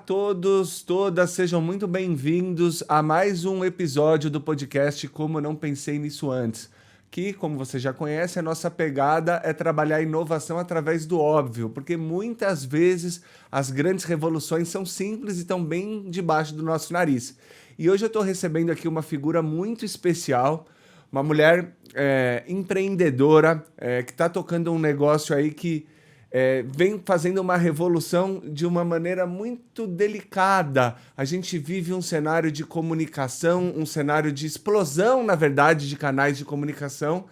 todos, todas, sejam muito bem-vindos a mais um episódio do podcast Como Não Pensei Nisso Antes, que, como você já conhece, a nossa pegada é trabalhar inovação através do óbvio, porque muitas vezes as grandes revoluções são simples e estão bem debaixo do nosso nariz. E hoje eu estou recebendo aqui uma figura muito especial, uma mulher empreendedora, que está tocando um negócio aí que vem fazendo uma revolução de uma maneira muito delicada. A gente vive um cenário de comunicação, um cenário de explosão, na verdade, de canais de comunicação,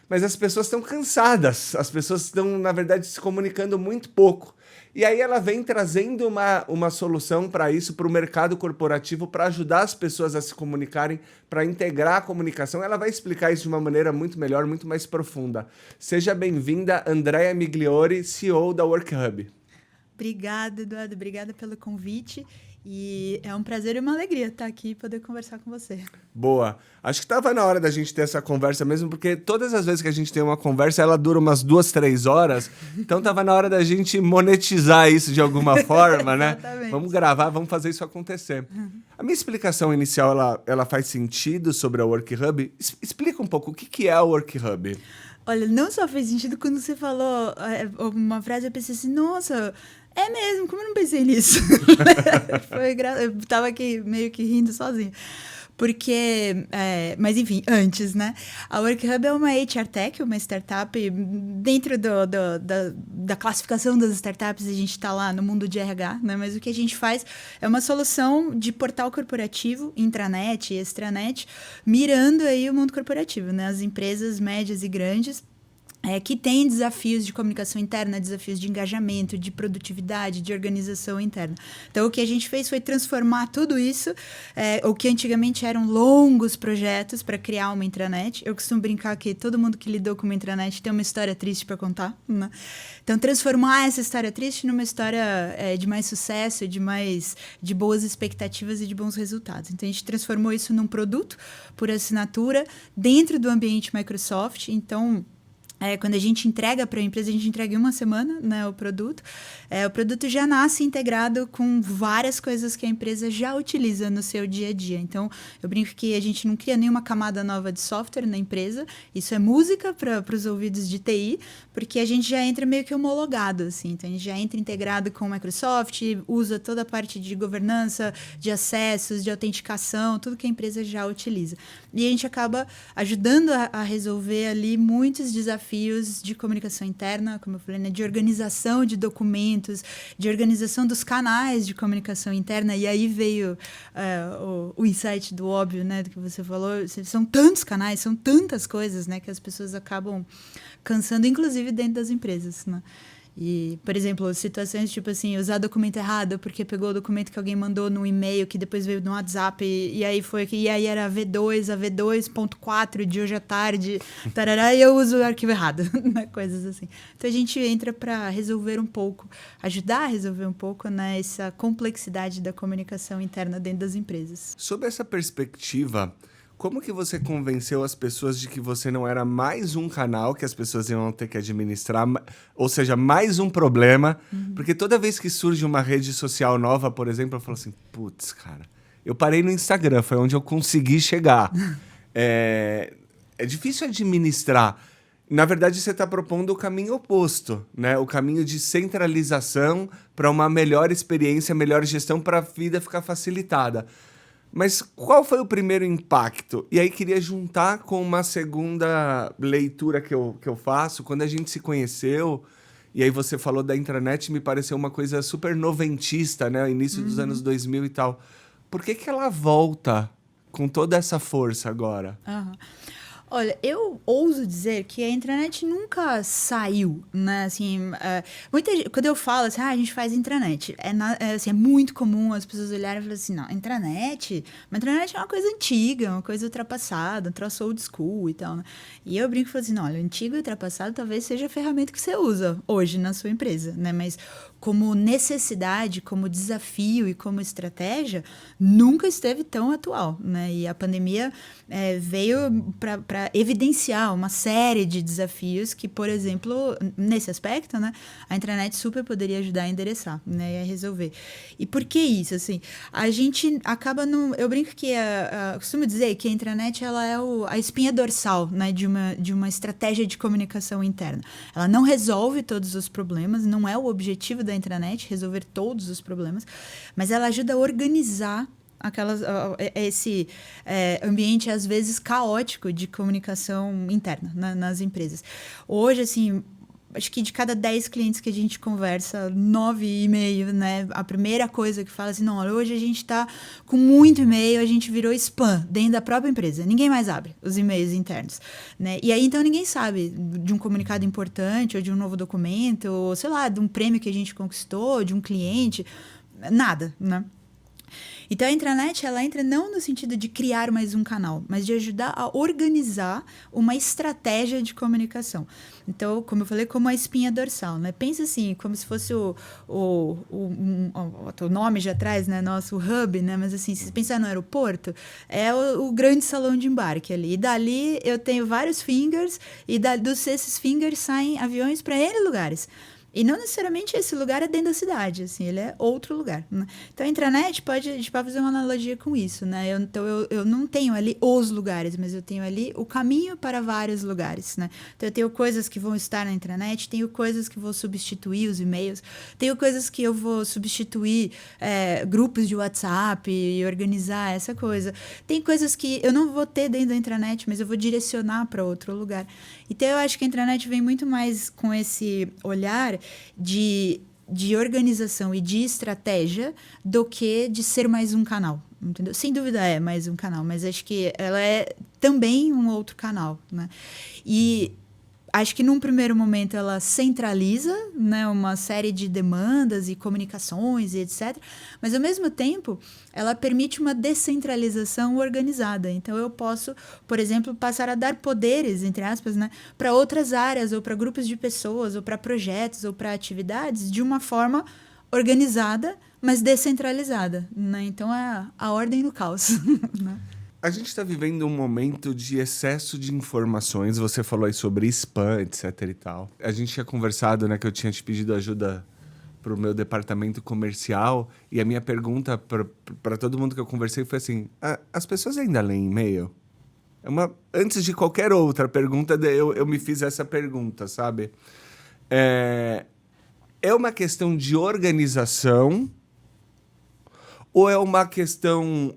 mas as pessoas estão cansadas, as pessoas estão, na verdade, se comunicando muito pouco. E aí ela vem trazendo uma solução para isso, para o mercado corporativo, para ajudar as pessoas a se comunicarem, para integrar a comunicação. Ela vai explicar isso de uma maneira muito melhor, muito mais profunda. Seja bem-vinda, Andrea Migliori, CEO da WorkHub. Obrigada, Eduardo. Obrigada pelo convite. E é um prazer e uma alegria estar aqui e poder conversar com você. Boa. Acho que estava na hora da gente ter essa conversa mesmo, porque todas as vezes que a gente tem uma conversa, ela dura umas 2, 3 horas. Então estava na hora da gente monetizar isso de alguma forma, né? Vamos gravar, vamos fazer isso acontecer. A minha explicação inicial, ela faz sentido sobre a WorkHub? Explica um pouco o que é a WorkHub. Olha, não só fez sentido quando você falou uma frase, eu pensei assim, nossa, é mesmo, como eu não pensei nisso? Eu tava aqui meio que rindo sozinha. Porque, mas enfim, antes, né? A WorkHub é uma HR Tech, uma startup. Dentro da classificação das startups, a gente está lá no mundo de RH, né? Mas o que a gente faz é uma solução de portal corporativo, intranet e extranet, mirando aí o mundo corporativo, né? As empresas médias e grandes, que tem desafios de comunicação interna, desafios de engajamento, de produtividade, de organização interna. Então, o que a gente fez foi transformar tudo isso, o que antigamente eram longos projetos para criar uma intranet. Eu costumo brincar que todo mundo que lidou com uma intranet tem uma história triste para contar, né? Então, transformar essa história triste numa história de mais sucesso, de boas expectativas e de bons resultados. Então, a gente transformou isso num produto por assinatura dentro do ambiente Microsoft. Então, quando a gente entrega para a empresa, a gente entrega em uma semana, né, o produto. O produto já nasce integrado com várias coisas que a empresa já utiliza no seu dia a dia. Então, eu brinco que a gente não cria nenhuma camada nova de software na empresa. Isso é música para os ouvidos de TI, porque a gente já entra meio que homologado, assim. Então, a gente já entra integrado com o Microsoft, usa toda a parte de governança, de acessos, de autenticação, tudo que a empresa já utiliza. E a gente acaba ajudando a resolver ali muitos desafios de comunicação interna, como eu falei, né, de organização de documentos, de organização dos canais de comunicação interna. E aí veio o insight do óbvio, né, do que você falou. São tantos canais, são tantas coisas, né, que as pessoas acabam cansando, inclusive dentro das empresas, né? E, por exemplo, situações tipo assim, usar documento errado porque pegou o documento que alguém mandou no e-mail que depois veio no WhatsApp e aí foi aqui, e aí era a V2.4 de hoje à tarde, tarará, e eu uso o arquivo errado, né? Coisas assim. Então a gente entra para resolver um pouco, ajudar a resolver um pouco, né, essa complexidade da comunicação interna dentro das empresas. Sob essa perspectiva, como que você convenceu as pessoas de que você não era mais um canal que as pessoas iam ter que administrar, ou seja, mais um problema? Porque toda vez que surge uma rede social nova, por exemplo, eu falo assim, putz, cara, eu parei no Instagram, foi onde eu consegui chegar. É difícil administrar. Na verdade, você está propondo o caminho oposto, né? O caminho de centralização para uma melhor experiência, melhor gestão, para a vida ficar facilitada. Mas qual foi o primeiro impacto? E aí queria juntar com uma segunda leitura que eu faço. Quando a gente se conheceu, e aí você falou da intranet, me pareceu uma coisa super noventista, né? Início dos anos 2000 e tal. Por que ela volta com toda essa força agora? Olha, eu ouso dizer que a intranet nunca saiu, né? Assim, quando eu falo assim, a gente faz intranet, assim, é muito comum as pessoas olharem e falarem assim, não, intranet? Mas intranet é uma coisa antiga, uma coisa ultrapassada, um troço old school e tal, né? E eu brinco e falo assim, não, olha, antigo e ultrapassado talvez seja a ferramenta que você usa hoje na sua empresa, né? Mas como necessidade, como desafio e como estratégia, nunca esteve tão atual, né? E a pandemia veio para evidenciar uma série de desafios que, por exemplo, nesse aspecto, né, a intranet super poderia ajudar a endereçar, né, e a resolver. E por que isso? Assim, a gente acaba eu brinco que eu costumo dizer que a intranet ela é a espinha dorsal, né, de uma estratégia de comunicação interna. Ela não resolve todos os problemas, não é o objetivo da intranet resolver todos os problemas, mas ela ajuda a organizar esse ambiente, às vezes, caótico de comunicação interna nas empresas. Hoje, assim, acho que de cada 10 clientes que a gente conversa, 9,5, né? A primeira coisa que fala assim, não, hoje a gente está com muito e-mail, a gente virou spam dentro da própria empresa. Ninguém mais abre os e-mails internos, né? E aí, então, ninguém sabe de um comunicado importante, ou de um novo documento, ou, sei lá, de um prêmio que a gente conquistou, de um cliente, nada, né? Então, a intranet, ela entra não no sentido de criar mais um canal, mas de ajudar a organizar uma estratégia de comunicação. Então, como eu falei, como a espinha dorsal, né? Pensa assim, como se fosse o nome já traz, né? Nosso hub, né? Mas assim, se pensar no aeroporto, é o grande salão de embarque ali. E dali eu tenho vários fingers, e desses fingers saem aviões para N lugares. E não necessariamente esse lugar é dentro da cidade, assim, ele é outro lugar, né? Então, a intranet a gente pode fazer uma analogia com isso, né? Eu não tenho ali os lugares, mas eu tenho ali o caminho para vários lugares, né? Então, eu tenho coisas que vão estar na intranet, tenho coisas que vou substituir os e-mails, tenho coisas que eu vou substituir grupos de WhatsApp e organizar essa coisa. Tem coisas que eu não vou ter dentro da intranet, mas eu vou direcionar para outro lugar. Então, eu acho que a intranet vem muito mais com esse olhar de organização e de estratégia do que de ser mais um canal, entendeu? Sem dúvida é mais um canal, mas acho que ela é também um outro canal, né? E acho que num primeiro momento ela centraliza, né, uma série de demandas e comunicações e etc. Mas, ao mesmo tempo, ela permite uma descentralização organizada. Então, eu posso, por exemplo, passar a dar poderes, entre aspas, né, para outras áreas, ou para grupos de pessoas, ou para projetos, ou para atividades, de uma forma organizada, mas descentralizada, né? Então, é a ordem no caos, né? A gente está vivendo um momento de excesso de informações. Você falou aí sobre spam, etc e tal. A gente tinha conversado, né, que eu tinha te pedido ajuda para o meu departamento comercial. E a minha pergunta para todo mundo que eu conversei foi assim, as pessoas ainda leem e-mail? Antes de qualquer outra pergunta, eu me fiz essa pergunta, sabe? É uma questão de organização ou é uma questão...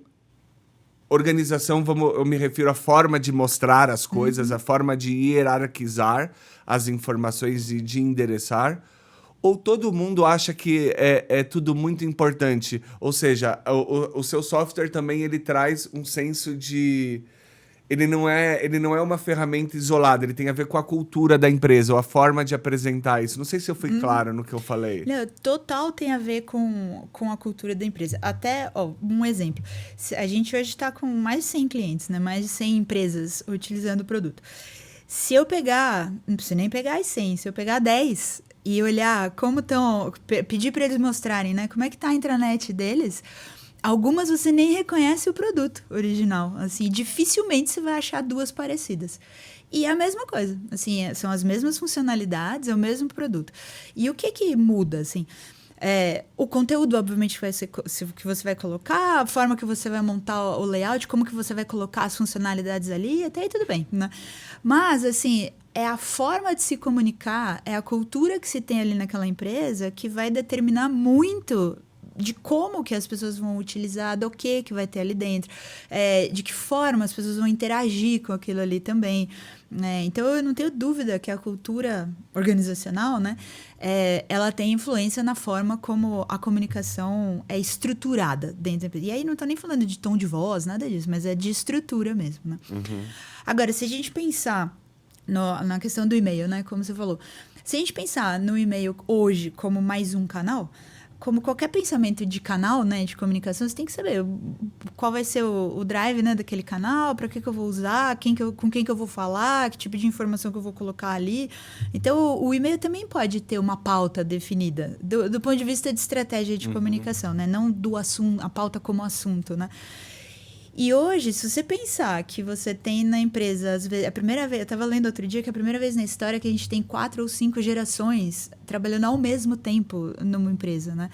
Organização, eu me refiro à forma de mostrar as coisas, a forma de hierarquizar as informações e de endereçar, ou todo mundo acha que é tudo muito importante? Ou seja, o seu software também ele traz um senso de... Ele não é uma ferramenta isolada, ele tem a ver com a cultura da empresa, ou a forma de apresentar isso. Não sei se eu fui claro no que eu falei. Não, total tem a ver com a cultura da empresa. Até, um exemplo. A gente hoje está com mais de 100 clientes, né? Mais de 100 empresas utilizando o produto. Se eu pegar, não precisa nem pegar as 100, se eu pegar 10 e olhar como estão, pedir para eles mostrarem, né? Como é que está a intranet deles... Algumas você nem reconhece o produto original, assim, dificilmente você vai achar duas parecidas. E é a mesma coisa, assim, são as mesmas funcionalidades, é o mesmo produto. E o que muda, assim? O conteúdo, obviamente, vai ser que você vai colocar, a forma que você vai montar o layout, como que você vai colocar as funcionalidades ali, até aí tudo bem, né? Mas, assim, é a forma de se comunicar, é a cultura que se tem ali naquela empresa que vai determinar muito de como que as pessoas vão utilizar, do que vai ter ali dentro, de que forma as pessoas vão interagir com aquilo ali também. Então, eu não tenho dúvida que a cultura organizacional, né, ela tem influência na forma como a comunicação é estruturada dentro da empresa. E aí não estou nem falando de tom de voz, nada disso, mas é de estrutura mesmo, né? Uhum. Agora, se a gente pensar na questão do e-mail, né, como você falou, se a gente pensar no e-mail hoje como mais um canal, como qualquer pensamento de canal, né, de comunicação, você tem que saber qual vai ser o drive, né, daquele canal, para que eu vou usar, com quem que eu vou falar, que tipo de informação que eu vou colocar ali. Então, o e-mail também pode ter uma pauta definida, do ponto de vista de estratégia de comunicação, né, não do assunto, a pauta como assunto, né. E hoje, se você pensar que você tem na empresa, às vezes, a primeira vez, eu estava lendo outro dia que é a primeira vez na história que a gente tem 4 ou 5 gerações trabalhando ao mesmo tempo numa empresa, né?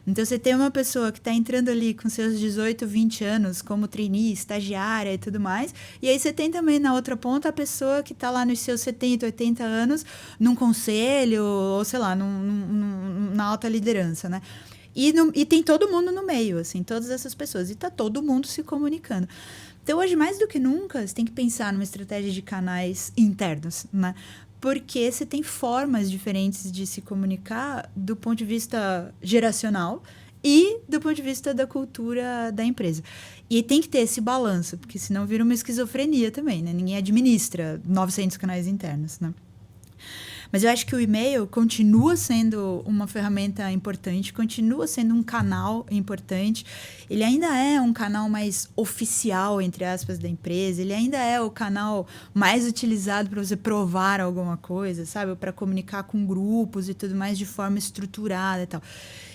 Então, você tem uma pessoa que está entrando ali com seus 18, 20 anos como trainee, estagiária e tudo mais, e aí você tem também na outra ponta a pessoa que está lá nos seus 70, 80 anos num conselho, ou sei lá, na alta liderança, né? E tem todo mundo no meio, assim, todas essas pessoas. E tá todo mundo se comunicando. Então, hoje, mais do que nunca, você tem que pensar numa estratégia de canais internos, né? Porque você tem formas diferentes de se comunicar do ponto de vista geracional e do ponto de vista da cultura da empresa. E tem que ter esse balanço, porque senão vira uma esquizofrenia também, né? Ninguém administra 900 canais internos, né? Mas eu acho que o e-mail continua sendo uma ferramenta importante, continua sendo um canal importante. Ele ainda é um canal mais oficial, entre aspas, da empresa. Ele ainda é o canal mais utilizado para você provar alguma coisa, sabe? Para comunicar com grupos e tudo mais de forma estruturada e tal.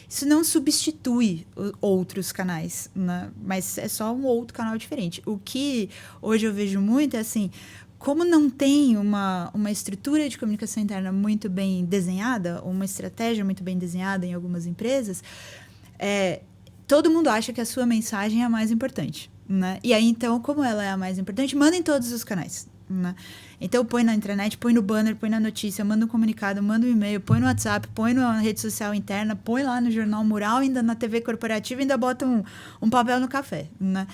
Isso não substitui outros canais, né? Mas é só um outro canal diferente. O que hoje eu vejo muito é assim... Como não tem uma estrutura de comunicação interna muito bem desenhada, uma estratégia muito bem desenhada em algumas empresas, todo mundo acha que a sua mensagem é a mais importante, né? E aí, então, como ela é a mais importante, manda em todos os canais, né? Então, põe na intranet, põe no banner, põe na notícia, manda um comunicado, manda um e-mail, põe no WhatsApp, põe na rede social interna, põe lá no jornal mural, ainda na TV corporativa, ainda bota um papel no café, né?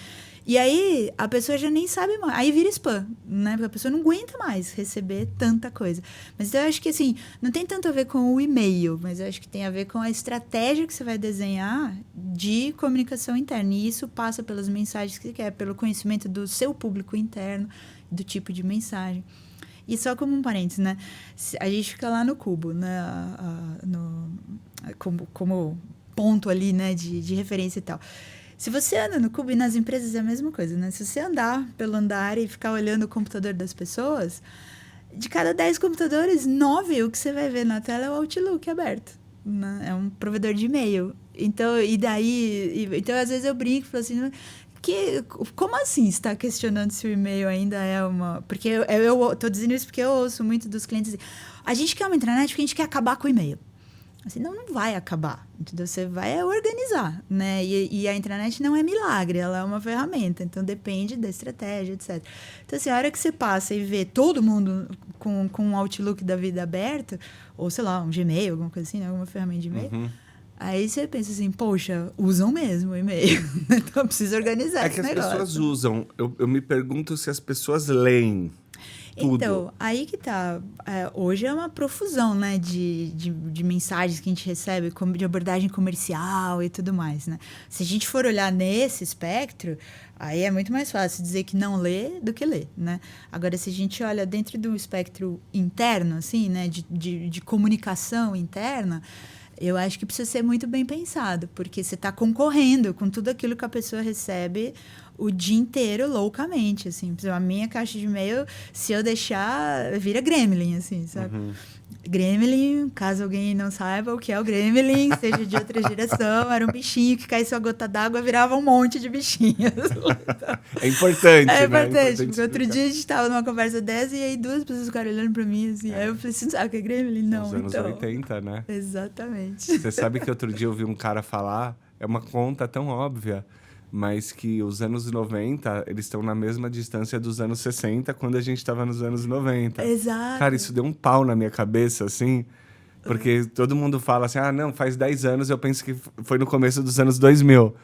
E aí, a pessoa já nem sabe mais. Aí vira spam, né? Porque a pessoa não aguenta mais receber tanta coisa. Mas então, eu acho que, assim, não tem tanto a ver com o e-mail, mas eu acho que tem a ver com a estratégia que você vai desenhar de comunicação interna. E isso passa pelas mensagens que você quer, pelo conhecimento do seu público interno, do tipo de mensagem. E só como um parênteses, né? A gente fica lá no cubo, né? Como ponto ali, né? De referência e tal. Se você anda no cubo, e nas empresas é a mesma coisa, né? Se você andar pelo andar e ficar olhando o computador das pessoas, de cada 10 computadores, 9 o que você vai ver na tela é o Outlook aberto, né? É um provedor de e-mail. Então, então às vezes eu brinco e falo assim, como assim você está questionando se o e-mail ainda é uma... Porque eu tô dizendo isso porque eu ouço muito dos clientes dizer, a gente quer uma intranet porque a gente quer acabar com o e-mail. Assim, não vai acabar, entendeu? Você vai organizar, né? E a intranet não é milagre, ela é uma ferramenta, então depende da estratégia, etc. Então, assim, a hora que você passa e vê todo mundo com um Outlook da vida aberta, ou sei lá, um Gmail, alguma coisa assim, né? Alguma ferramenta de e-mail, aí você pensa assim, poxa, usam mesmo o e-mail, então precisa organizar esse negócio. É que as pessoas usam, eu me pergunto se as pessoas leem. Tudo. Então, aí que tá. Hoje é uma profusão, né, de mensagens que a gente recebe, de abordagem comercial e tudo mais, né? Se a gente for olhar nesse espectro, aí é muito mais fácil dizer que não lê do que lê, né? Agora, se a gente olha dentro do espectro interno, assim, né, de comunicação interna, eu acho que precisa ser muito bem pensado, porque você está concorrendo com tudo aquilo que a pessoa recebe o dia inteiro, loucamente, assim. A minha caixa de e-mail, se eu deixar, vira Gremlin, assim, sabe? Gremlin, caso alguém não saiba o que é o Gremlin, seja de outra geração, era um bichinho que caísse uma gota d'água, virava um monte de bichinhos. É importante, É importante, né? porque outro dia a gente estava numa conversa dessa e aí 2 pessoas ficaram olhando pra mim, assim. Aí eu falei, você não sabe o que é Gremlin? Não, nos anos então... 80, né? Exatamente. Você sabe que outro dia eu vi um cara falar, é uma conta tão óbvia, mas que os anos 90, eles estão na mesma distância dos anos 60, quando a gente estava nos anos 90. Exato. Cara, isso deu um pau na minha cabeça, assim, porque todo mundo fala assim, não, faz 10 anos, eu penso que foi no começo dos anos 2000.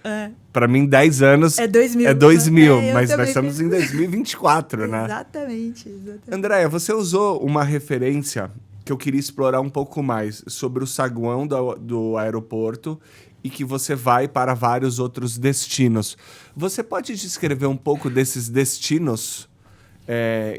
Pra mim, 10 anos é 2000. É 2000, mas nós também estamos em 2024, né? Exatamente. Andréia, você usou uma referência que eu queria explorar um pouco mais sobre o saguão do aeroporto e que você vai para vários outros destinos. Você pode descrever um pouco desses destinos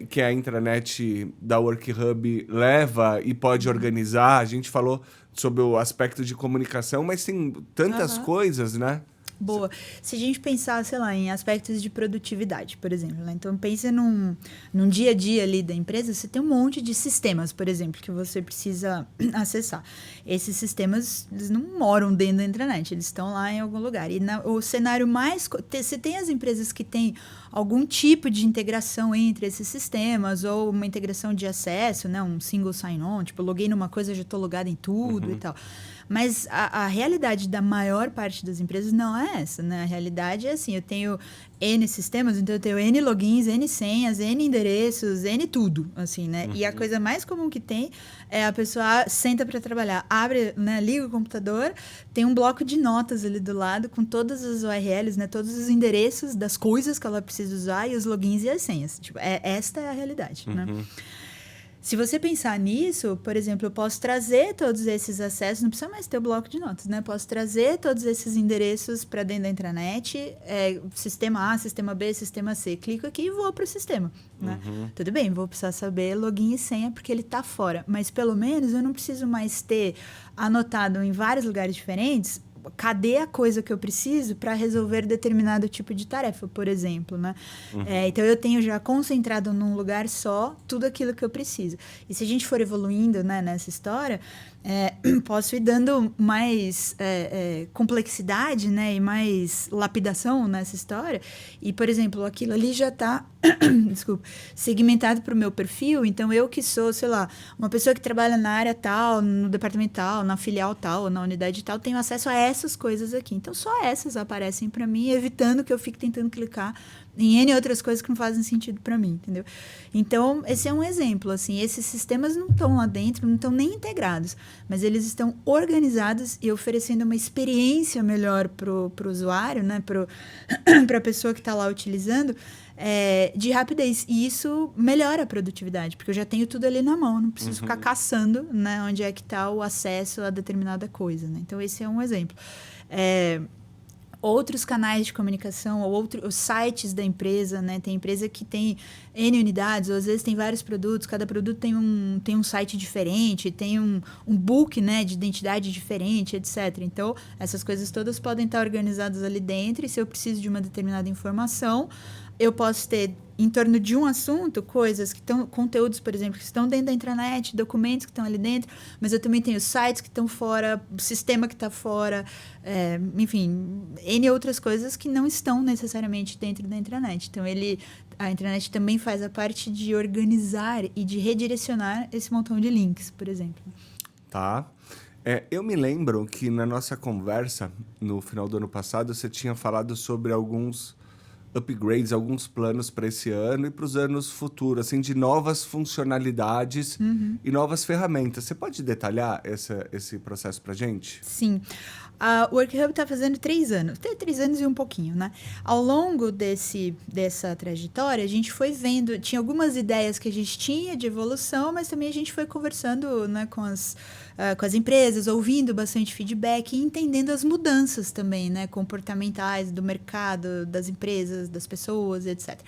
que a intranet da WorkHub leva e pode organizar. A gente falou sobre o aspecto de comunicação, mas tem tantas coisas, né? Boa. Se a gente pensar, sei lá, em aspectos de produtividade, por exemplo, né? Então, pense num dia a dia ali da empresa, você tem um monte de sistemas, por exemplo, que você precisa acessar. Esses sistemas, eles não moram dentro da intranet, eles estão lá em algum lugar. E o cenário mais... Você tem as empresas que têm algum tipo de integração entre esses sistemas, ou uma integração de acesso, né? Um single sign-on, tipo, loguei numa coisa, já estou logado em tudo e tal. Mas a realidade da maior parte das empresas não é essa, né? A realidade é assim, eu tenho N sistemas, então eu tenho N logins, N senhas, N endereços, N tudo, assim, né? E a coisa mais comum que tem é a pessoa senta para trabalhar, abre, né, liga o computador, tem um bloco de notas ali do lado com todas as URLs, né? Todos os endereços das coisas que ela precisa usar e os logins e as senhas. Tipo, esta é a realidade, né? Se você pensar nisso, por exemplo, eu posso trazer todos esses acessos, não precisa mais ter o bloco de notas, né? Posso trazer todos esses endereços para dentro da intranet, sistema A, sistema B, sistema C. Clico aqui e vou para o sistema, né? Tudo bem, vou precisar saber login e senha porque ele está fora, mas pelo menos eu não preciso mais ter anotado em vários lugares diferentes cadê a coisa que eu preciso para resolver determinado tipo de tarefa, por exemplo, né? Então, eu tenho já concentrado num lugar só tudo aquilo que eu preciso. E se a gente for evoluindo, né, nessa história, posso ir dando mais complexidade, né, e mais lapidação nessa história. E, por exemplo, aquilo ali já está desculpa, segmentado para o meu perfil. Então, eu que sou, sei lá, uma pessoa que trabalha na área tal, no departamento tal, na filial tal, ou na unidade tal, tenho acesso a essas coisas aqui. Então, só essas aparecem para mim, evitando que eu fique tentando clicar em N outras coisas que não fazem sentido para mim, entendeu? Então, esse é um exemplo, assim, esses sistemas não estão lá dentro, não estão nem integrados, mas eles estão organizados e oferecendo uma experiência melhor para o usuário, né, para a pessoa que está lá utilizando, de rapidez. E isso melhora a produtividade, porque eu já tenho tudo ali na mão, não preciso ficar caçando, né, onde é que está o acesso a determinada coisa, né? Então, esse é um exemplo. Outros canais de comunicação, ou os sites da empresa, né? Tem empresa que tem N unidades, ou às vezes tem vários produtos, cada produto tem um site diferente, tem um book, né, de identidade diferente, etc. Então, essas coisas todas podem estar organizadas ali dentro, e se eu preciso de uma determinada informação, eu posso ter, em torno de um assunto, coisas que estão, conteúdos, por exemplo, que estão dentro da intranet, documentos que estão ali dentro, mas eu também tenho sites que estão fora, sistema que está fora, enfim, N outras coisas que não estão necessariamente dentro da intranet. Então, a intranet também faz a parte de organizar e de redirecionar esse montão de links, por exemplo. Tá. Eu me lembro que na nossa conversa, no final do ano passado, você tinha falado sobre alguns upgrades, alguns planos para esse ano e para os anos futuros, assim, de novas funcionalidades e novas ferramentas. Você pode detalhar esse processo para a gente? Sim. A WorkHub está fazendo 3 anos. Tem 3 anos e um pouquinho, né? Ao longo dessa trajetória, a gente foi vendo... Tinha algumas ideias que a gente tinha de evolução, mas também a gente foi conversando, né, com as empresas, ouvindo bastante feedback e entendendo as mudanças também, né, comportamentais do mercado, das empresas, das pessoas, etc.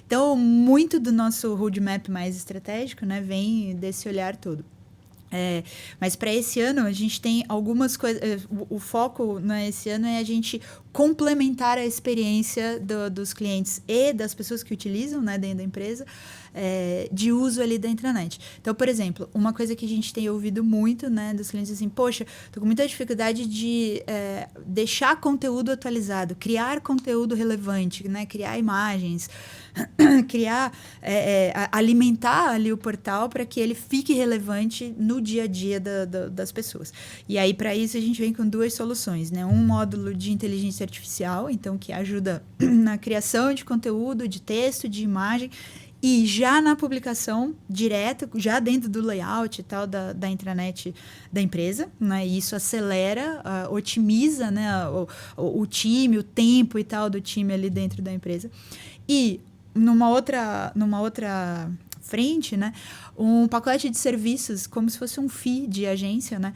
Então, muito do nosso roadmap mais estratégico, né, vem desse olhar todo. Mas para esse ano, a gente tem algumas coisas... O foco, né, esse ano é a gente complementar a experiência dos clientes e das pessoas que utilizam, né, dentro da empresa, de uso ali da intranet. Então, por exemplo, uma coisa que a gente tem ouvido muito, né, dos clientes, assim, poxa, tô com muita dificuldade de deixar conteúdo atualizado, criar conteúdo relevante, né, criar imagens, alimentar ali o portal para que ele fique relevante no dia a dia das pessoas. E aí, para isso, a gente vem com 2 soluções, né? Um módulo de inteligência artificial, então, que ajuda na criação de conteúdo, de texto, de imagem, e já na publicação direta, já dentro do layout e tal da intranet da empresa, né? E isso acelera, otimiza, né, o time, o tempo e tal do time ali dentro da empresa. E numa outra frente, né, um pacote de serviços, como se fosse um FII de agência, né,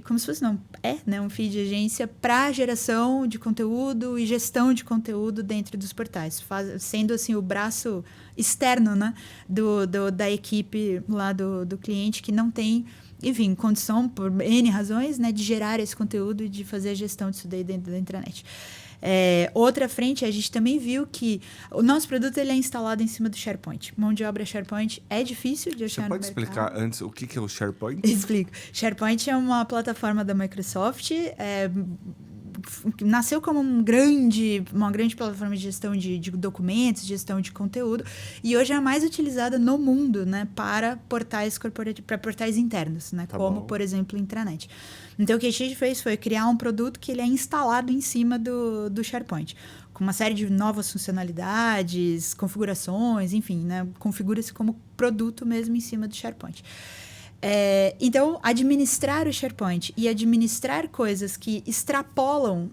como se fosse, não, né, um FII de agência para geração de conteúdo e gestão de conteúdo dentro dos portais, sendo assim o braço externo, né, da equipe lá do cliente que não tem, enfim, condição, por N razões, né, de gerar esse conteúdo e de fazer a gestão disso daí dentro da intranet. Outra frente, a gente também viu que o nosso produto ele é instalado em cima do SharePoint. Mão de obra SharePoint é difícil de achar no mercado. Você pode explicar antes o que é o SharePoint? Explico. SharePoint é uma plataforma da Microsoft, nasceu como uma grande plataforma de gestão de documentos, gestão de conteúdo, e hoje é a mais utilizada no mundo, né, para portais corporativos, para portais internos, né, como, por exemplo, intranet. Então, o que a gente fez foi criar um produto que ele é instalado em cima do SharePoint, com uma série de novas funcionalidades, configurações, enfim, né, configura-se como produto mesmo em cima do SharePoint. Então, administrar o SharePoint e administrar coisas que extrapolam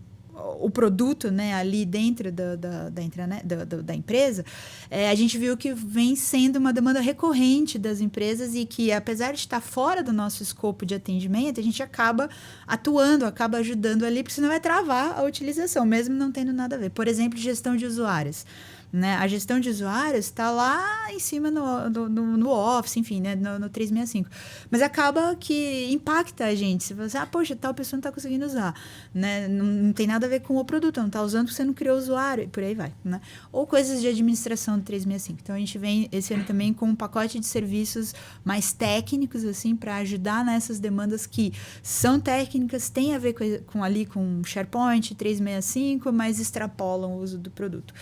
o produto, né, ali dentro da empresa, a gente viu que vem sendo uma demanda recorrente das empresas e que, apesar de estar fora do nosso escopo de atendimento, a gente acaba atuando, acaba ajudando ali, porque senão vai travar a utilização, mesmo não tendo nada a ver. Por exemplo, gestão de usuários. Né? A gestão de usuários está lá em cima no Office, enfim, né? no 365. Mas acaba que impacta a gente. Se você, poxa, tal pessoa não está conseguindo usar. Né? Não tem nada a ver com o produto, não está usando porque você não criou o usuário, e por aí vai. Né? Ou coisas de administração do 365. Então, a gente vem esse ano também com um pacote de serviços mais técnicos, assim, para ajudar nessas demandas que são técnicas, têm a ver com SharePoint, 365, mas extrapolam o uso do produto.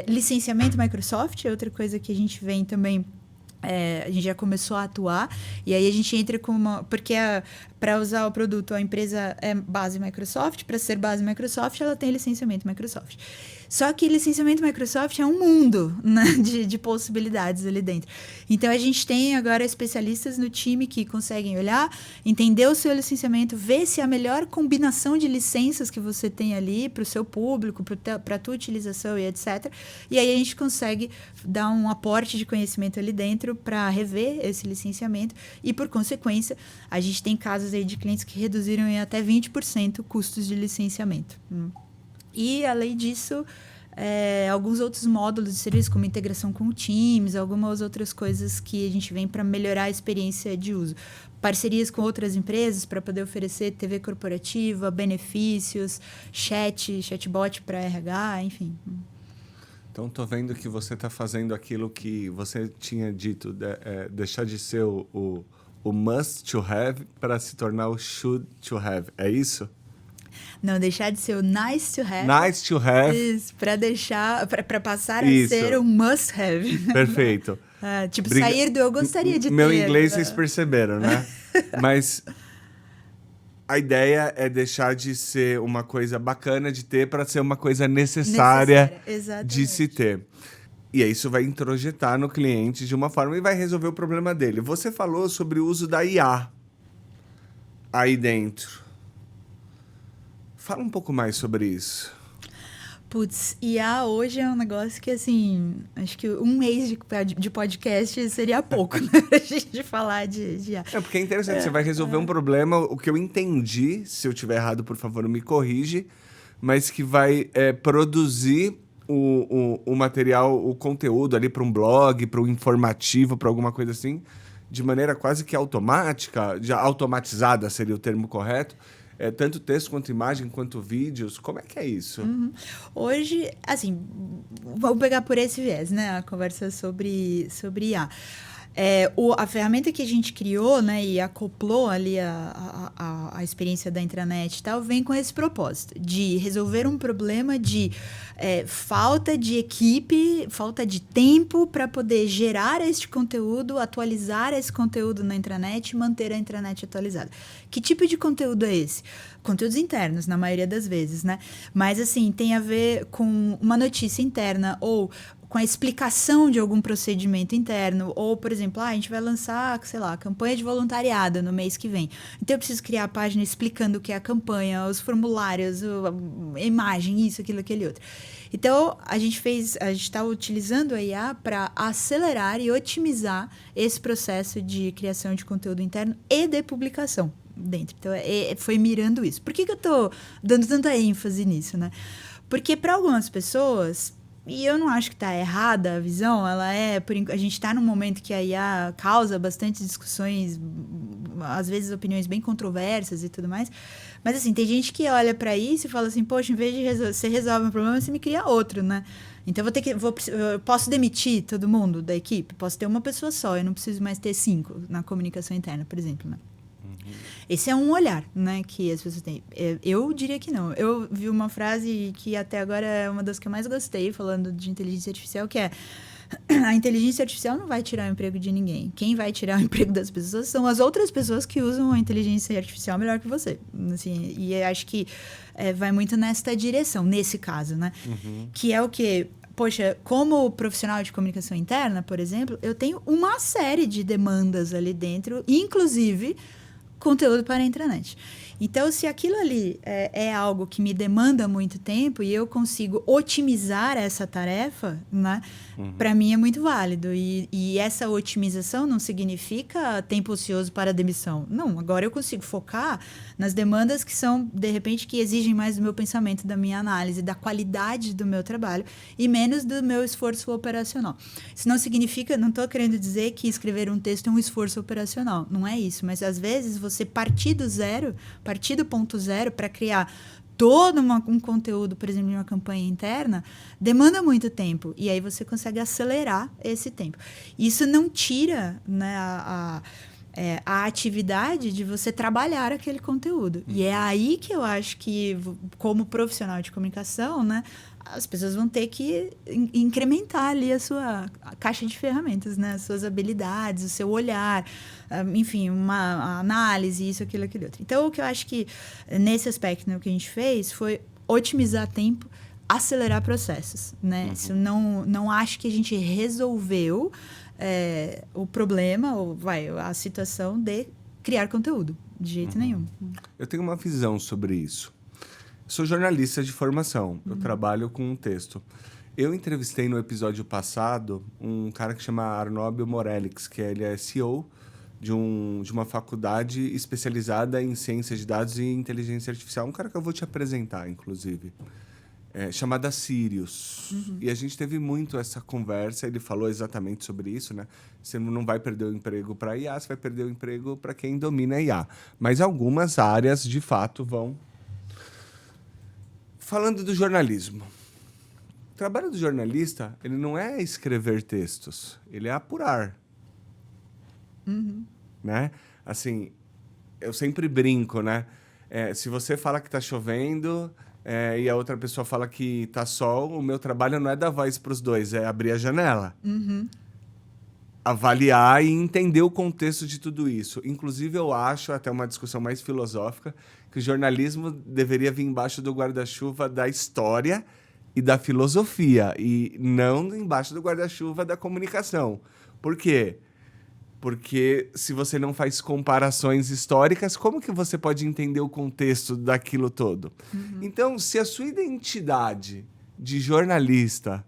Licenciamento Microsoft é outra coisa que a gente vem também. A gente já começou a atuar e aí a gente entra com porque para usar o produto a empresa é base Microsoft, para ser base Microsoft ela tem licenciamento Microsoft. Só que licenciamento Microsoft é um mundo, né, de possibilidades ali dentro. Então, a gente tem agora especialistas no time que conseguem olhar, entender o seu licenciamento, ver se a melhor combinação de licenças que você tem ali para o seu público, para a tua utilização e etc. E aí a gente consegue dar um aporte de conhecimento ali dentro para rever esse licenciamento e, por consequência, a gente tem casos aí de clientes que reduziram em até 20% custos de licenciamento. E, além disso, alguns outros módulos de serviço, como integração com o Teams, algumas outras coisas que a gente vem para melhorar a experiência de uso. Parcerias com outras empresas para poder oferecer TV corporativa, benefícios, chatbot para RH, enfim. Então, estou vendo que você está fazendo aquilo que você tinha dito, deixar de ser o must to have para se tornar o should to have. É isso? Não, deixar de ser o nice to have. Nice to have. Isso, para passar a ser o must have. Perfeito. Sair do eu gostaria de ter. Meu inglês vocês perceberam, né? Mas a ideia é deixar de ser uma coisa bacana de ter para ser uma coisa necessária de se ter. E aí isso vai introjetar no cliente de uma forma e vai resolver o problema dele. Você falou sobre o uso da IA aí dentro. Fala um pouco mais sobre isso. Putz, IA hoje é um negócio que, assim, acho que um mês de podcast seria pouco, né? Pra gente falar de IA. Porque é interessante, você vai resolver um problema, o que eu entendi, se eu estiver errado, por favor, me corrige, mas que vai produzir o material, o conteúdo ali para um blog, para um informativo, para alguma coisa assim, de maneira quase que automática, já automatizada seria o termo correto. Tanto texto quanto imagem, quanto vídeos. Como é que é isso? Hoje, assim, vamos pegar por esse viés, né? A conversa sobre IA. A ferramenta que a gente criou, né, e acoplou ali a experiência da intranet e tal, vem com esse propósito de resolver um problema de falta de equipe, falta de tempo para poder gerar este conteúdo, atualizar esse conteúdo na intranet e manter a intranet atualizada. Que tipo de conteúdo é esse? Conteúdos internos, na maioria das vezes, né? Mas, assim, tem a ver com uma notícia interna ou com a explicação de algum procedimento interno. Ou, por exemplo, a gente vai lançar, sei lá, campanha de voluntariado no mês que vem. Então, eu preciso criar a página explicando o que é a campanha, os formulários, a imagem, isso, aquilo, aquele outro. Então, a gente está utilizando a IA para acelerar e otimizar esse processo de criação de conteúdo interno e de publicação dentro. Então, foi mirando isso. Por que eu estou dando tanta ênfase nisso, né? Porque para algumas pessoas, e eu não acho que está errada a visão, a gente está num momento que a IA causa bastante discussões, às vezes opiniões bem controversas e tudo mais, mas assim, tem gente que olha para isso e fala assim, poxa, em vez de você resolve um problema, você me cria outro, né? Então, eu posso demitir todo mundo da equipe? Posso ter uma pessoa só, eu não preciso mais ter 5 na comunicação interna, por exemplo, né? Esse é um olhar, né, que as pessoas têm. Eu diria que não. Eu vi uma frase que até agora é uma das que eu mais gostei, falando de inteligência artificial, que é: a inteligência artificial não vai tirar o emprego de ninguém. Quem vai tirar o emprego das pessoas são as outras pessoas que usam a inteligência artificial melhor que você. Assim, e eu acho que vai muito nesta direção, nesse caso, né? Que é o quê? Poxa, como profissional de comunicação interna, por exemplo, eu tenho uma série de demandas ali dentro, inclusive conteúdo para a intranet. Então, se aquilo ali é algo que me demanda muito tempo e eu consigo otimizar essa tarefa, né, para mim é muito válido. E essa otimização não significa tempo ocioso para demissão. Não, agora eu consigo focar nas demandas que são, de repente, que exigem mais do meu pensamento, da minha análise, da qualidade do meu trabalho e menos do meu esforço operacional. Isso não significa, não estou querendo dizer que escrever um texto é um esforço operacional. Não é isso, mas às vezes você partir do ponto zero para criar todo um conteúdo, por exemplo, de uma campanha interna, demanda muito tempo. E aí você consegue acelerar esse tempo. Isso não tira, né, a atividade de você trabalhar aquele conteúdo. E é aí que eu acho que, como profissional de comunicação, né, as pessoas vão ter que incrementar ali a sua caixa de ferramentas, né? As suas habilidades, o seu olhar, enfim, uma análise, isso, aquilo, aquilo outro. Então, o que eu acho que, nesse aspecto, né, o que a gente fez foi otimizar tempo, acelerar processos, né? Isso não acho que a gente resolveu o problema, ou a situação de criar conteúdo, de jeito nenhum. Eu tenho uma visão sobre isso. Sou jornalista de formação, eu trabalho com um texto. Eu entrevistei no episódio passado um cara que chama Arnóbio Morelix, que ele é CEO de uma faculdade especializada em ciência de dados e inteligência artificial. Um cara que eu vou te apresentar, inclusive, chamada Sirius. E a gente teve muito essa conversa, ele falou exatamente sobre isso, né? Você não vai perder o emprego para IA, você vai perder o emprego para quem domina a IA. Mas algumas áreas, de fato, vão... Falando do jornalismo. O trabalho do jornalista, ele não é escrever textos, ele é apurar. Né? Assim, eu sempre brinco, né? Se você fala que está chovendo e a outra pessoa fala que está sol, o meu trabalho não é dar voz para os dois, é abrir a janela. Avaliar e entender o contexto de tudo isso. Inclusive, eu acho, até uma discussão mais filosófica, que o jornalismo deveria vir embaixo do guarda-chuva da história e da filosofia, e não embaixo do guarda-chuva da comunicação. Por quê? Porque se você não faz comparações históricas, como que você pode entender o contexto daquilo todo? Então, se a sua identidade de jornalista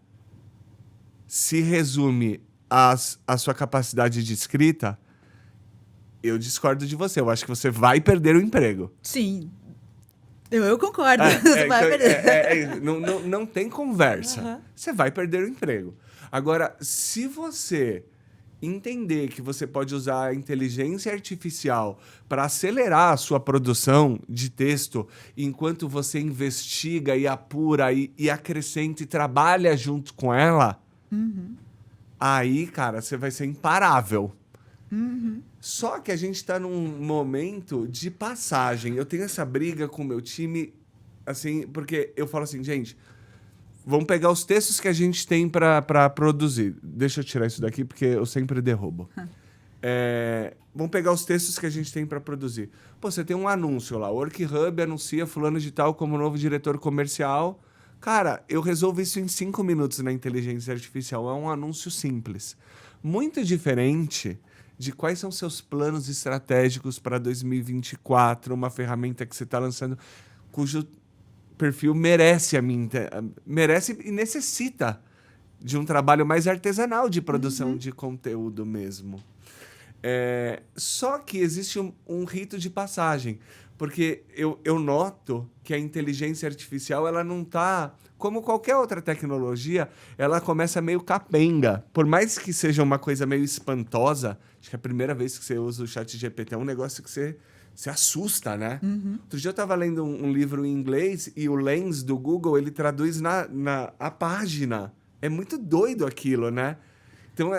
se resume à sua capacidade de escrita, eu discordo de você. Eu acho que você vai perder o emprego. Sim. Eu concordo. Você vai perder. Não tem conversa. Você vai perder o emprego. Agora, se você entender que você pode usar a inteligência artificial para acelerar a sua produção de texto enquanto você investiga e apura e acrescenta e trabalha junto com ela, aí, cara, você vai ser imparável. Só que a gente está num momento de passagem. Eu tenho essa briga com o meu time, assim, porque eu falo assim, gente, vamos pegar os textos que a gente tem para produzir. Deixa eu tirar isso daqui, porque eu sempre derrubo. vamos pegar os textos que a gente tem para produzir. Pô, você tem um anúncio lá, o WorkHub anuncia fulano de tal como novo diretor comercial. Cara, eu resolvo isso em 5 minutos na inteligência artificial. É um anúncio simples. Muito diferente de quais são seus planos estratégicos para 2024, uma ferramenta que você está lançando, cujo perfil merece merece e necessita de um trabalho mais artesanal de produção de conteúdo mesmo. Só que existe um rito de passagem, porque eu noto que a inteligência artificial ela não está, como qualquer outra tecnologia, ela começa meio capenga. Por mais que seja uma coisa meio espantosa, acho que a primeira vez que você usa o ChatGPT é um negócio que você assusta, né? Outro dia eu estava lendo um livro em inglês e o Lens do Google, ele traduz a página. É muito doido aquilo, né? Então,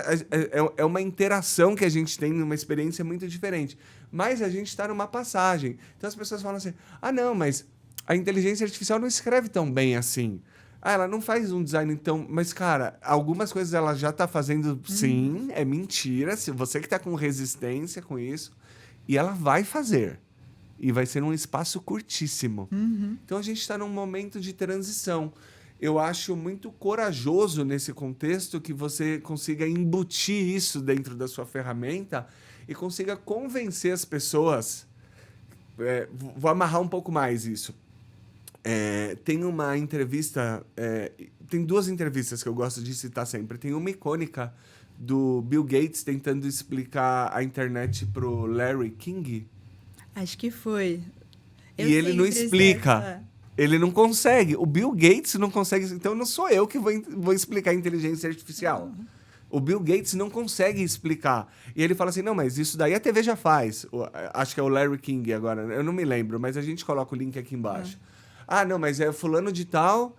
é uma interação que a gente tem numa experiência muito diferente. Mas a gente está numa passagem. Então, as pessoas falam assim, não, mas a inteligência artificial não escreve tão bem assim. Ela não faz um design tão... Mas, cara, algumas coisas ela já está fazendo, sim, é mentira. Se você que está com resistência com isso... E ela vai fazer. E vai ser um espaço curtíssimo. Então, a gente está num momento de transição. Eu acho muito corajoso nesse contexto que você consiga embutir isso dentro da sua ferramenta e consiga convencer as pessoas. Vou amarrar um pouco mais isso. Tem uma entrevista... tem 2 entrevistas que eu gosto de citar sempre. Tem uma icônica do Bill Gates tentando explicar a internet pro Larry King. Acho que foi. E ele não explica. Ele não consegue. O Bill Gates não consegue. Então não sou eu que vou explicar a inteligência artificial. O Bill Gates não consegue explicar. E ele fala assim, não, mas isso daí a TV já faz. Acho que é o Larry King agora. Eu não me lembro, mas a gente coloca o link aqui embaixo. Não, mas é fulano de tal...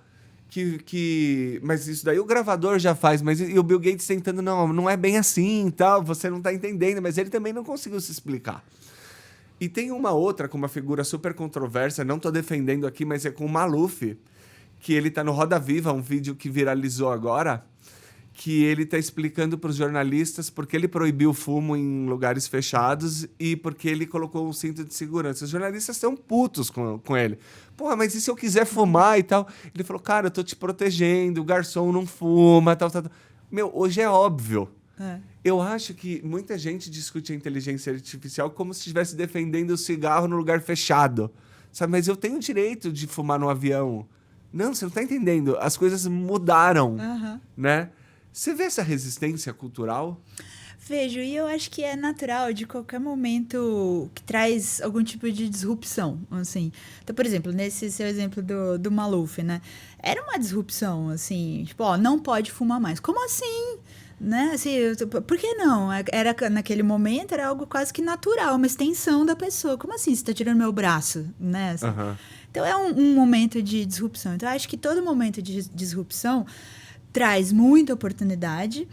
Mas isso daí o gravador já faz, e o Bill Gates tentando, não é bem assim, tal, você não está entendendo, mas ele também não conseguiu se explicar. E tem uma outra com uma figura super controversa, não estou defendendo aqui, mas é com o Maluf, que ele está no Roda Viva, um vídeo que viralizou agora, que ele está explicando para os jornalistas porque ele proibiu o fumo em lugares fechados e porque ele colocou um cinto de segurança. Os jornalistas estão putos com ele. Porra, mas e se eu quiser fumar e tal? Ele falou, cara, eu tô te protegendo, o garçom não fuma, tal. Meu, hoje é óbvio. Eu acho que muita gente discute a inteligência artificial como se estivesse defendendo o cigarro no lugar fechado. Sabe? Mas eu tenho o direito de fumar no avião. Não, você não está entendendo. As coisas mudaram, né? Você vê essa resistência cultural? Vejo, e eu acho que é natural de qualquer momento que traz algum tipo de disrupção, assim. Então, por exemplo, nesse seu exemplo do Maluf, né? Era uma disrupção, assim, tipo, não pode fumar mais. Como assim? Né? Assim, por que não? Naquele momento era algo quase que natural, uma extensão da pessoa. Como assim? Você está tirando meu braço, né? Assim, então, é um momento de disrupção. Então, eu acho que todo momento de disrupção traz muita oportunidade,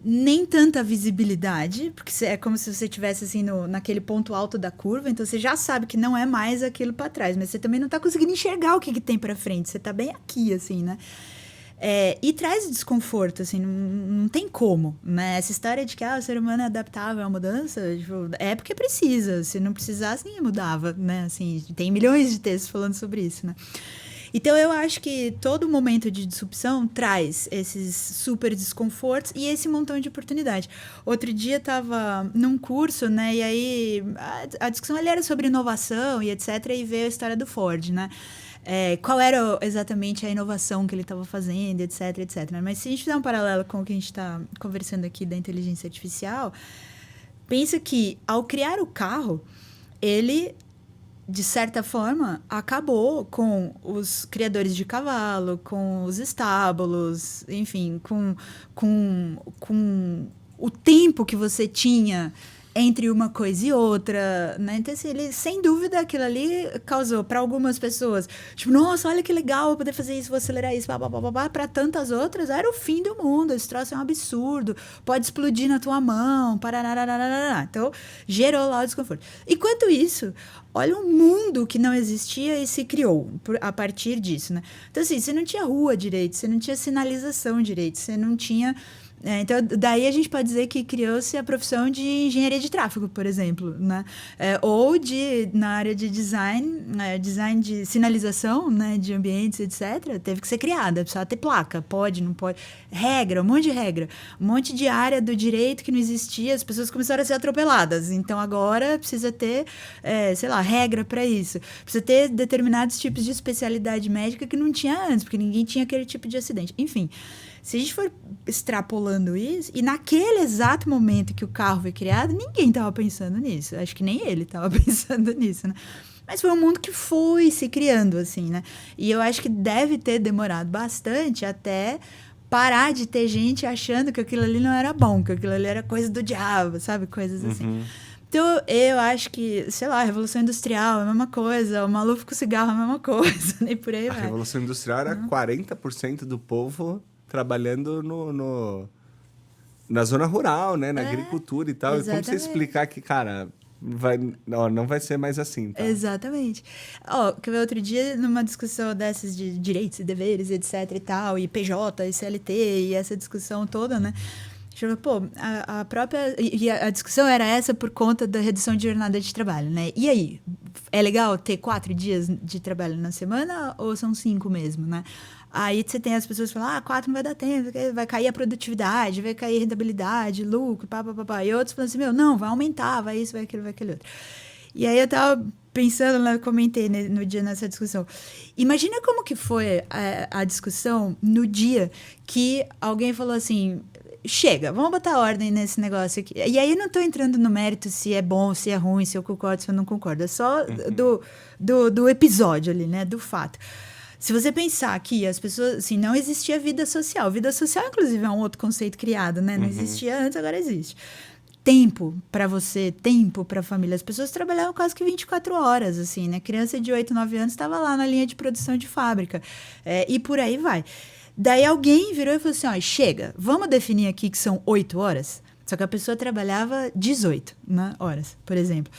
nem tanta visibilidade, porque é como se você estivesse assim, naquele ponto alto da curva, então você já sabe que não é mais aquilo para trás, mas você também não está conseguindo enxergar o que tem para frente, você está bem aqui, assim, né? E traz desconforto, assim, não tem como, né? Essa história de que o ser humano é adaptável à mudança, tipo, é porque precisa, se não precisasse, ninguém mudava, né? Assim, tem milhões de textos falando sobre isso, né? Então, eu acho que todo momento de disrupção traz esses super desconfortos e esse montão de oportunidade. Outro dia, eu estava num curso, né? E aí, a discussão ali era sobre inovação e etc. E veio a história do Ford, né? Qual era exatamente a inovação que ele estava fazendo, etc, etc. Mas se a gente fizer um paralelo com o que a gente está conversando aqui da inteligência artificial, pensa que, ao criar o carro, ele... de certa forma, acabou com os criadores de cavalo, com os estábulos, enfim, com o tempo que você tinha entre uma coisa e outra, né? Então, assim, ele, sem dúvida, aquilo ali causou para algumas pessoas, tipo, nossa, olha que legal, eu poder fazer isso, vou acelerar isso, para tantas outras, era o fim do mundo, esse troço é um absurdo, pode explodir na tua mão, parararararará. Então, gerou lá o desconforto. Enquanto isso, olha um mundo que não existia e se criou a partir disso, né? Então, assim, você não tinha rua direito, você não tinha sinalização direito, você não tinha Então, daí a gente pode dizer que criou-se a profissão de engenharia de tráfego, por exemplo, né? Ou na área de design, design de sinalização, né, de ambientes, etc., teve que ser criada, precisava ter placa, pode, não pode, regra, um monte de regra, um monte de área do direito que não existia, as pessoas começaram a ser atropeladas, então agora precisa ter, sei lá, regra para isso, precisa ter determinados tipos de especialidade médica que não tinha antes, porque ninguém tinha aquele tipo de acidente, enfim. Se a gente for extrapolando isso, e naquele exato momento que o carro foi criado, ninguém estava pensando nisso. Acho que nem ele estava pensando nisso, né? Mas foi um mundo que foi se criando, assim, né? E eu acho que deve ter demorado bastante até parar de ter gente achando que aquilo ali não era bom, que aquilo ali era coisa do diabo, sabe? Coisas assim. Então, eu acho que, sei lá, a Revolução Industrial é a mesma coisa, o maluco com cigarro é a mesma coisa, e por aí vai. A Revolução Industrial era 40% do povo trabalhando na zona rural, né? Na agricultura e tal. Exatamente. E como você explicar que, cara, não vai ser mais assim, tá? Exatamente. Que outro dia, numa discussão dessas de direitos e deveres, etc e tal, e PJ, e CLT, e essa discussão toda, né? Pô, a própria... E a discussão era essa por conta da redução de jornada de trabalho, né? E aí? É legal ter 4 dias de trabalho na semana ou são 5 mesmo, né? Aí você tem as pessoas que falam, 4 não vai dar tempo, vai cair a produtividade, vai cair a rentabilidade, lucro, pá. E outros falam assim, não, vai aumentar, vai isso, vai aquilo outro. E aí eu tava pensando, né, comentei no dia nessa discussão. Imagina como que foi a discussão no dia que alguém falou assim... Chega, vamos botar ordem nesse negócio aqui. E aí eu não estou entrando no mérito se é bom, se é ruim, se eu concordo, se eu não concordo. É só do episódio ali, né? Do fato. Se você pensar que as pessoas... Assim, não existia vida social. Vida social, inclusive, é um outro conceito criado, né? Não existia antes, agora existe. Tempo para você, tempo para a família. As pessoas trabalhavam quase que 24 horas, assim, né? Criança de 8, 9 anos estava lá na linha de produção de fábrica. E por aí vai. Daí alguém virou e falou assim, chega, vamos definir aqui que são 8 horas? Só que a pessoa trabalhava 18, né, horas, por exemplo.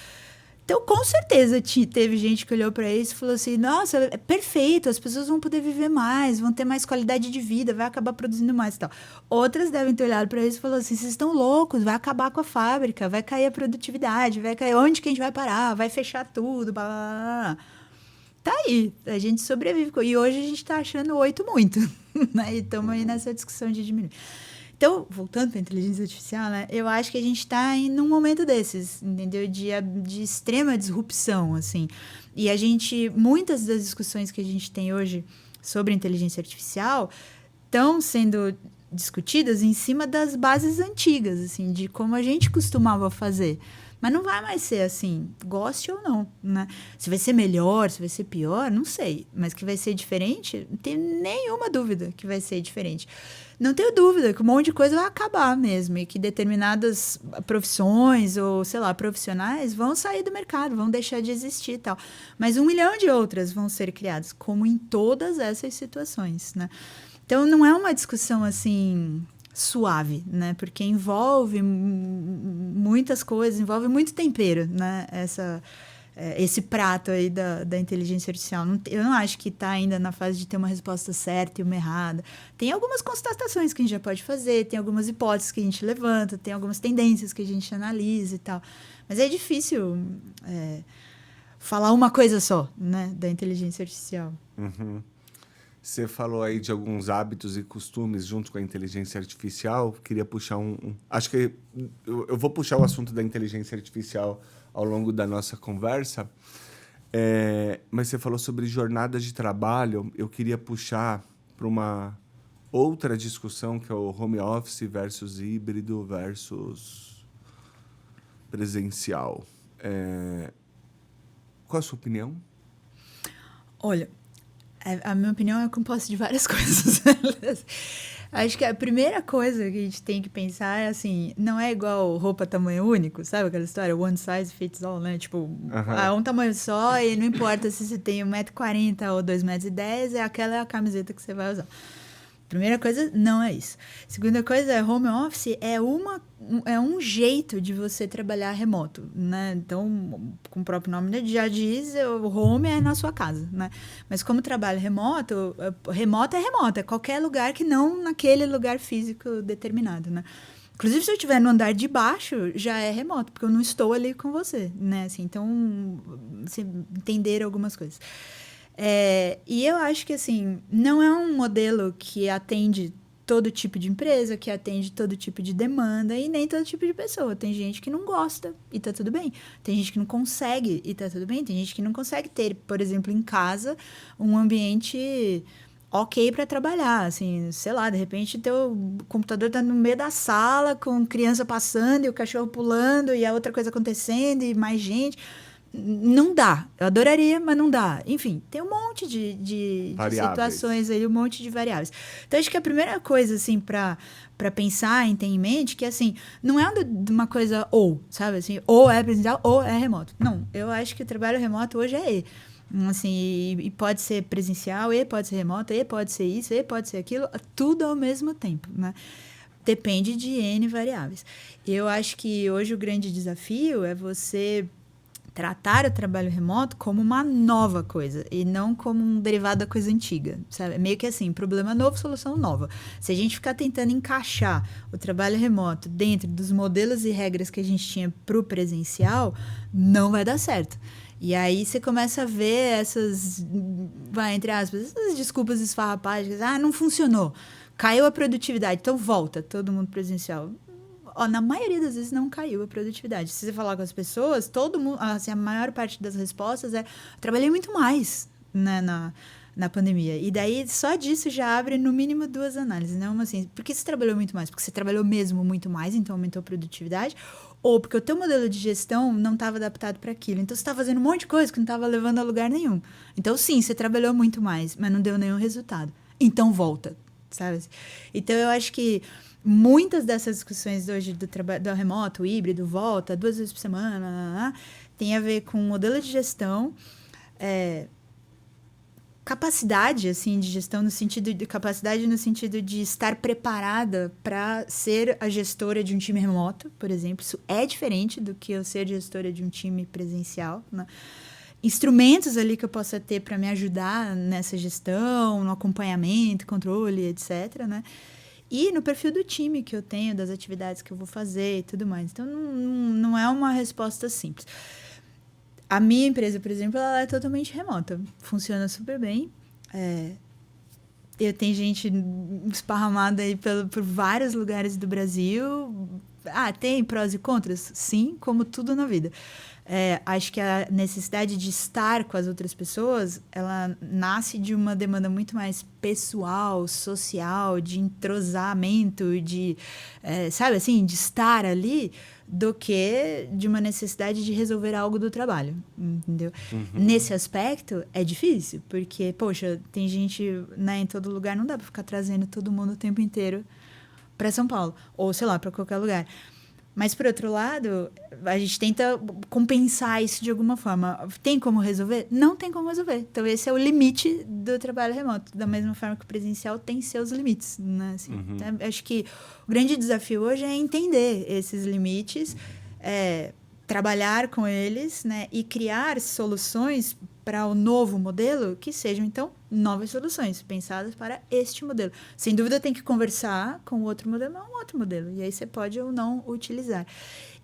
Então, com certeza, teve gente que olhou para isso e falou assim, nossa, é perfeito, as pessoas vão poder viver mais, vão ter mais qualidade de vida, vai acabar produzindo mais e tal. Outras devem ter olhado para isso e falou assim, vocês estão loucos, vai acabar com a fábrica, vai cair a produtividade, vai cair, onde que a gente vai parar? Vai fechar tudo, blá, blá, blá. Tá aí, a gente sobrevive. E hoje a gente está achando 8 muito, né? E estamos aí nessa discussão de diminuir. Então, voltando para a inteligência artificial, né? Eu acho que a gente está num momento desses, entendeu? De extrema disrupção, assim. E muitas das discussões que a gente tem hoje sobre inteligência artificial estão sendo discutidas em cima das bases antigas, assim, de como a gente costumava fazer. Mas não vai mais ser assim, goste ou não, né? Se vai ser melhor, se vai ser pior, não sei. Mas que vai ser diferente, não tenho nenhuma dúvida que vai ser diferente. Não tenho dúvida que um monte de coisa vai acabar mesmo e que determinadas profissões ou, sei lá, profissionais vão sair do mercado, vão deixar de existir e tal. Mas 1 milhão de outras vão ser criadas, como em todas essas situações, né? Então, não é uma discussão assim... suave, né? Porque envolve muitas coisas, envolve muito tempero, né? Esse prato aí da inteligência artificial. Eu não acho que está ainda na fase de ter uma resposta certa e uma errada. Tem algumas constatações que a gente já pode fazer, tem algumas hipóteses que a gente levanta, tem algumas tendências que a gente analisa e tal. Mas é difícil falar uma coisa só, né? Da inteligência artificial. Você falou aí de alguns hábitos e costumes junto com a inteligência artificial. Queria puxar acho que eu vou puxar o assunto da inteligência artificial ao longo da nossa conversa. Mas você falou sobre jornadas de trabalho. Eu queria puxar para uma outra discussão, que é o home office versus híbrido versus presencial. Qual a sua opinião? Olha... A minha opinião é composta de várias coisas. Acho que a primeira coisa que a gente tem que pensar é assim, não é igual roupa tamanho único, sabe aquela história? One size fits all, né? Tipo, é um tamanho só e não importa se você tem 1,40 m ou 2,10 m, aquela é a camiseta que você vai usar. Primeira coisa, não é isso. Segunda coisa, home office é um jeito de você trabalhar remoto, né? Então, como o próprio nome já diz, o home é na sua casa, né? Mas como trabalho remoto, remoto é remoto, é qualquer lugar que não naquele lugar físico determinado, né? Inclusive, se eu estiver no andar de baixo, já é remoto, porque eu não estou ali com você, né? Assim, então, você entender algumas coisas. E eu acho que, assim, não é um modelo que atende todo tipo de empresa, que atende todo tipo de demanda e nem todo tipo de pessoa. Tem gente que não gosta e tá tudo bem. Tem gente que não consegue e tá tudo bem. Tem gente que não consegue ter, por exemplo, em casa, um ambiente ok para trabalhar, assim, sei lá, de repente teu computador tá no meio da sala com criança passando e o cachorro pulando e a outra coisa acontecendo e mais gente. Não dá. Eu adoraria, mas não dá. Enfim, tem um monte de situações aí, um monte de variáveis. Então, acho que a primeira coisa, assim, para pensar e ter em mente, que, assim, não é uma coisa ou, sabe? Assim, ou é presencial ou é remoto. Não, eu acho que o trabalho remoto hoje é E. Assim, e pode ser presencial, e pode ser remoto, e pode ser isso, e pode ser aquilo, tudo ao mesmo tempo, né? Depende de N variáveis. Eu acho que hoje o grande desafio é você tratar o trabalho remoto como uma nova coisa e não como um derivado da coisa antiga, sabe? Meio que assim, problema novo, solução nova. Se a gente ficar tentando encaixar o trabalho remoto dentro dos modelos e regras que a gente tinha para o presencial, não vai dar certo. E aí você começa a ver essas, entre aspas, essas desculpas esfarrapadas, não funcionou, caiu a produtividade, então volta, todo mundo presencial. Na maioria das vezes não caiu a produtividade. Se você falar com as pessoas, todo mundo, assim, a maior parte das respostas é: trabalhei muito mais, né, na pandemia. E daí, só disso já abre no mínimo 2 análises, né? Uma assim, por que você trabalhou muito mais? Porque você trabalhou mesmo muito mais, então aumentou a produtividade, ou porque o teu modelo de gestão não estava adaptado para aquilo. Então, você está fazendo um monte de coisa que não estava levando a lugar nenhum. Então, sim, você trabalhou muito mais, mas não deu nenhum resultado. Então, volta, sabe? Então, eu acho que muitas dessas discussões hoje do trabalho do remoto, híbrido, volta 2 vezes por semana, tem a ver com modelo de gestão, capacidade assim de gestão no sentido de estar preparada para ser a gestora de um time remoto, por exemplo. Isso é diferente do que eu ser gestora de um time presencial, né? Instrumentos ali que eu possa ter para me ajudar nessa gestão, no acompanhamento, controle, etc., né? E no perfil do time que eu tenho, das atividades que eu vou fazer e tudo mais. Então, não é uma resposta simples. A minha empresa, por exemplo, ela é totalmente remota. Funciona super bem. Eu tenho gente esparramada aí por vários lugares do Brasil. Tem prós e contras? Sim, como tudo na vida. Acho que a necessidade de estar com as outras pessoas, ela nasce de uma demanda muito mais pessoal, social, de entrosamento, sabe assim, de estar ali, do que de uma necessidade de resolver algo do trabalho, entendeu? Uhum. Nesse aspecto, é difícil, porque, poxa, tem gente, né, em todo lugar, não dá para ficar trazendo todo mundo o tempo inteiro para São Paulo, ou, sei lá, para qualquer lugar. Mas, por outro lado, a gente tenta compensar isso de alguma forma. Tem como resolver? Não tem como resolver. Então, esse é o limite do trabalho remoto. Da mesma forma que o presencial tem seus limites, né? Assim, então, acho que o grande desafio hoje é entender esses limites, trabalhar com eles, né? E criar soluções para o novo modelo que sejam, então, novas soluções pensadas para este modelo. Sem dúvida, tem que conversar com o outro modelo, mas é um outro modelo. E aí você pode ou não utilizar.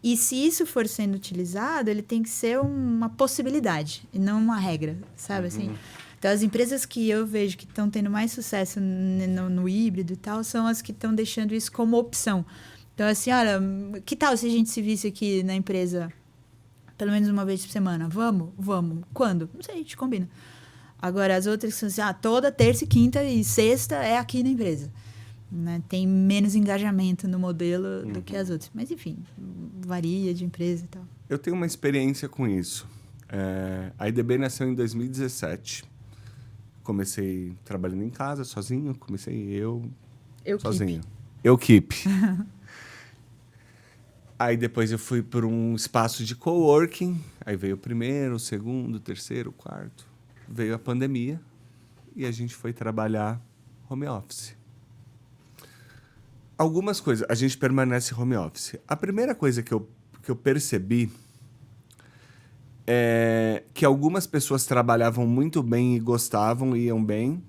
E se isso for sendo utilizado, ele tem que ser uma possibilidade e não uma regra, sabe? Assim? Então, as empresas que eu vejo que estão tendo mais sucesso no híbrido e tal, são as que estão deixando isso como opção. Então, assim, olha, que tal se a gente se visse aqui na empresa pelo menos uma vez por semana? Vamos? Vamos. Quando? Não sei, a gente combina. Agora, as outras são assim, toda terça, quinta e sexta é aqui na empresa. Né? Tem menos engajamento no modelo do que as outras. Mas, enfim, varia de empresa e tal. Eu tenho uma experiência com isso. A IDB nasceu em 2017. Comecei trabalhando em casa, sozinho. Comecei eu sozinho. Keep. Aí depois eu fui para um espaço de coworking. Aí veio o primeiro, o segundo, o terceiro, o quarto. Veio a pandemia e a gente foi trabalhar home office. Algumas coisas. A gente permanece home office. A primeira coisa que eu percebi é que algumas pessoas trabalhavam muito bem e gostavam, iam bem.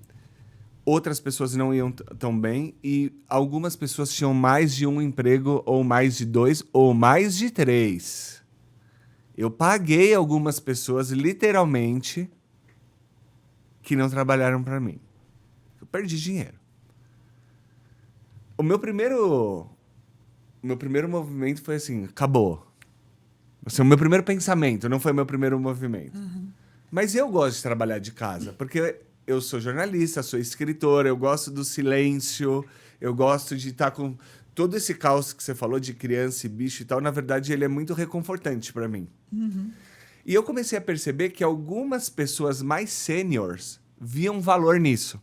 Outras pessoas não iam tão bem. E algumas pessoas tinham mais de um emprego, ou mais de 2, ou mais de 3. Eu paguei algumas pessoas, literalmente, que não trabalharam para mim. Eu perdi dinheiro. O meu primeiro movimento foi assim, acabou. Assim, o meu primeiro pensamento, não foi o meu primeiro movimento. Mas eu gosto de trabalhar de casa, porque eu sou jornalista, sou escritor, eu gosto do silêncio, eu gosto de estar com... Todo esse caos que você falou de criança e bicho e tal, na verdade, ele é muito reconfortante para mim. E eu comecei a perceber que algumas pessoas mais sêniores viam valor nisso.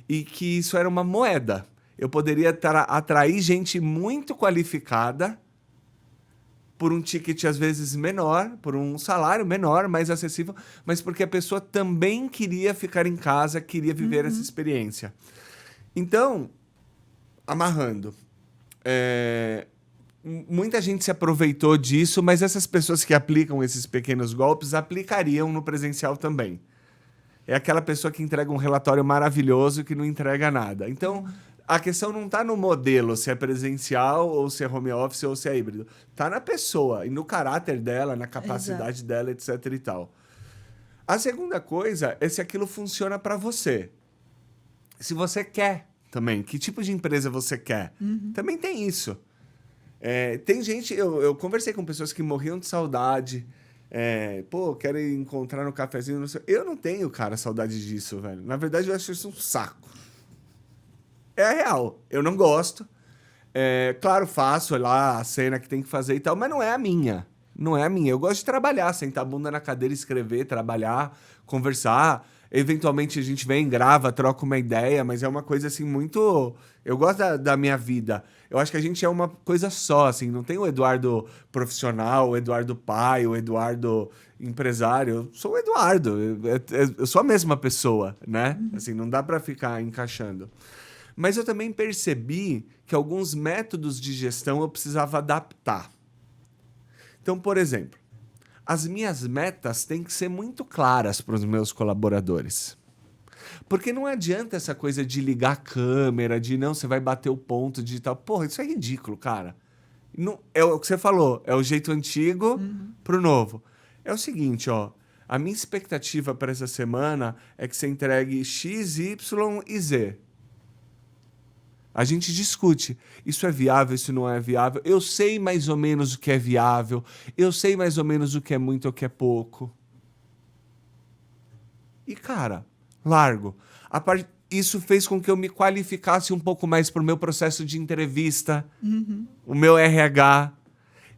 E que isso era uma moeda. Eu poderia atrair gente muito qualificada por um ticket, às vezes, menor, por um salário menor, mais acessível, mas porque a pessoa também queria ficar em casa, queria viver essa experiência. Então, amarrando, muita gente se aproveitou disso, mas essas pessoas que aplicam esses pequenos golpes aplicariam no presencial também. É aquela pessoa que entrega um relatório maravilhoso e que não entrega nada. Então, a questão não está no modelo, se é presencial, ou se é home office, ou se é híbrido. Está na pessoa e no caráter dela, na capacidade dela, etc e tal. A segunda coisa é se aquilo funciona para você. Se você quer também. Que tipo de empresa você quer? Também tem isso. Tem gente... Eu conversei com pessoas que morriam de saudade... quero encontrar no cafezinho. Não sei. Eu não tenho, cara, saudade disso, velho. Na verdade, eu acho isso um saco. É a real. Eu não gosto. Claro, faço lá a cena que tem que fazer e tal, mas não é a minha. Não é a minha. Eu gosto de trabalhar, sentar a bunda na cadeira, escrever, trabalhar, conversar. Eventualmente a gente vem, grava, troca uma ideia, mas é uma coisa assim muito... Eu gosto da minha vida. Eu acho que a gente é uma coisa só, assim. Não tem o Eduardo profissional, o Eduardo pai, o Eduardo empresário. Eu sou o Eduardo. Eu sou a mesma pessoa, né? Assim, não dá pra ficar encaixando. Mas eu também percebi que alguns métodos de gestão eu precisava adaptar. Então, por exemplo, as minhas metas têm que ser muito claras para os meus colaboradores. Porque não adianta essa coisa de ligar a câmera, de não, você vai bater o ponto de tal. Porra, isso é ridículo, cara. Não, é o que você falou, é o jeito antigo pro novo. É o seguinte, ó. A minha expectativa para essa semana é que você entregue X, Y e Z. A gente discute. Isso é viável, isso não é viável. Eu sei mais ou menos o que é viável. Eu sei mais ou menos o que é muito ou o que é pouco. E, cara, largo. Isso fez com que eu me qualificasse um pouco mais para o meu processo de entrevista, o meu RH.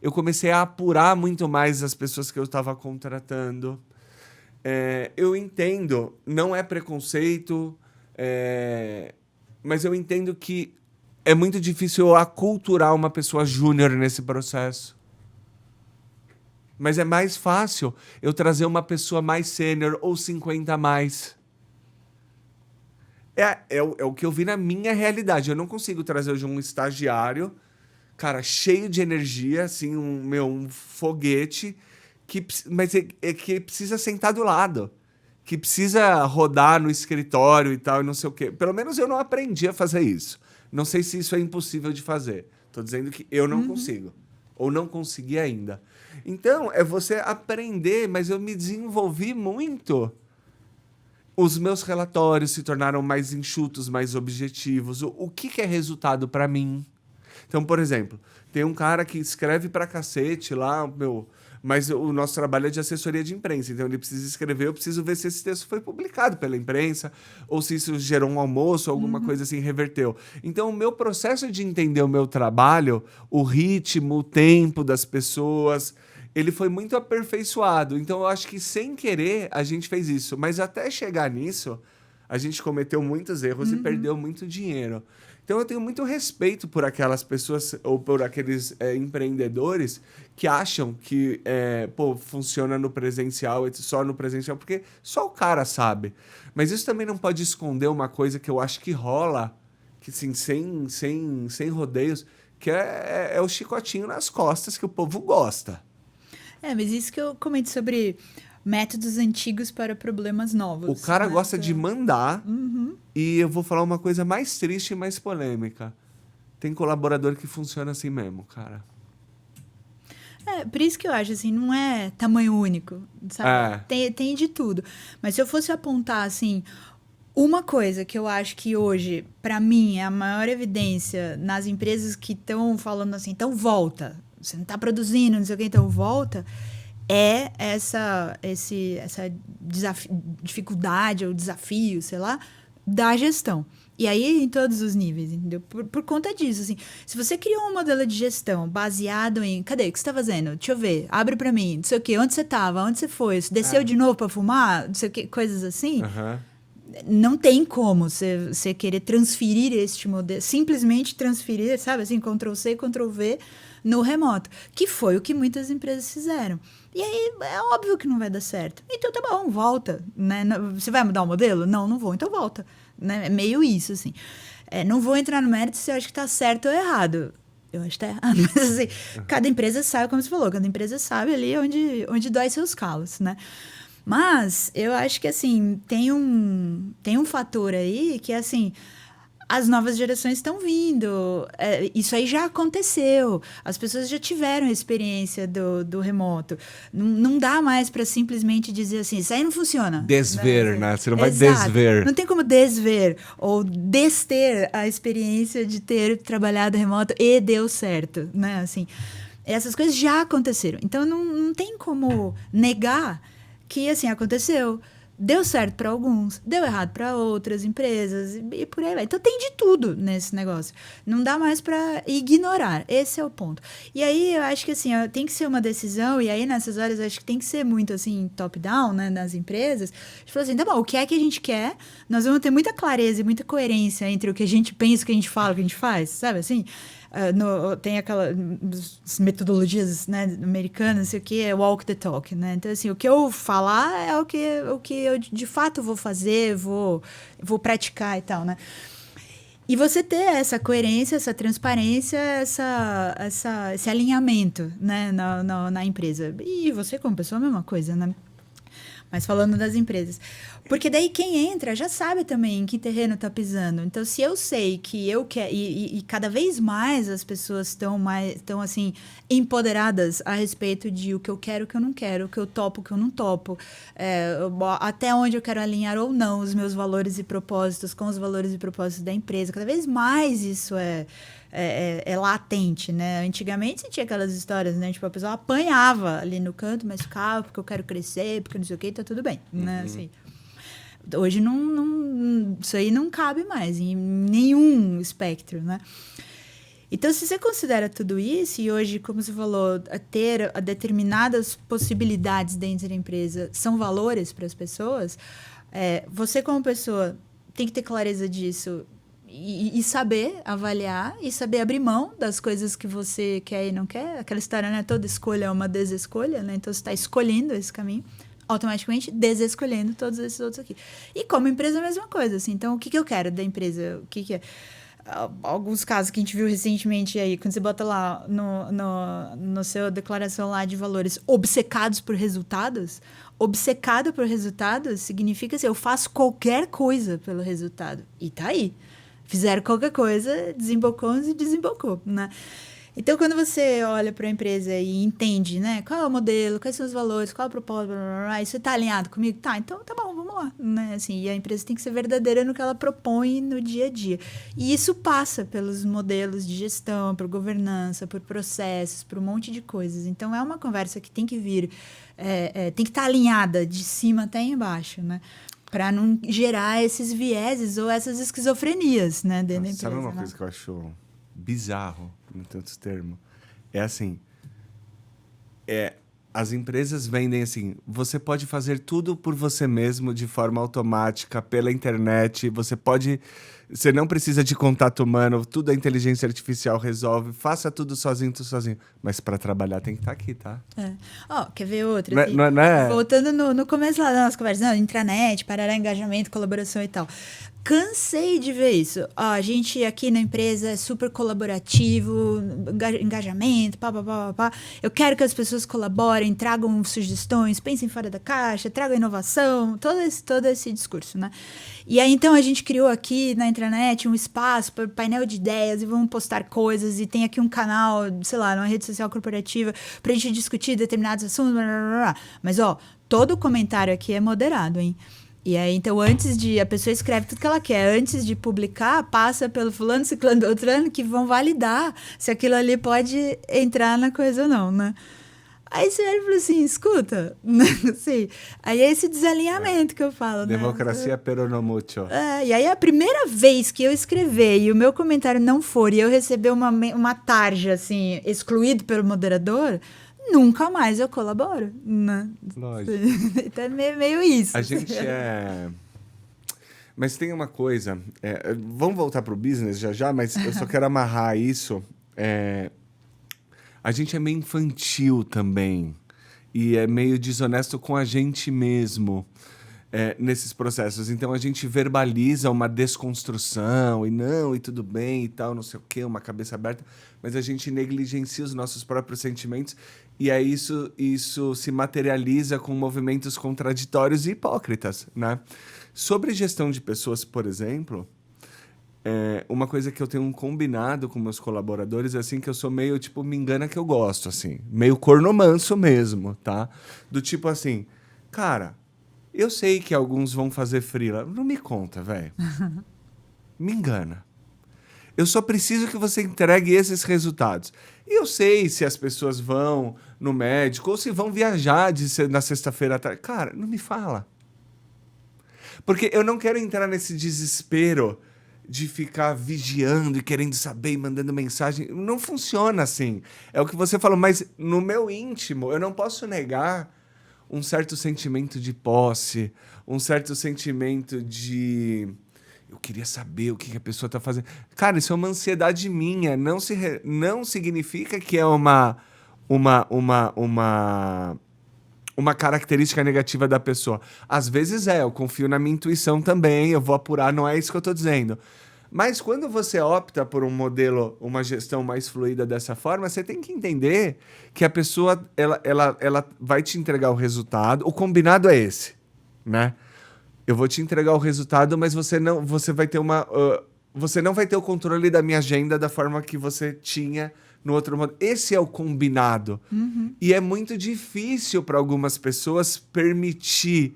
Eu comecei a apurar muito mais as pessoas que eu estava contratando. Eu entendo, não é preconceito, mas eu entendo que é muito difícil eu aculturar uma pessoa júnior nesse processo. Mas é mais fácil eu trazer uma pessoa mais sênior ou 50 a mais. É o que eu vi na minha realidade. Eu não consigo trazer hoje um estagiário, cara, cheio de energia, assim, um foguete, mas que precisa sentar do lado. Que precisa rodar no escritório e tal, e não sei o quê. Pelo menos eu não aprendi a fazer isso. Não sei se isso é impossível de fazer. Estou dizendo que eu não consigo. Ou não consegui ainda. Então, é você aprender, mas eu me desenvolvi muito. Os meus relatórios se tornaram mais enxutos, mais objetivos. O que é resultado para mim? Então, por exemplo, tem um cara que escreve pra cacete lá, mas o nosso trabalho é de assessoria de imprensa, então ele precisa escrever, eu preciso ver se esse texto foi publicado pela imprensa, ou se isso gerou um almoço, alguma coisa assim, reverteu. Então, o meu processo de entender o meu trabalho, o ritmo, o tempo das pessoas, ele foi muito aperfeiçoado. Então, eu acho que sem querer a gente fez isso. Mas até chegar nisso, a gente cometeu muitos erros e perdeu muito dinheiro. Então, eu tenho muito respeito por aquelas pessoas ou por aqueles empreendedores que acham que funciona no presencial, só no presencial, porque só o cara sabe. Mas isso também não pode esconder uma coisa que eu acho que rola que assim, sem rodeios, que é o chicotinho nas costas que o povo gosta. Mas isso que eu comento sobre métodos antigos para problemas novos. O cara né? gosta de mandar, Uhum. e eu vou falar uma coisa mais triste e mais polêmica. Tem colaborador que funciona assim mesmo, cara. Por isso que eu acho, assim, não é tamanho único, sabe? Tem de tudo. Mas se eu fosse apontar, assim, uma coisa que eu acho que hoje, para mim, é a maior evidência nas empresas que estão falando assim, então volta, você não está produzindo, não sei o que, então volta, é essa dificuldade ou desafio, sei lá, da gestão. E aí, em todos os níveis, entendeu? Por conta disso, assim. Se você criou um modelo de gestão baseado em... Cadê? O que você tá fazendo? Deixa eu ver. Abre pra mim. Não sei o quê. Onde você tava? Onde você foi? Você desceu de novo pra fumar? Não sei o quê. Coisas assim. Uhum. Não tem como você querer transferir este modelo. Simplesmente transferir, sabe? Assim, Ctrl+C, Ctrl+V no remoto. Que foi o que muitas empresas fizeram. E aí, é óbvio que não vai dar certo. Então, tá bom, volta. Né? Você vai mudar o modelo? Não vou. Então, volta. Né? É meio isso, assim. Não vou entrar no mérito se eu acho que tá certo ou errado. Eu acho que tá errado. Mas, assim, cada empresa sabe, como você falou, cada empresa sabe ali onde dói seus calos, né? Mas eu acho que, assim, tem um fator aí que, assim, as novas gerações estão vindo. Isso aí já aconteceu. As pessoas já tiveram a experiência do remoto. Não dá mais para simplesmente dizer assim, isso aí não funciona. Desver, né? Você não vai Exato. desver. Não tem como desver ou dester a experiência de ter trabalhado remoto e deu certo, né? Assim, essas coisas já aconteceram. Então, não tem como negar que, assim, aconteceu. Deu certo para alguns, deu errado para outras empresas e por aí vai. Então tem de tudo nesse negócio. Não dá mais para ignorar. Esse é o ponto. E aí eu acho que assim, tem que ser uma decisão, e aí nessas horas eu acho que tem que ser muito assim, top-down, né, nas empresas. A gente falou assim, tá bom, o que é que a gente quer? Nós vamos ter muita clareza e muita coerência entre o que a gente pensa, o que a gente fala, o que a gente faz, sabe assim? Tem aquelas metodologias, né, americanas, não sei o que, é walk the talk, né? Então, assim, o que eu falar é o que eu de fato vou fazer, vou praticar e tal, né? E você ter essa coerência, essa transparência, esse alinhamento, né, na empresa. E você, como pessoa, a mesma coisa, né? Mas falando das empresas. Porque daí quem entra já sabe também em que terreno está pisando. Então, se eu sei que eu quero... E cada vez mais as pessoas estão assim, empoderadas a respeito de o que eu quero, o que eu não quero, o que eu topo, o que eu não topo. Até onde eu quero alinhar ou não os meus valores e propósitos com os valores e propósitos da empresa. Cada vez mais isso é latente, né? Antigamente você tinha aquelas histórias, né? Tipo, a pessoa apanhava ali no canto, mas ficava porque eu quero crescer, porque não sei o que, tá tudo bem, né? Assim, hoje isso aí não cabe mais em nenhum espectro, né? Então, se você considera tudo isso, e hoje, como você falou, ter determinadas possibilidades dentro da empresa são valores para as pessoas, você como pessoa tem que ter clareza disso e saber avaliar e saber abrir mão das coisas que você quer e não quer. Aquela história, né? Toda escolha é uma desescolha, né? Então, você está escolhendo esse caminho, automaticamente desescolhendo todos esses outros aqui. E como empresa, a mesma coisa, assim. Então, o que eu quero da empresa? O que é? Alguns casos que a gente viu recentemente aí, quando você bota lá no seu declaração lá de valores, obcecados por resultados. Obcecado por resultados significa assim, eu faço qualquer coisa pelo resultado. E tá aí. Fizeram qualquer coisa, desembocou e desembocou, né? Então, quando você olha para a empresa e entende, né, qual é o modelo, quais são os valores, qual é o propósito, e você está alinhado comigo? Tá, então tá bom, vamos lá. Né? Assim, e a empresa tem que ser verdadeira no que ela propõe no dia a dia. E isso passa pelos modelos de gestão, por governança, por processos, por um monte de coisas. Então, é uma conversa que tem que vir, tem que estar alinhada de cima até embaixo, né? Para não gerar esses vieses ou essas esquizofrenias, né, dentro da empresa. Sabe uma coisa que eu acho bizarro, em tantos termos? É assim, as empresas vendem assim, você pode fazer tudo por você mesmo, de forma automática, pela internet, você não precisa de contato humano, tudo a inteligência artificial resolve, faça tudo sozinho. Mas para trabalhar tem que estar aqui, tá? Quer ver outra? Não, assim, não é... Voltando no começo lá da nossa conversa, intranet, parará, engajamento, colaboração e tal. Cansei de ver isso. A gente aqui na empresa é super colaborativo, engajamento, pá, pá, pá, pá. Eu quero que as pessoas colaborem, tragam sugestões, pensem fora da caixa, tragam inovação, todo esse discurso, né? E aí, então, a gente criou aqui na intranet um espaço para painel de ideias e vamos postar coisas e tem aqui um canal, sei lá, numa rede social corporativa pra gente discutir determinados assuntos, blá, blá, blá. Mas, todo comentário aqui é moderado, hein? E aí, então, a pessoa escreve tudo que ela quer. Antes de publicar, passa pelo fulano, ciclano, beltrano, que vão validar se aquilo ali pode entrar na coisa ou não, né? Aí você olha e fala assim, escuta, assim, aí é esse desalinhamento que eu falo, né? Democracia pero no mucho. E aí a primeira vez que eu escrever e o meu comentário não for e eu receber uma tarja, assim, excluído pelo moderador... Nunca mais eu colaboro, né? Lógico. Então é meio isso. A gente Mas tem uma coisa... vamos voltar pro business já, mas eu só quero amarrar isso. A gente é meio infantil também. E é meio desonesto com a gente mesmo nesses processos. Então, a gente verbaliza uma desconstrução e tudo bem e tal, não sei o quê, uma cabeça aberta, mas a gente negligencia os nossos próprios sentimentos e aí isso se materializa com movimentos contraditórios e hipócritas, né? Sobre gestão de pessoas, por exemplo, uma coisa que eu tenho um combinado com meus colaboradores é assim, que eu sou meio, tipo, me engana que eu gosto, assim, meio cornomanso mesmo, tá? Do tipo assim, cara... Eu sei que alguns vão fazer freela. Não me conta, velho. Me engana. Eu só preciso que você entregue esses resultados. E eu sei se as pessoas vão no médico ou se vão viajar na sexta-feira à tarde. Cara, não me fala. Porque eu não quero entrar nesse desespero de ficar vigiando e querendo saber e mandando mensagem. Não funciona assim. É o que você falou, mas no meu íntimo, eu não posso negar um certo sentimento de posse, um certo sentimento de... Eu queria saber o que a pessoa está fazendo. Cara, isso é uma ansiedade minha. Não significa que é uma característica negativa da pessoa. Às vezes eu confio na minha intuição também, eu vou apurar, não é isso que eu estou dizendo. Mas quando você opta por um modelo, uma gestão mais fluida dessa forma, você tem que entender que a pessoa ela vai te entregar o resultado. O combinado é esse, né? Eu vou te entregar o resultado, mas você não vai ter você não vai ter o controle da minha agenda da forma que você tinha no outro modo. Esse é o combinado. Uhum. E é muito difícil para algumas pessoas permitir.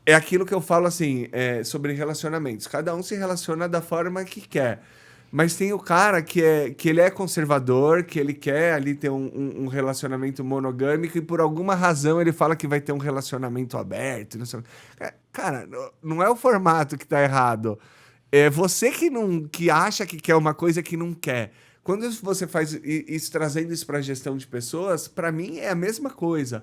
É aquilo que eu falo assim, sobre relacionamentos. Cada um se relaciona da forma que quer. Mas tem o cara que ele é conservador, que ele quer ali ter um relacionamento monogâmico e por alguma razão ele fala que vai ter um relacionamento aberto. Não sei. Cara, não é o formato que tá errado. É você que acha que quer uma coisa que não quer. Quando você faz isso, trazendo isso para a gestão de pessoas, para mim é a mesma coisa.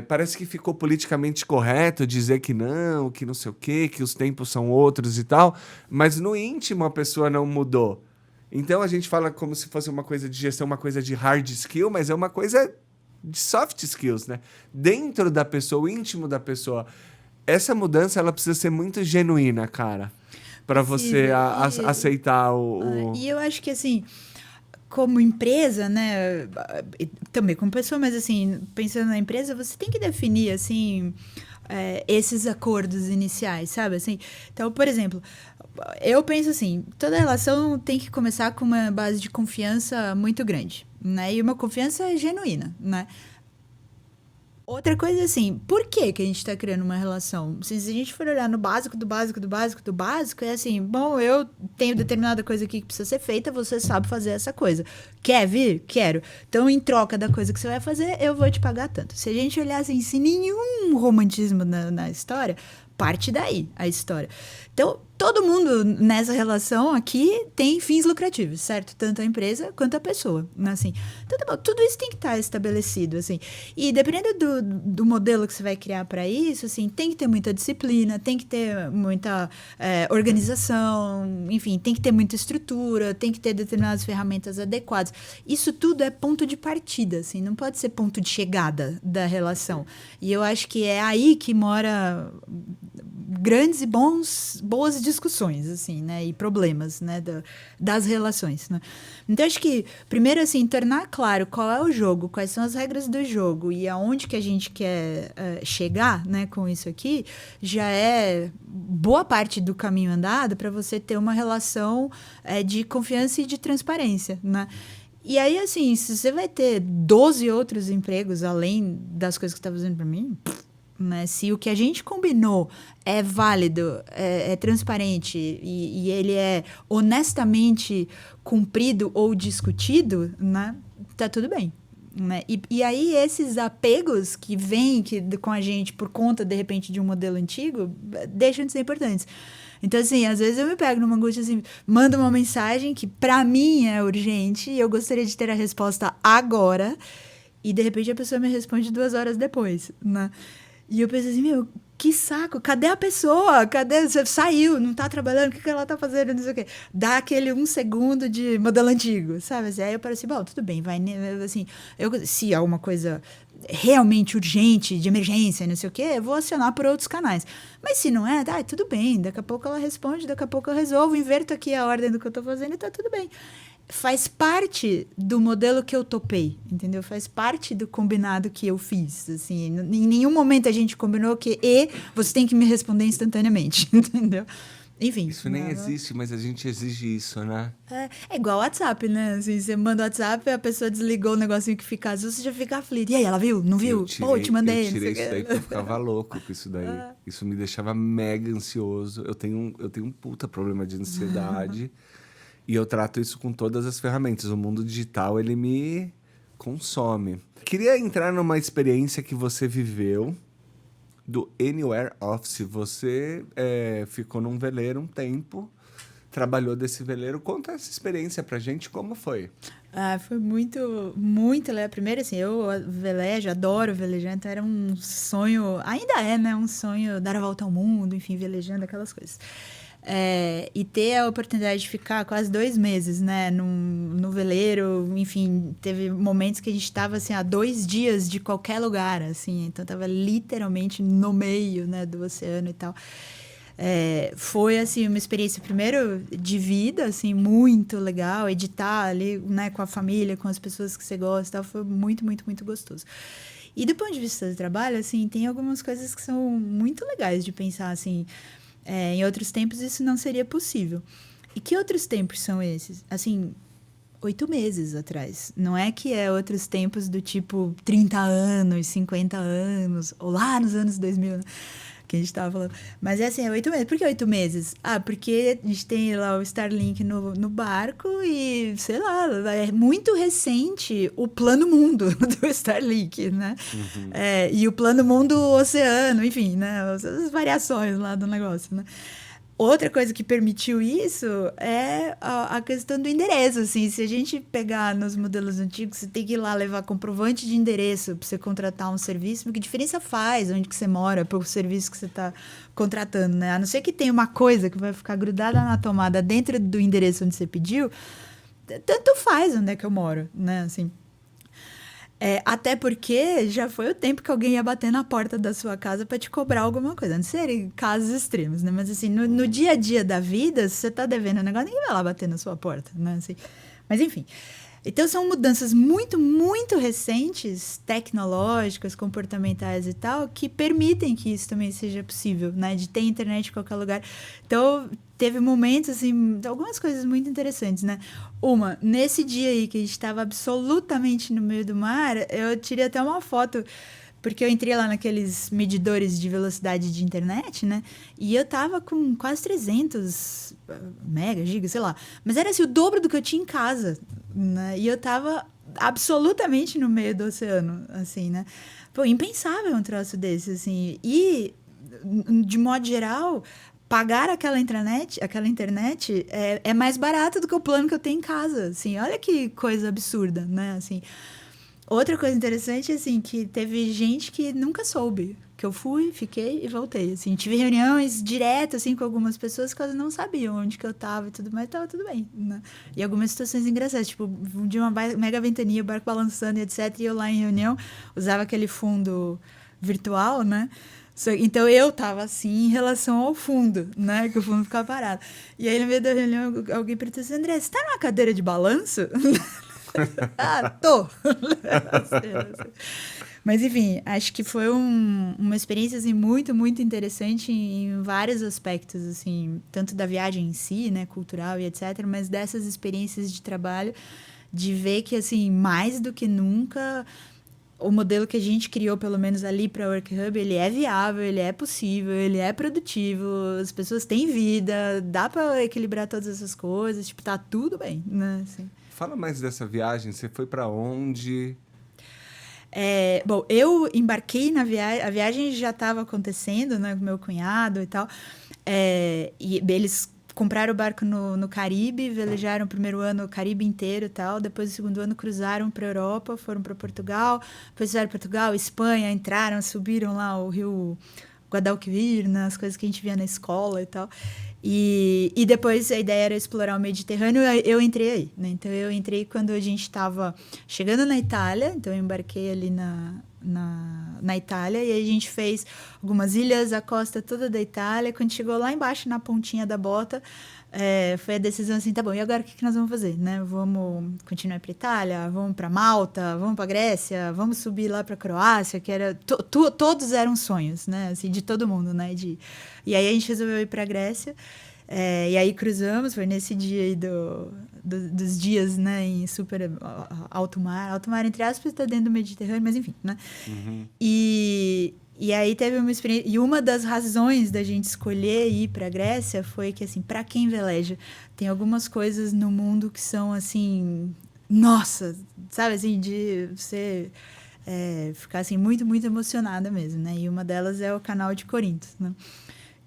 Parece que ficou politicamente correto dizer que não sei o quê, que os tempos são outros e tal, mas no íntimo a pessoa não mudou. Então a gente fala como se fosse uma coisa de gestão, uma coisa de hard skill, mas é uma coisa de soft skills, né? Dentro da pessoa, o íntimo da pessoa. Essa mudança ela precisa ser muito genuína, cara, para você aceitar E eu acho que assim... Como empresa, né, também como pessoa, mas assim, pensando na empresa, você tem que definir, assim, esses acordos iniciais, sabe, assim. Então, por exemplo, eu penso assim, toda relação tem que começar com uma base de confiança muito grande, né, e uma confiança genuína, né. Outra coisa assim, por que a gente está criando uma relação? Se a gente for olhar no básico, é assim, bom, eu tenho determinada coisa aqui que precisa ser feita, você sabe fazer essa coisa. Quer vir? Quero. Então, em troca da coisa que você vai fazer, eu vou te pagar tanto. Se a gente olhar assim, sem nenhum romantismo na história, parte daí a história. Então, todo mundo nessa relação aqui tem fins lucrativos, certo? Tanto a empresa quanto a pessoa, assim. Então, tudo isso tem que estar estabelecido, assim. E dependendo do modelo que você vai criar para isso, assim, tem que ter muita disciplina, tem que ter muita organização, enfim, tem que ter muita estrutura, tem que ter determinadas ferramentas adequadas. Isso tudo é ponto de partida, assim, não pode ser ponto de chegada da relação. E eu acho que é aí que mora grandes e boas discussões, assim, né? E problemas, né? Das relações, né? Então, acho que, primeiro, assim, tornar claro qual é o jogo, quais são as regras do jogo e aonde que a gente quer chegar, né? Com isso aqui, já é boa parte do caminho andado para você ter uma relação de confiança e de transparência, né? E aí, assim, se você vai ter 12 outros empregos além das coisas que você está fazendo para mim, né? Se o que a gente combinou é válido, é transparente e ele é honestamente cumprido ou discutido, né? Tá tudo bem. Né? E aí esses apegos que vêm com a gente por conta, de repente, de um modelo antigo, deixam de ser importantes. Então, assim, às vezes eu me pego numa angústia, assim, mando uma mensagem que pra mim é urgente e eu gostaria de ter a resposta agora e, de repente, a pessoa me responde 2 horas depois, né? E eu penso assim, meu, que saco, cadê a pessoa? Cadê? Você saiu, não tá trabalhando, o que ela tá fazendo? Não sei o quê. Dá aquele 1 segundo de modelo antigo, sabe? Assim, aí eu paro assim, bom, tudo bem, vai, assim, se há uma coisa realmente urgente, de emergência, não sei o quê, eu vou acionar por outros canais. Mas se não é, tudo bem, daqui a pouco ela responde, daqui a pouco eu resolvo, inverto aqui a ordem do que eu tô fazendo e tá tudo bem. Faz parte do modelo que eu topei, entendeu? Faz parte do combinado que eu fiz, assim. Em nenhum momento a gente combinou que você tem que me responder instantaneamente, entendeu? Enfim. Isso nem existe, mas a gente exige isso, né? É igual o WhatsApp, né? Assim, você manda o WhatsApp, a pessoa desligou o negocinho que fica azul, você já fica aflito. E aí, ela viu? Não viu? Pô, eu te mandei. Eu tirei isso daí porque eu ficava louco com isso daí. Isso me deixava mega ansioso. Eu tenho um puta problema de ansiedade. E eu trato isso com todas as ferramentas. O mundo digital, ele me consome. Queria entrar numa experiência que você viveu do Anywhere Office. Você ficou num veleiro um tempo, trabalhou desse veleiro. Conta essa experiência pra gente, como foi? Foi muito, muito legal. Primeiro, assim, eu velejo, adoro velejar, então era um sonho, ainda é, né? Um sonho dar a volta ao mundo, enfim, velejando, aquelas coisas. E ter a oportunidade de ficar quase 2 meses, né, no veleiro, enfim, teve momentos que a gente estava assim, a 2 dias de qualquer lugar, assim, então estava literalmente no meio, né, do oceano e tal. Foi assim uma experiência primeiro de vida, assim, muito legal, editar ali, né, com a família, com as pessoas que você gosta, e tal, foi muito, muito, muito gostoso. E do ponto de vista do trabalho, assim, tem algumas coisas que são muito legais de pensar, assim. Em outros tempos isso não seria possível. E que outros tempos são esses? Assim, 8 meses atrás. Não é que é outros tempos do tipo 30 anos, 50 anos, ou lá nos anos 2000, né? Que a gente estava falando. Mas é assim, é 8 meses. Por que 8 meses? Porque a gente tem lá o Starlink no barco e, sei lá, é muito recente o plano mundo do Starlink, né? Uhum. E o plano mundo oceano, enfim, né? As variações lá do negócio, né? Outra coisa que permitiu isso é a questão do endereço, assim, se a gente pegar nos modelos antigos, você tem que ir lá levar comprovante de endereço para você contratar um serviço, que diferença faz onde que você mora para o serviço que você está contratando, né? A não ser que tenha uma coisa que vai ficar grudada na tomada dentro do endereço onde você pediu, tanto faz onde é que eu moro, né, assim. Até porque já foi o tempo que alguém ia bater na porta da sua casa para te cobrar alguma coisa. Não seria casos extremos, né? Mas assim, no dia a dia da vida, se você tá devendo um negócio, ninguém vai lá bater na sua porta, né? Assim, mas enfim. Então são mudanças muito, muito recentes, tecnológicas, comportamentais e tal, que permitem que isso também seja possível, né? De ter internet em qualquer lugar. Então teve momentos, assim, algumas coisas muito interessantes, né? Nesse dia aí que a gente estava absolutamente no meio do mar, eu tirei até uma foto, porque eu entrei lá naqueles medidores de velocidade de internet, né? E eu tava com quase 300 mega, giga, sei lá. Mas era assim, o dobro do que eu tinha em casa, né? E eu tava absolutamente no meio do oceano, assim, né? Pô, impensável um troço desse, assim. E, de modo geral, pagar aquela internet é mais barato do que o plano que eu tenho em casa, assim. Olha que coisa absurda, né? Assim, outra coisa interessante, assim, que teve gente que nunca soube. Que eu fui, fiquei e voltei, assim. Tive reuniões direto, assim, com algumas pessoas que elas não sabiam onde que eu tava e tudo mais, tava tudo bem, né? E algumas situações engraçadas, tipo, de uma mega ventania, o barco balançando e etc. E eu lá em reunião, usava aquele fundo virtual, né? Então eu tava assim em relação ao fundo, né? Que o fundo ficava parado. E aí no meio da reunião alguém perguntou assim, André, você tá numa cadeira de balanço? Ah, tô. Mas enfim, acho que foi uma experiência assim, muito, muito interessante em vários aspectos, assim, tanto da viagem em si, né, cultural e etc, mas dessas experiências de trabalho, de ver que assim, mais do que nunca o modelo que a gente criou, pelo menos ali para o Work Hub, ele é viável, ele é possível, ele é produtivo, as pessoas têm vida, dá para equilibrar todas essas coisas, tipo, tá tudo bem, né? Assim. Fala mais dessa viagem, você foi para onde? Bom, eu embarquei na viagem, a viagem já estava acontecendo, né, com meu cunhado e tal, e eles compraram o barco no Caribe, velejaram o primeiro ano o Caribe inteiro e tal, depois o segundo ano cruzaram para a Europa, foram para Portugal, depois fizeram Portugal, Espanha, entraram, subiram lá o rio Guadalquivir, né, as coisas que a gente via na escola e tal. E depois a ideia era explorar o Mediterrâneo, eu entrei aí, né? Então eu entrei quando a gente estava chegando na Itália, então eu embarquei ali na Itália e aí a gente fez algumas ilhas, a costa toda da Itália. Quando chegou lá embaixo, na pontinha da bota, foi a decisão assim, tá bom, e agora o que nós vamos fazer, né? Vamos continuar para Itália, vamos para Malta, vamos para Grécia, vamos subir lá para Croácia, que era todos eram sonhos, né? Assim, de todo mundo, né? E aí a gente resolveu ir para Grécia. E aí cruzamos, foi nesse dia aí dos dias, né, em super alto mar entre aspas, está dentro do Mediterrâneo, mas enfim, né? Uhum. E aí teve uma experiência, e uma das razões da gente escolher ir para a Grécia foi que, assim, para quem veleja, tem algumas coisas no mundo que são, assim, nossa, sabe, assim, de você ficar, assim, muito, muito emocionada mesmo, né? E uma delas é o Canal de Corinto, né?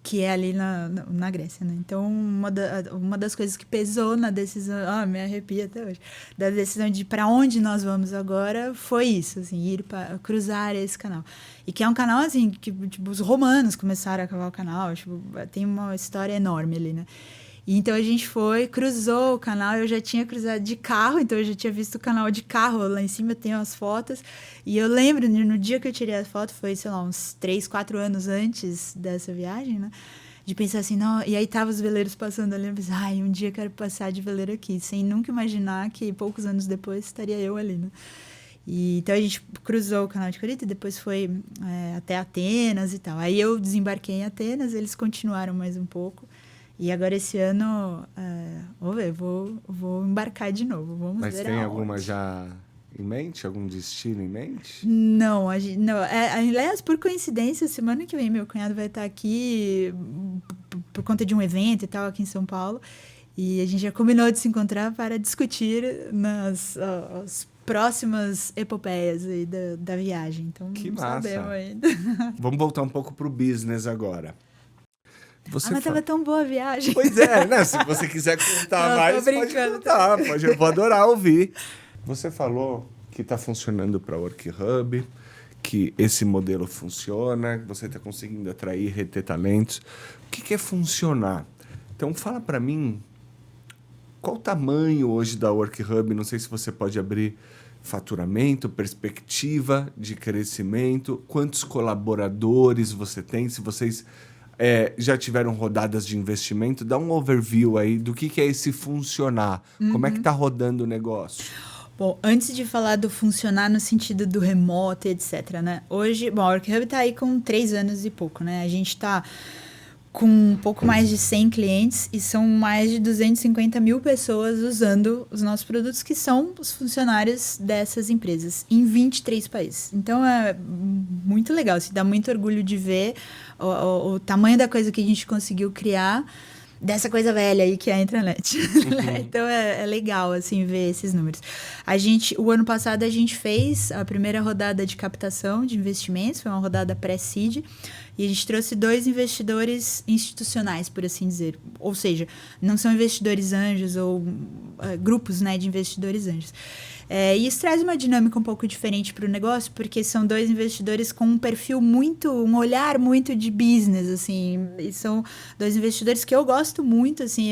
Que é ali na Grécia, né? Então, uma das coisas que pesou na decisão, me arrepia até hoje, da decisão de para onde nós vamos agora, foi isso, assim, ir para cruzar esse canal. E que é um canal, assim, que tipo, os romanos começaram a cavar o canal, tipo, tem uma história enorme ali, né? E então a gente cruzou o canal, eu já tinha cruzado de carro, então eu já tinha visto o canal de carro, lá em cima tem umas fotos, e eu lembro, no dia que eu tirei a foto, foi, sei lá, uns 3, 4 anos antes dessa viagem, né, de pensar assim, não, e aí tava os veleiros passando ali, eu pensei, um dia eu quero passar de veleiro aqui, sem nunca imaginar que poucos anos depois estaria eu ali, né. E, então a gente cruzou o canal de Corinto e depois foi até Atenas e tal. Aí eu desembarquei em Atenas, eles continuaram mais um pouco. E agora esse ano, vou ver, vou embarcar de novo. Vamos Mas ver tem aonde. alguma já em mente? Algum destino em mente? Não, não. Aliás, por coincidência, semana que vem meu cunhado vai estar aqui por conta de um evento e tal aqui em São Paulo. E a gente já combinou de se encontrar para discutir as próximas epopeias aí da viagem. Então, Que não massa. sabemos ainda. Vamos voltar um pouco pro business agora. Mas tava tão boa a viagem. Pois é, né? Se você quiser contar Não, mais, tô brincando, pode contar. Eu vou adorar ouvir. Você falou que está funcionando para o Work Hub, que esse modelo funciona, que você está conseguindo atrair e reter talentos. O que é funcionar? Então, fala para mim, qual o tamanho hoje da Work Hub? Não sei se você pode abrir faturamento, perspectiva de crescimento, quantos colaboradores você tem, se vocês já tiveram rodadas de investimento, dá um overview aí do que é esse funcionar, como é que está rodando o negócio? Bom, antes de falar do funcionar no sentido do remoto, etc, né? Hoje, bom, a Work Hub está aí com 3 anos e pouco, né? A gente está com um pouco mais de 100 clientes e são mais de 250 mil pessoas usando os nossos produtos, que são os funcionários dessas empresas, em 23 países. Então, é muito legal, se dá muito orgulho de ver o tamanho da coisa que a gente conseguiu criar, dessa coisa velha aí que é a intranet. Então, é legal, assim, ver esses números. O ano passado, a gente fez a primeira rodada de captação de investimentos, foi uma rodada pré-seed, e a gente trouxe 2 investidores institucionais, por assim dizer. Ou seja, não são investidores anjos ou grupos, né, de investidores anjos. E isso traz uma dinâmica um pouco diferente para o negócio, porque são 2 investidores com um perfil um olhar muito de business, assim. E são 2 investidores que eu gosto muito, assim,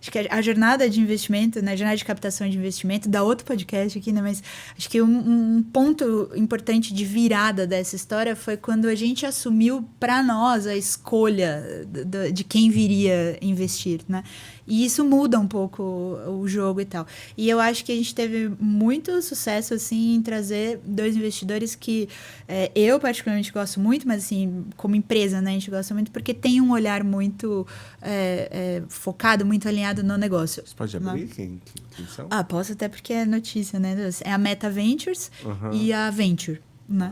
acho que a jornada de investimento, né, a jornada de captação de investimento, dá outro podcast aqui, né, mas acho que um ponto importante de virada dessa história foi quando a gente assumiu para nós a escolha de quem viria investir, né? E isso muda um pouco o jogo e tal. E eu acho que a gente teve muito sucesso, assim, em trazer 2 investidores que eu particularmente gosto muito, mas, assim, como empresa, né, a gente gosta muito, porque tem um olhar muito focado, muito alinhado no negócio. Você pode abrir quem são? Ah, posso até porque é notícia, né? É a Meta Ventures e a Venture, né?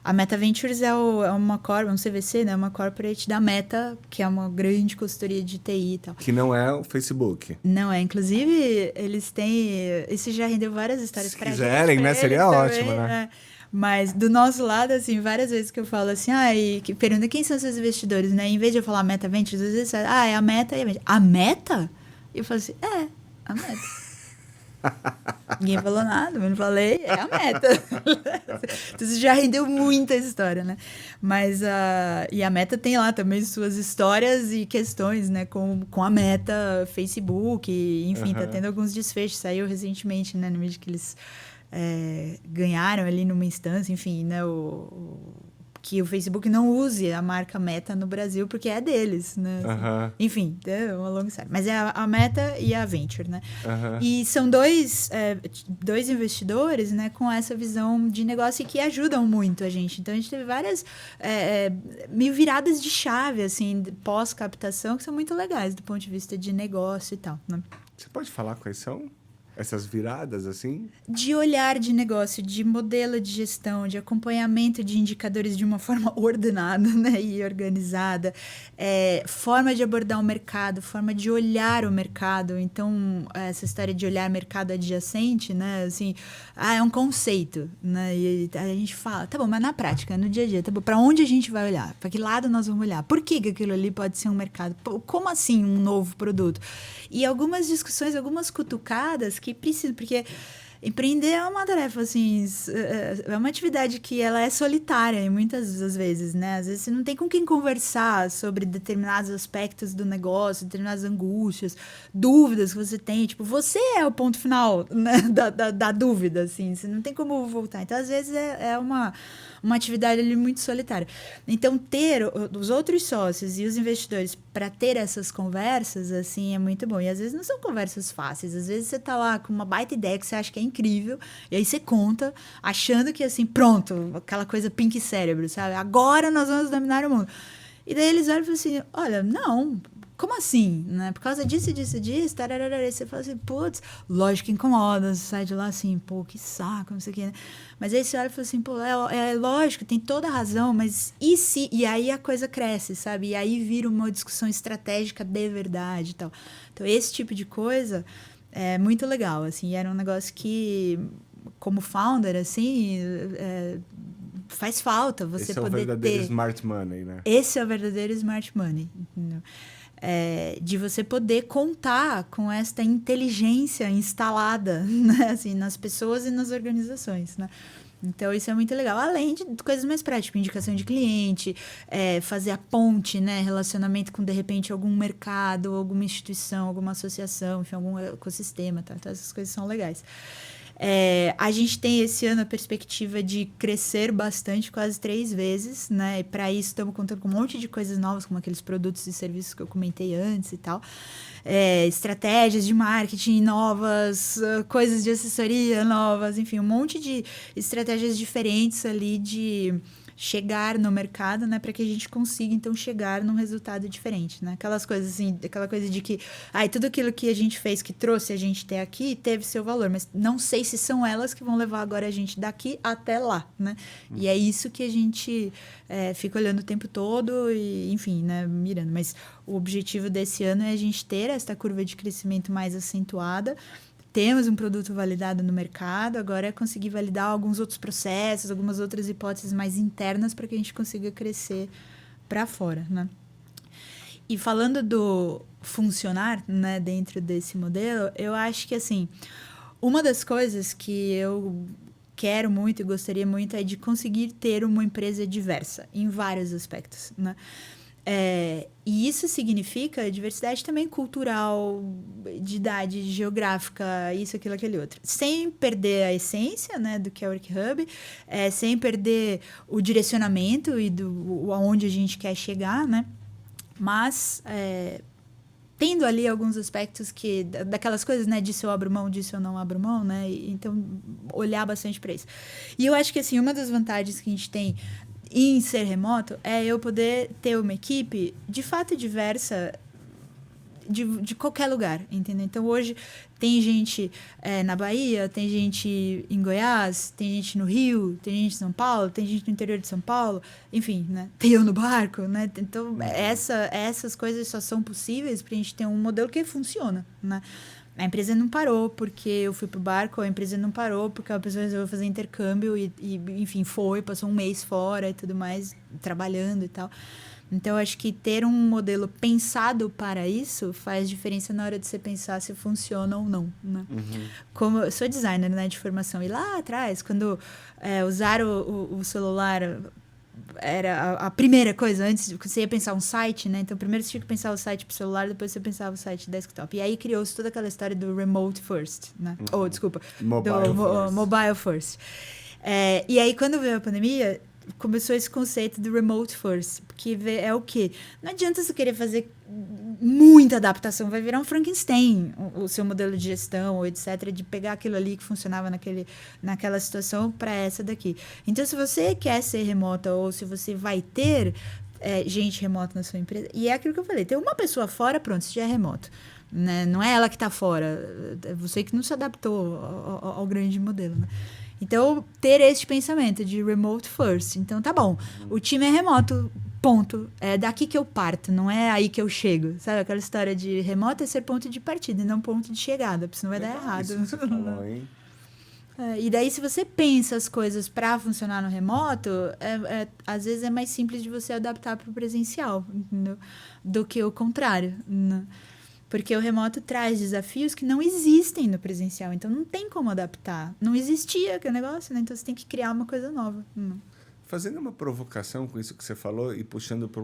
A Meta Ventures é uma um CVC, né? Uma corporate da Meta, que é uma grande consultoria de TI e tal. Que não é o Facebook. Não é. Inclusive, eles têm... Isso já rendeu várias histórias pra gente. Se quiserem, né? Seria ótimo, né? Mas do nosso lado, assim, várias vezes que eu falo assim, que pergunta quem são seus investidores, né? Em vez de eu falar Meta Ventures, às vezes é a Meta e a Ventures. A Meta? E eu falo assim, a Meta. Ninguém falou nada, mas não falei, é a Meta. Então, isso já rendeu muita história, né? Mas e a Meta tem lá também suas histórias e questões, né? Com a Meta, Facebook, enfim, tá tendo alguns desfechos. Saiu recentemente, né? No vídeo que eles ganharam ali numa instância, enfim, né? Que o Facebook não use a marca Meta no Brasil, porque é deles, né? Enfim, é uma longa história. Mas é a Meta e a Venture, né? E são dois investidores, né, com essa visão de negócio que ajudam muito a gente. Então, a gente teve várias meio viradas de chave, assim, pós-captação, que são muito legais do ponto de vista de negócio e tal, né? Você pode falar quais são? Essas viradas, assim? De olhar de negócio, de modelo de gestão, de acompanhamento de indicadores de uma forma ordenada, né, e organizada, forma de abordar o mercado, forma de olhar o mercado. Então, essa história de olhar mercado adjacente, né, assim, é um conceito, né, e a gente fala, tá bom, mas na prática, no dia a dia, tá bom, para onde a gente vai olhar? Para que lado nós vamos olhar? Por que aquilo ali pode ser um mercado? Como assim um novo produto? E algumas discussões, algumas cutucadas que precisam, porque empreender é uma tarefa, assim, é uma atividade que ela é solitária, e muitas das vezes, né? Às vezes você não tem com quem conversar sobre determinados aspectos do negócio, determinadas angústias, dúvidas que você tem. Tipo, você é o ponto final, né, da dúvida, assim. Você não tem como voltar. Então, às vezes, é uma atividade ali muito solitária. Então, ter os outros sócios e os investidores para ter essas conversas, assim, é muito bom. E, às vezes, não são conversas fáceis. Às vezes, você tá lá com uma baita ideia que você acha que é incrível, e aí você conta, achando que, assim, pronto, aquela coisa pink cérebro, sabe? Agora nós vamos dominar o mundo. E daí eles olham e falam assim, olha, não, como assim? Né? Por causa disso, tararara. E você fala assim, putz, lógico que incomoda, você sai de lá assim, pô, que saco, não sei o que, né? Mas aí você olha e fala assim, pô, é lógico, tem toda a razão, mas e se? E aí a coisa cresce, sabe? E aí vira uma discussão estratégica de verdade e tal. Então, esse tipo de coisa é muito legal, assim, era um negócio que, como founder, assim, faz falta você poder ter... Esse é o verdadeiro smart money, né? Esse é o verdadeiro smart money, entendeu? De você poder contar com esta inteligência instalada, né, assim, nas pessoas e nas organizações, né? Então, isso é muito legal. Além de coisas mais práticas, tipo indicação de cliente, fazer a ponte, né? Relacionamento com, de repente, algum mercado, alguma instituição, alguma associação, enfim, algum ecossistema, tá? Então, essas coisas são legais. A gente tem esse ano a perspectiva de crescer bastante, quase 3 vezes, né? E para isso estamos contando com um monte de coisas novas, como aqueles produtos e serviços que eu comentei antes e tal. Estratégias de marketing novas, coisas de assessoria novas, enfim, um monte de estratégias diferentes ali de chegar no mercado, né, para que a gente consiga, então, chegar num resultado diferente, né? Aquelas coisas assim, aquela coisa de que, tudo aquilo que a gente fez, que trouxe a gente até aqui, teve seu valor, mas não sei se são elas que vão levar agora a gente daqui até lá, né? E é isso que a gente fica olhando o tempo todo e, enfim, né, mirando. Mas o objetivo desse ano é a gente ter essa curva de crescimento mais acentuada. Temos um produto validado no mercado, agora é conseguir validar alguns outros processos, algumas outras hipóteses mais internas para que a gente consiga crescer para fora, né? E falando do funcionar, né, dentro desse modelo, eu acho que, assim, uma das coisas que eu quero muito e gostaria muito é de conseguir ter uma empresa diversa em vários aspectos, né? E isso significa diversidade também cultural, de idade, geográfica, isso, aquilo, aquele outro. Sem perder a essência, né, do que é o Work Hub, sem perder o direcionamento e aonde a gente quer chegar, né? Mas tendo ali alguns aspectos daquelas coisas, né, disso eu abro mão, disso eu não abro mão, né? Então, olhar bastante para isso. E eu acho que, assim, uma das vantagens que a gente tem em ser remoto é eu poder ter uma equipe de fato diversa de qualquer lugar, entendeu? Então, hoje tem gente na Bahia, tem gente em Goiás, tem gente no Rio, tem gente em São Paulo, tem gente no interior de São Paulo, enfim, né? Tem eu no barco, né? Então, essas coisas só são possíveis para a gente ter um modelo que funciona, né? A empresa não parou porque eu fui pro barco, a empresa não parou porque a pessoa resolveu fazer intercâmbio e enfim, passou um mês fora e tudo mais, trabalhando e tal. Então, eu acho que ter um modelo pensado para isso faz diferença na hora de você pensar se funciona ou não, né? Como eu sou designer, né, de formação, e lá atrás, quando usaram o celular... Era a primeira coisa, antes você ia pensar um site, né? Então, primeiro você tinha que pensar o site pro celular, depois você pensava o site desktop. E aí criou-se toda aquela história do remote first, né? Desculpa, mobile first. E aí, quando veio a pandemia, começou esse conceito do remote first, porque é o quê? Não adianta você querer fazer muita adaptação, vai virar um Frankenstein o seu modelo de gestão ou etc, de pegar aquilo ali que funcionava naquela situação para essa daqui. Então, se você quer ser remota ou se você vai ter gente remota na sua empresa, e é aquilo que eu falei, ter uma pessoa fora, pronto, você já é remoto. Né? Não é ela que está fora, é você que não se adaptou ao grande modelo, né? Então, ter esse pensamento de remote first. Então, tá bom, o time é remoto, ponto. É daqui que eu parto, não é aí que eu chego. Sabe, aquela história de remoto é ser ponto de partida e não ponto de chegada, porque senão vai dar errado. Isso que você falou, hein? E daí, se você pensa as coisas para funcionar no remoto, às vezes é mais simples de você adaptar para o presencial, entendeu? Do que o contrário, né? Porque o remoto traz desafios que não existem no presencial. Então, não tem como adaptar. Não existia aquele negócio, né? Então, você tem que criar uma coisa nova. Fazendo uma provocação com isso que você falou e puxando para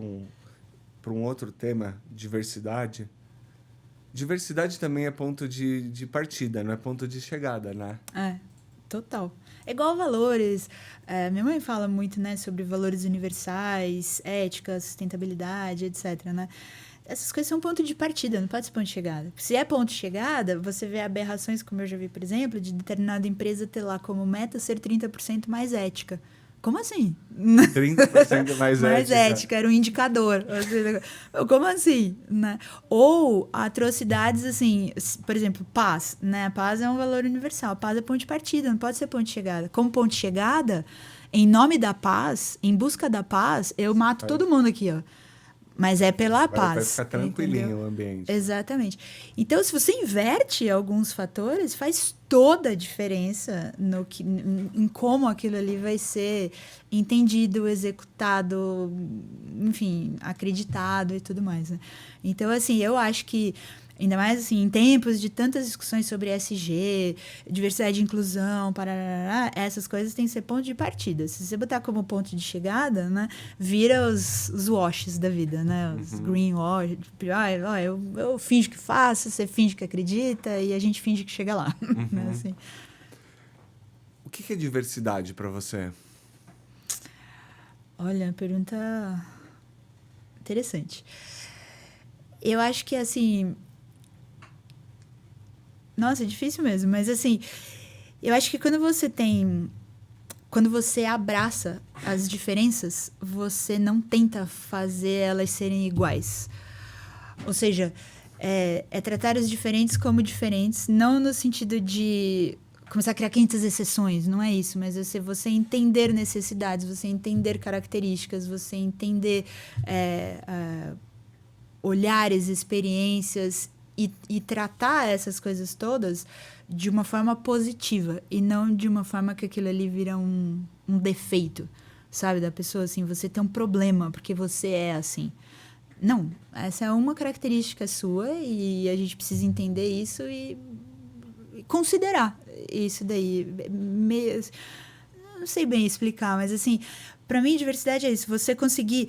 um outro tema, diversidade. Diversidade também é ponto de partida, não é ponto de chegada, né? Total. É igual valores. Minha mãe fala muito, né, sobre valores universais, ética, sustentabilidade, etc, né? Essas coisas são ponto de partida, não pode ser ponto de chegada. Se é ponto de chegada, você vê aberrações, como eu já vi, por exemplo, de determinada empresa ter lá como meta ser 30% mais ética. Como assim? 30% mais ética. Mais ética, era um indicador. Como assim? Né? Ou atrocidades, assim, por exemplo, paz. Né? Paz é um valor universal. Paz é ponto de partida, não pode ser ponto de chegada. Como ponto de chegada, em nome da paz, em busca da paz, eu mato todo mundo aqui, ó. Mas é pela paz. Vai ficar tranquilinho, entendeu? O ambiente. Exatamente. Então, se você inverte alguns fatores, faz toda a diferença em como aquilo ali vai ser entendido, executado, enfim, acreditado e tudo mais, né? Então, assim, eu acho que ainda mais assim, em tempos de tantas discussões sobre ESG, diversidade e inclusão, parará, essas coisas têm que ser ponto de partida. Se você botar como ponto de chegada, né, vira os washes da vida, né? Os greenwash. Eu finjo que faço, você finge que acredita e a gente finge que chega lá. Né, assim. O que é diversidade para você? Olha, pergunta interessante. Eu acho que, assim... Nossa, é difícil mesmo, mas assim, eu acho que quando você abraça as diferenças, você não tenta fazer elas serem iguais. Ou seja, é tratar os diferentes como diferentes, não no sentido de começar a criar 500 exceções, não é isso, mas você entender necessidades, você entender características, você entender olhares, experiências, e tratar essas coisas todas de uma forma positiva e não de uma forma que aquilo ali vira um defeito, sabe? Da pessoa, assim, você tem um problema porque você é assim. Não, essa é uma característica sua e a gente precisa entender isso e considerar isso daí. Não sei bem explicar, mas assim, para mim diversidade é isso, você conseguir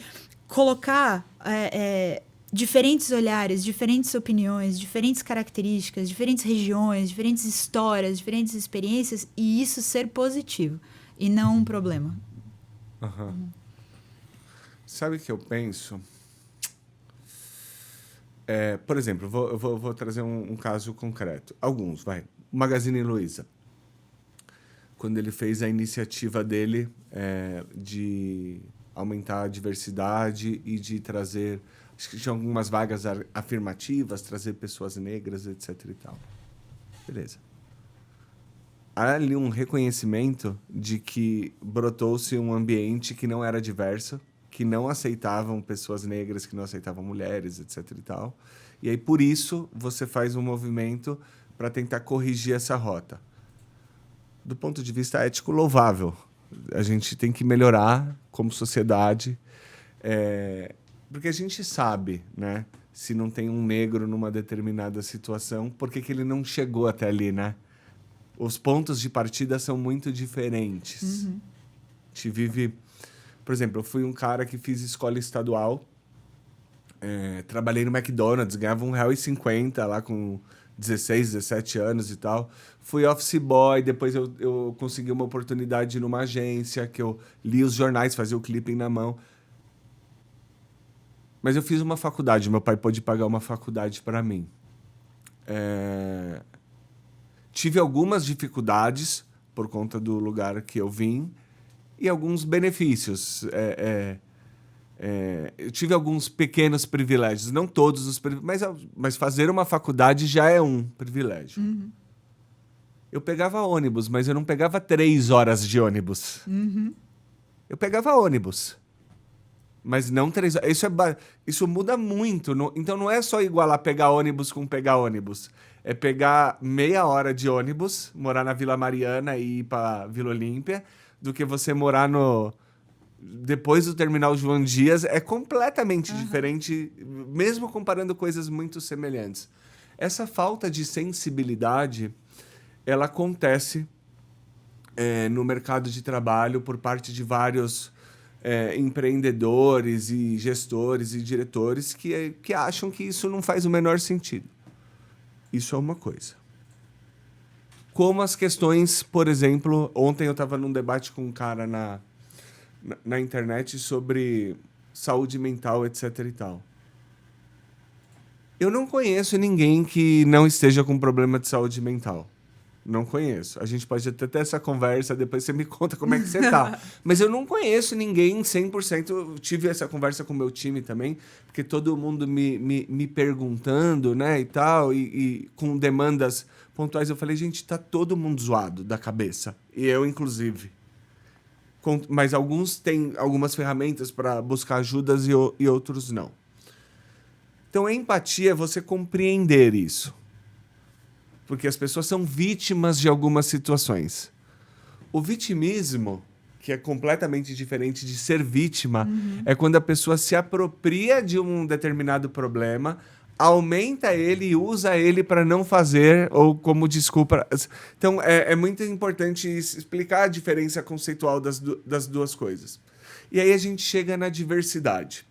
colocar diferentes olhares, diferentes opiniões, diferentes características, diferentes regiões, diferentes histórias, diferentes experiências, e isso ser positivo e não um problema. Uhum. Sabe o que eu penso? Por exemplo, eu vou trazer um caso concreto. Alguns, vai. O Magazine Luiza. Quando ele fez a iniciativa dele de aumentar a diversidade e de trazer... Acho que tinha algumas vagas afirmativas, trazer pessoas negras, etc. e tal. Beleza. Há ali um reconhecimento de que brotou-se um ambiente que não era diverso, que não aceitavam pessoas negras, que não aceitavam mulheres, etc. e tal. E aí, por isso, você faz um movimento para tentar corrigir essa rota. Do ponto de vista ético, louvável. A gente tem que melhorar como sociedade, porque a gente sabe, né, se não tem um negro numa determinada situação, por que ele não chegou até ali, né? Os pontos de partida são muito diferentes. Uhum. A gente vive... Por exemplo, eu fui um cara que fiz escola estadual, trabalhei no McDonald's, ganhava R$1,50 lá com 16, 17 anos e tal. Fui office boy, depois eu consegui uma oportunidade numa agência, que eu li os jornais, fazia o clipping na mão. Mas eu fiz uma faculdade, meu pai pôde pagar uma faculdade para mim. Tive algumas dificuldades por conta do lugar que eu vim e alguns benefícios. Eu tive alguns pequenos privilégios, não todos os privilégios, mas fazer uma faculdade já é um privilégio. Uhum. Eu pegava ônibus, mas eu não pegava 3 horas de ônibus. Uhum. Eu pegava ônibus, mas não 3 horas. Isso muda muito. Então não é só igualar pegar ônibus com pegar ônibus. É pegar meia hora de ônibus, morar na Vila Mariana e ir para Vila Olímpia, do que você morar depois do terminal João Dias. É completamente diferente, mesmo comparando coisas muito semelhantes. Essa falta de sensibilidade, ela acontece no mercado de trabalho por parte de vários empreendedores e gestores e diretores que acham que isso não faz o menor sentido. Isso é uma coisa. Como as questões, por exemplo, ontem eu estava num debate com um cara na internet sobre saúde mental, etc. e tal. Eu não conheço ninguém que não esteja com problema de saúde mental. Não conheço. A gente pode até ter essa conversa, depois você me conta como é que você tá. Mas eu não conheço ninguém 100%. Eu tive essa conversa com o meu time também, porque todo mundo me perguntando, né, e tal, e com demandas pontuais. Eu falei, gente, tá todo mundo zoado da cabeça. E eu, inclusive. Mas alguns têm algumas ferramentas para buscar ajudas e outros não. Então, a empatia é você compreender isso. Porque as pessoas são vítimas de algumas situações. O vitimismo, que é completamente diferente de ser vítima, é quando a pessoa se apropria de um determinado problema, aumenta ele e usa ele para não fazer ou como desculpa. Então, é muito importante explicar a diferença conceitual das duas coisas. E aí a gente chega na diversidade.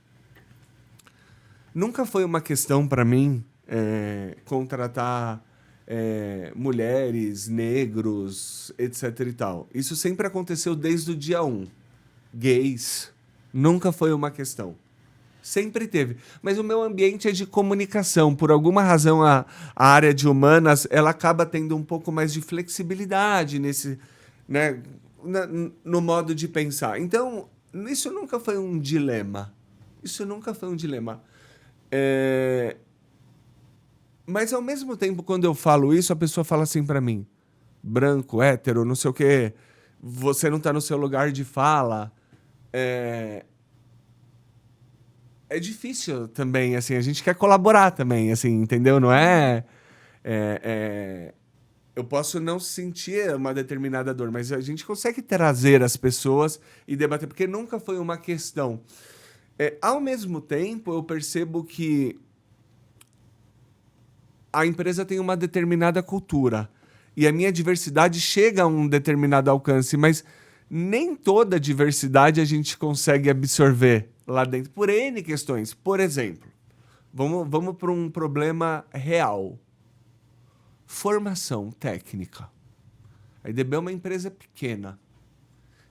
Nunca foi uma questão para mim contratar mulheres, negros, etc. e tal. Isso sempre aconteceu desde o dia 1. Gays. Nunca foi uma questão. Sempre teve. Mas o meu ambiente é de comunicação. Por alguma razão, a área de humanas ela acaba tendo um pouco mais de flexibilidade nesse, né, no modo de pensar. Então, isso nunca foi um dilema. Isso nunca foi um dilema. Mas, ao mesmo tempo, quando eu falo isso, a pessoa fala assim pra mim, branco, hétero, não sei o quê, você não tá no seu lugar de fala. É difícil também, assim, a gente quer colaborar também, assim, entendeu? Não eu posso não sentir uma determinada dor, mas a gente consegue trazer as pessoas e debater, porque nunca foi uma questão. Ao mesmo tempo, eu percebo que a empresa tem uma determinada cultura e a minha diversidade chega a um determinado alcance, mas nem toda diversidade a gente consegue absorver lá dentro por N questões. Por exemplo, vamos para um problema real. Formação técnica. A IDB é uma empresa pequena.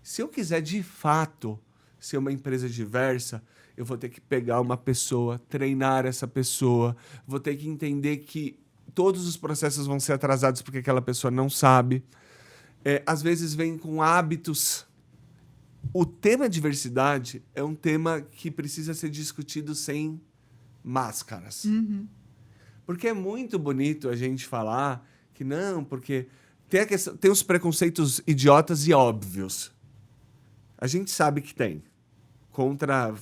Se eu quiser, de fato, ser uma empresa diversa, eu vou ter que pegar uma pessoa, treinar essa pessoa, vou ter que entender que todos os processos vão ser atrasados porque aquela pessoa não sabe. Às vezes vem com hábitos. O tema diversidade é um tema que precisa ser discutido sem máscaras. Uhum. Porque é muito bonito a gente falar que não, porque tem os preconceitos idiotas e óbvios. A gente sabe que tem. Contra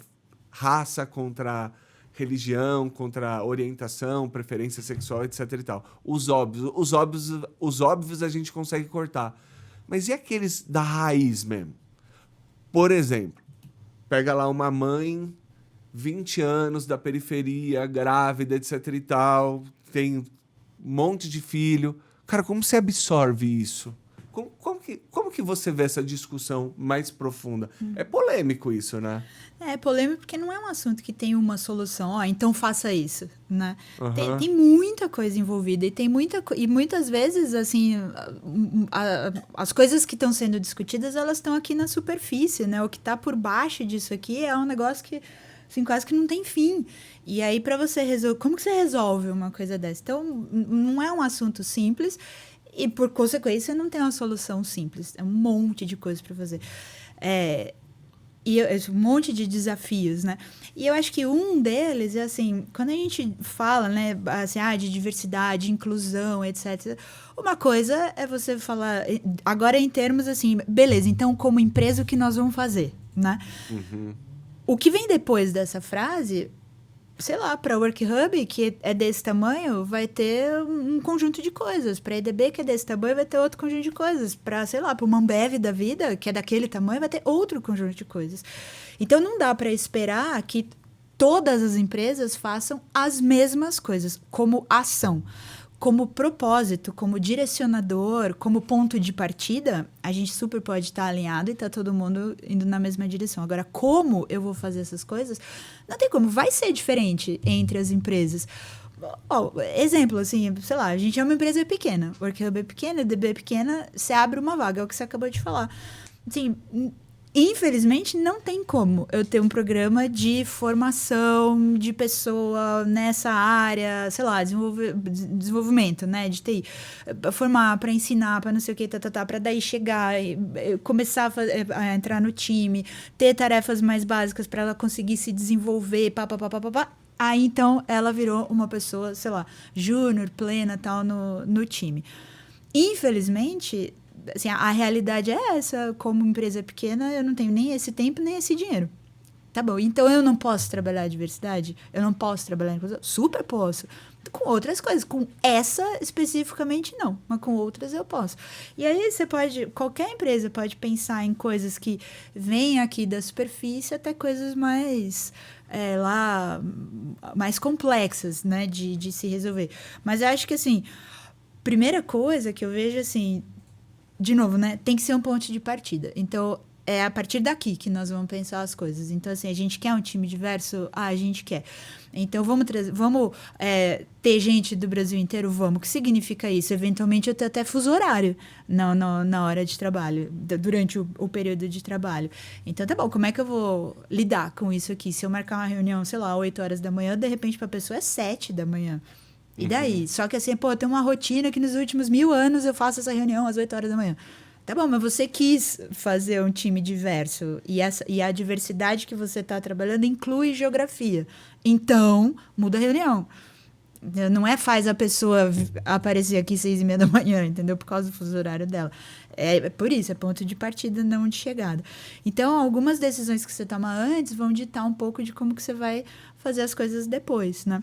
raça, contra religião, contra orientação, preferência sexual, etc. e tal. Os óbvios a gente consegue cortar. Mas e aqueles da raiz mesmo? Por exemplo, pega lá uma mãe, 20 anos, da periferia, grávida, etc. e tal, tem um monte de filho. Cara, como você absorve isso? Como que você vê essa discussão mais profunda? É polêmico isso, né? É polêmico porque não é um assunto que tem uma solução. Então faça isso, né? Uhum. Tem muita coisa envolvida e muitas vezes, assim, as coisas que estão sendo discutidas, elas estão aqui na superfície, né? O que está por baixo disso aqui é um negócio que, assim, quase que não tem fim. E aí, para você resolver... Como que você resolve uma coisa dessa? Então, não é um assunto simples e, por consequência, não tem uma solução simples. É um monte de coisa para fazer. Um monte de desafios, né? E eu acho que um deles é, assim, quando a gente fala, né, assim, de diversidade, inclusão, etc., uma coisa é você falar, agora em termos, assim, beleza, então, como empresa, o que nós vamos fazer, né? Uhum. O que vem depois dessa frase, sei lá, para Work Hub, que é desse tamanho, vai ter um conjunto de coisas. Para a EDB, que é desse tamanho, vai ter outro conjunto de coisas. Para, sei lá, para uma Ambev da vida, que é daquele tamanho, vai ter outro conjunto de coisas. Então, não dá para esperar que todas as empresas façam as mesmas coisas, como ação. Como propósito, como direcionador, como ponto de partida, a gente super pode estar alinhado e tá todo mundo indo na mesma direção. Agora, como eu vou fazer essas coisas? Não tem como. Vai ser diferente entre as empresas. Exemplo, assim, sei lá, a gente é uma empresa pequena. Work Hub é pequena, EDB é pequena, você abre uma vaga, é o que você acabou de falar. Assim, infelizmente, não tem como eu ter um programa de formação de pessoa nessa área, sei lá, desenvolvimento, né, de TI. Formar, para ensinar, para não sei o que, para daí chegar, começar a entrar no time, ter tarefas mais básicas para ela conseguir se desenvolver, Aí, então, ela virou uma pessoa, sei lá, júnior, plena, tal, no time. Infelizmente... Assim, a realidade é essa, como empresa pequena, eu não tenho nem esse tempo, nem esse dinheiro. Tá bom, então eu não posso trabalhar a diversidade? Eu não posso trabalhar a inclusão? Super posso. Com outras coisas, com essa especificamente não, mas com outras eu posso. E aí qualquer empresa pode pensar em coisas que vêm aqui da superfície até coisas mais... mais complexas, né, de se resolver. Mas eu acho que, assim, primeira coisa que eu vejo, assim... De novo, né? Tem que ser um ponto de partida. Então, é a partir daqui que nós vamos pensar as coisas. Então, assim, a gente quer um time diverso? A gente quer. Então, vamos ter gente do Brasil inteiro? Vamos. O que significa isso? Eventualmente, eu ter até fuso horário na hora de trabalho, durante o período de trabalho. Então, tá bom, como é que eu vou lidar com isso aqui? Se eu marcar uma reunião, sei lá, 8 horas da manhã, de repente, para a pessoa é 7 da manhã. E daí? Uhum. Só que assim, tem uma rotina que nos últimos 1000 anos eu faço essa reunião às 8 horas da manhã. Tá bom, mas você quis fazer um time diverso e a diversidade que você está trabalhando inclui geografia. Então, muda a reunião. Não faz a pessoa aparecer aqui 6h30 da manhã, entendeu? Por causa do fuso horário dela. É por isso, é ponto de partida, não de chegada. Então, algumas decisões que você toma antes vão ditar um pouco de como que você vai fazer as coisas depois, né?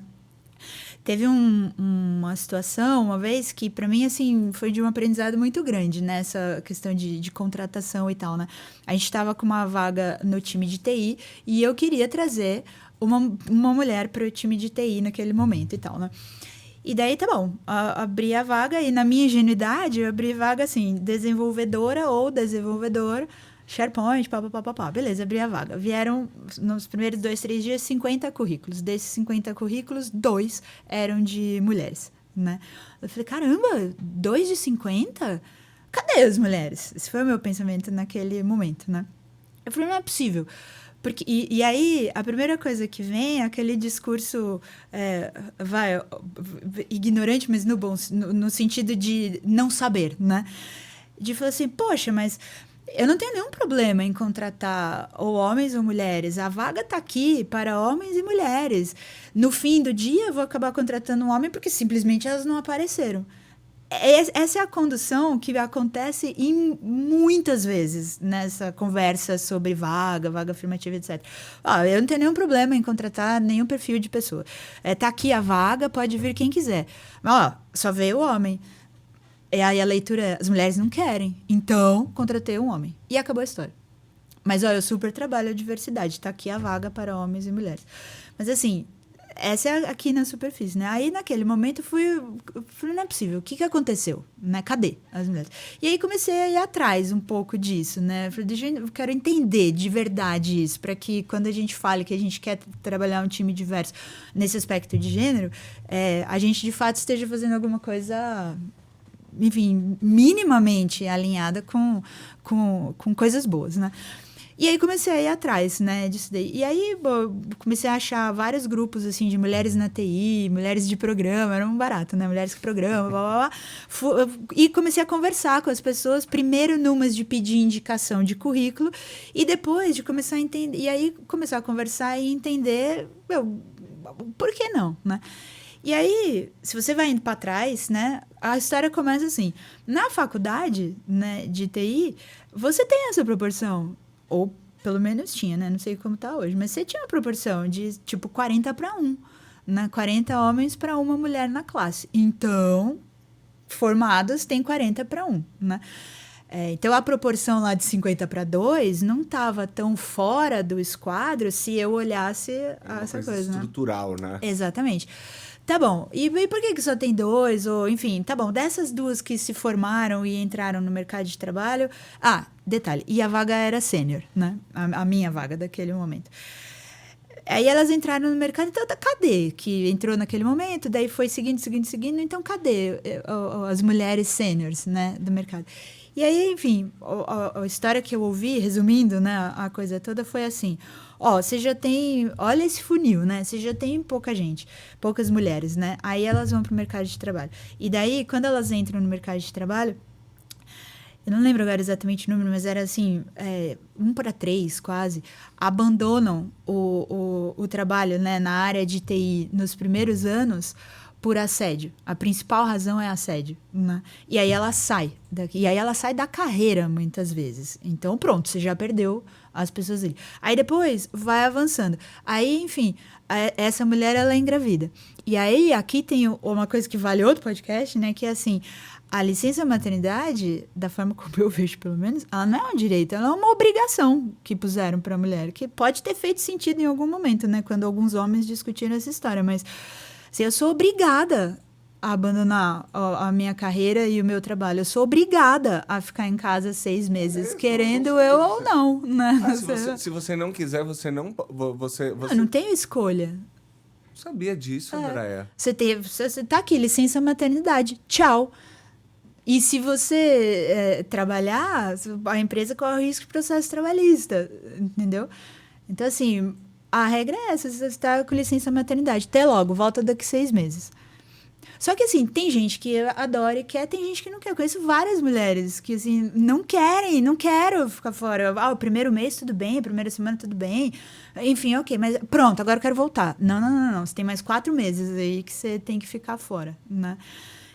Teve uma situação, uma vez, que para mim, assim, foi de um aprendizado muito grande, nessa questão de contratação e tal, né? A gente estava com uma vaga no time de TI e eu queria trazer uma mulher para o time de TI naquele momento e tal, né? E daí, tá bom, abri a vaga e, na minha ingenuidade, eu abri vaga, assim, desenvolvedora ou desenvolvedor SharePoint, pá. Beleza, abri a vaga. Vieram, nos primeiros 2, 3 dias, 50 currículos. Desses 50 currículos, 2 eram de mulheres, né? Eu falei, caramba, 2 de 50? Cadê as mulheres? Esse foi o meu pensamento naquele momento, né? Eu falei, não é possível. Porque, e aí, a primeira coisa que vem é aquele discurso ignorante, mas no sentido de não saber, né? De falar assim, poxa, mas eu não tenho nenhum problema em contratar ou homens ou mulheres. A vaga está aqui para homens e mulheres. No fim do dia, eu vou acabar contratando um homem porque simplesmente elas não apareceram. Essa é a condução que acontece muitas vezes nessa conversa sobre vaga afirmativa, etc. Eu não tenho nenhum problema em contratar nenhum perfil de pessoa. Tá aqui a vaga, pode vir quem quiser. Mas, só veio o homem. E aí a leitura, as mulheres não querem. Então, contratei um homem. E acabou a história. Mas, eu super trabalho a diversidade. Tá aqui a vaga para homens e mulheres. Mas, assim, essa é aqui na superfície, né? Aí, naquele momento, eu falei, não é possível. O que aconteceu? Né? Cadê as mulheres? E aí, comecei a ir atrás um pouco disso, né? Eu falei, eu quero entender de verdade isso, para que, quando a gente fale que a gente quer trabalhar um time diverso nesse aspecto de gênero, a gente, de fato, esteja fazendo alguma coisa, enfim, minimamente alinhada com coisas boas, né? E aí comecei a ir atrás, né, disso daí. E aí comecei a achar vários grupos, assim, de mulheres na TI, mulheres de programa, era um barato, né, mulheres que programam, blá, blá, blá. E comecei a conversar com as pessoas, primeiro numas de pedir indicação de currículo, e depois de começar a entender, e aí começar a conversar e entender, por que não, né? E aí, se você vai indo para trás, né, a história começa assim. Na faculdade, né, de TI, você tem essa proporção, ou pelo menos tinha, né, não sei como tá hoje, mas você tinha uma proporção de, tipo, 40-1, né, 40 homens para uma mulher na classe. Então, formados tem 40-1, né? Então, a proporção lá de 50-2 não estava tão fora do esquadro se eu olhasse essa coisa, estrutural, né? Exatamente. Tá bom, e por que só tem 2? Ou, enfim, tá bom, dessas 2 que se formaram e entraram no mercado de trabalho... detalhe, e a vaga era sênior, né? A minha vaga daquele momento. Aí elas entraram no mercado, então cadê? Que entrou naquele momento, daí foi seguindo, então cadê as mulheres sêniores, né, do mercado? E aí, enfim, a história que eu ouvi, resumindo, né, a coisa toda, foi assim... você já tem... Olha esse funil, né? Você já tem pouca gente, poucas mulheres, né? Aí elas vão para o mercado de trabalho. E daí, quando elas entram no mercado de trabalho... Eu não lembro agora exatamente o número, mas era assim... 1-3, quase. Abandonam o trabalho, né, na área de TI nos primeiros anos por assédio. A principal razão é assédio, né? E aí ela sai daqui. E aí ela sai da carreira, muitas vezes. Então, pronto, você já perdeu as pessoas ali. Aí depois vai avançando. Aí, enfim, essa mulher, ela é engravida. E aí, aqui tem uma coisa que vale outro podcast, né? Que é assim, a licença maternidade, da forma como eu vejo, pelo menos, ela não é um direito, ela é uma obrigação que puseram para a mulher, que pode ter feito sentido em algum momento, né? Quando alguns homens discutiram essa história, mas assim, eu sou obrigada a abandonar a minha carreira e o meu trabalho. Eu sou obrigada a ficar em casa 6 meses, querendo eu ou não, né? Se você não quiser, você não... Eu não tenho escolha. Sabia disso, Andréia. Você tá aqui, licença maternidade. Tchau. E se você trabalhar, a empresa corre o risco de processo trabalhista, entendeu? Então, assim, a regra é essa, você está com licença maternidade. Até logo, volta daqui 6 meses. Só que, assim, tem gente que adora e quer, tem gente que não quer. Eu conheço várias mulheres que, assim, não quero ficar fora. O primeiro mês tudo bem, a primeira semana tudo bem. Enfim, ok, mas pronto, agora eu quero voltar. Não. Você tem mais 4 meses aí que você tem que ficar fora, né?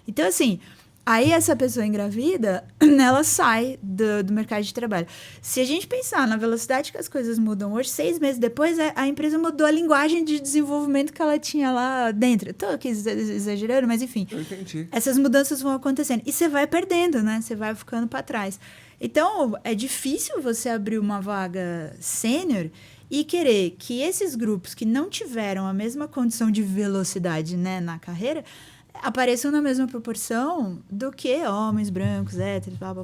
Então, assim... Aí essa pessoa engravida, ela sai do mercado de trabalho. Se a gente pensar na velocidade que as coisas mudam hoje, 6 meses depois, a empresa mudou a linguagem de desenvolvimento que ela tinha lá dentro. Estou aqui exagerando, mas enfim. Eu entendi. Essas mudanças vão acontecendo. E você vai perdendo, né? Você vai ficando para trás. Então, é difícil você abrir uma vaga sênior e querer que esses grupos que não tiveram a mesma condição de velocidade, né, na carreira... apareçam na mesma proporção do que homens brancos, héteros, pá.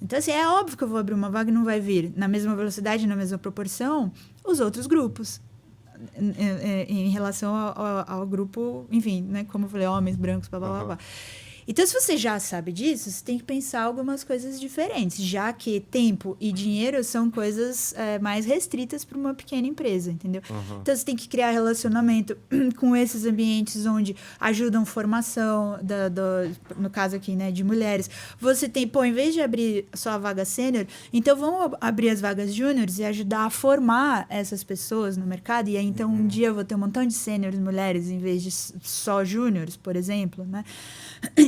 Então, assim, é óbvio que eu vou abrir uma vaga e não vai vir na mesma velocidade, na mesma proporção, os outros grupos. Em relação ao grupo, enfim, né? Como eu falei, homens brancos, pá. Então, se você já sabe disso, você tem que pensar algumas coisas diferentes, já que tempo e dinheiro são coisas mais restritas para uma pequena empresa, entendeu? Então, você tem que criar relacionamento com esses ambientes onde ajudam formação, no caso aqui, né, de mulheres. Você tem, em vez de abrir só a vaga sênior, então vamos abrir as vagas júniores e ajudar a formar essas pessoas no mercado. E aí, então, um dia eu vou ter um montão de sêniores mulheres em vez de só júniores, por exemplo, né?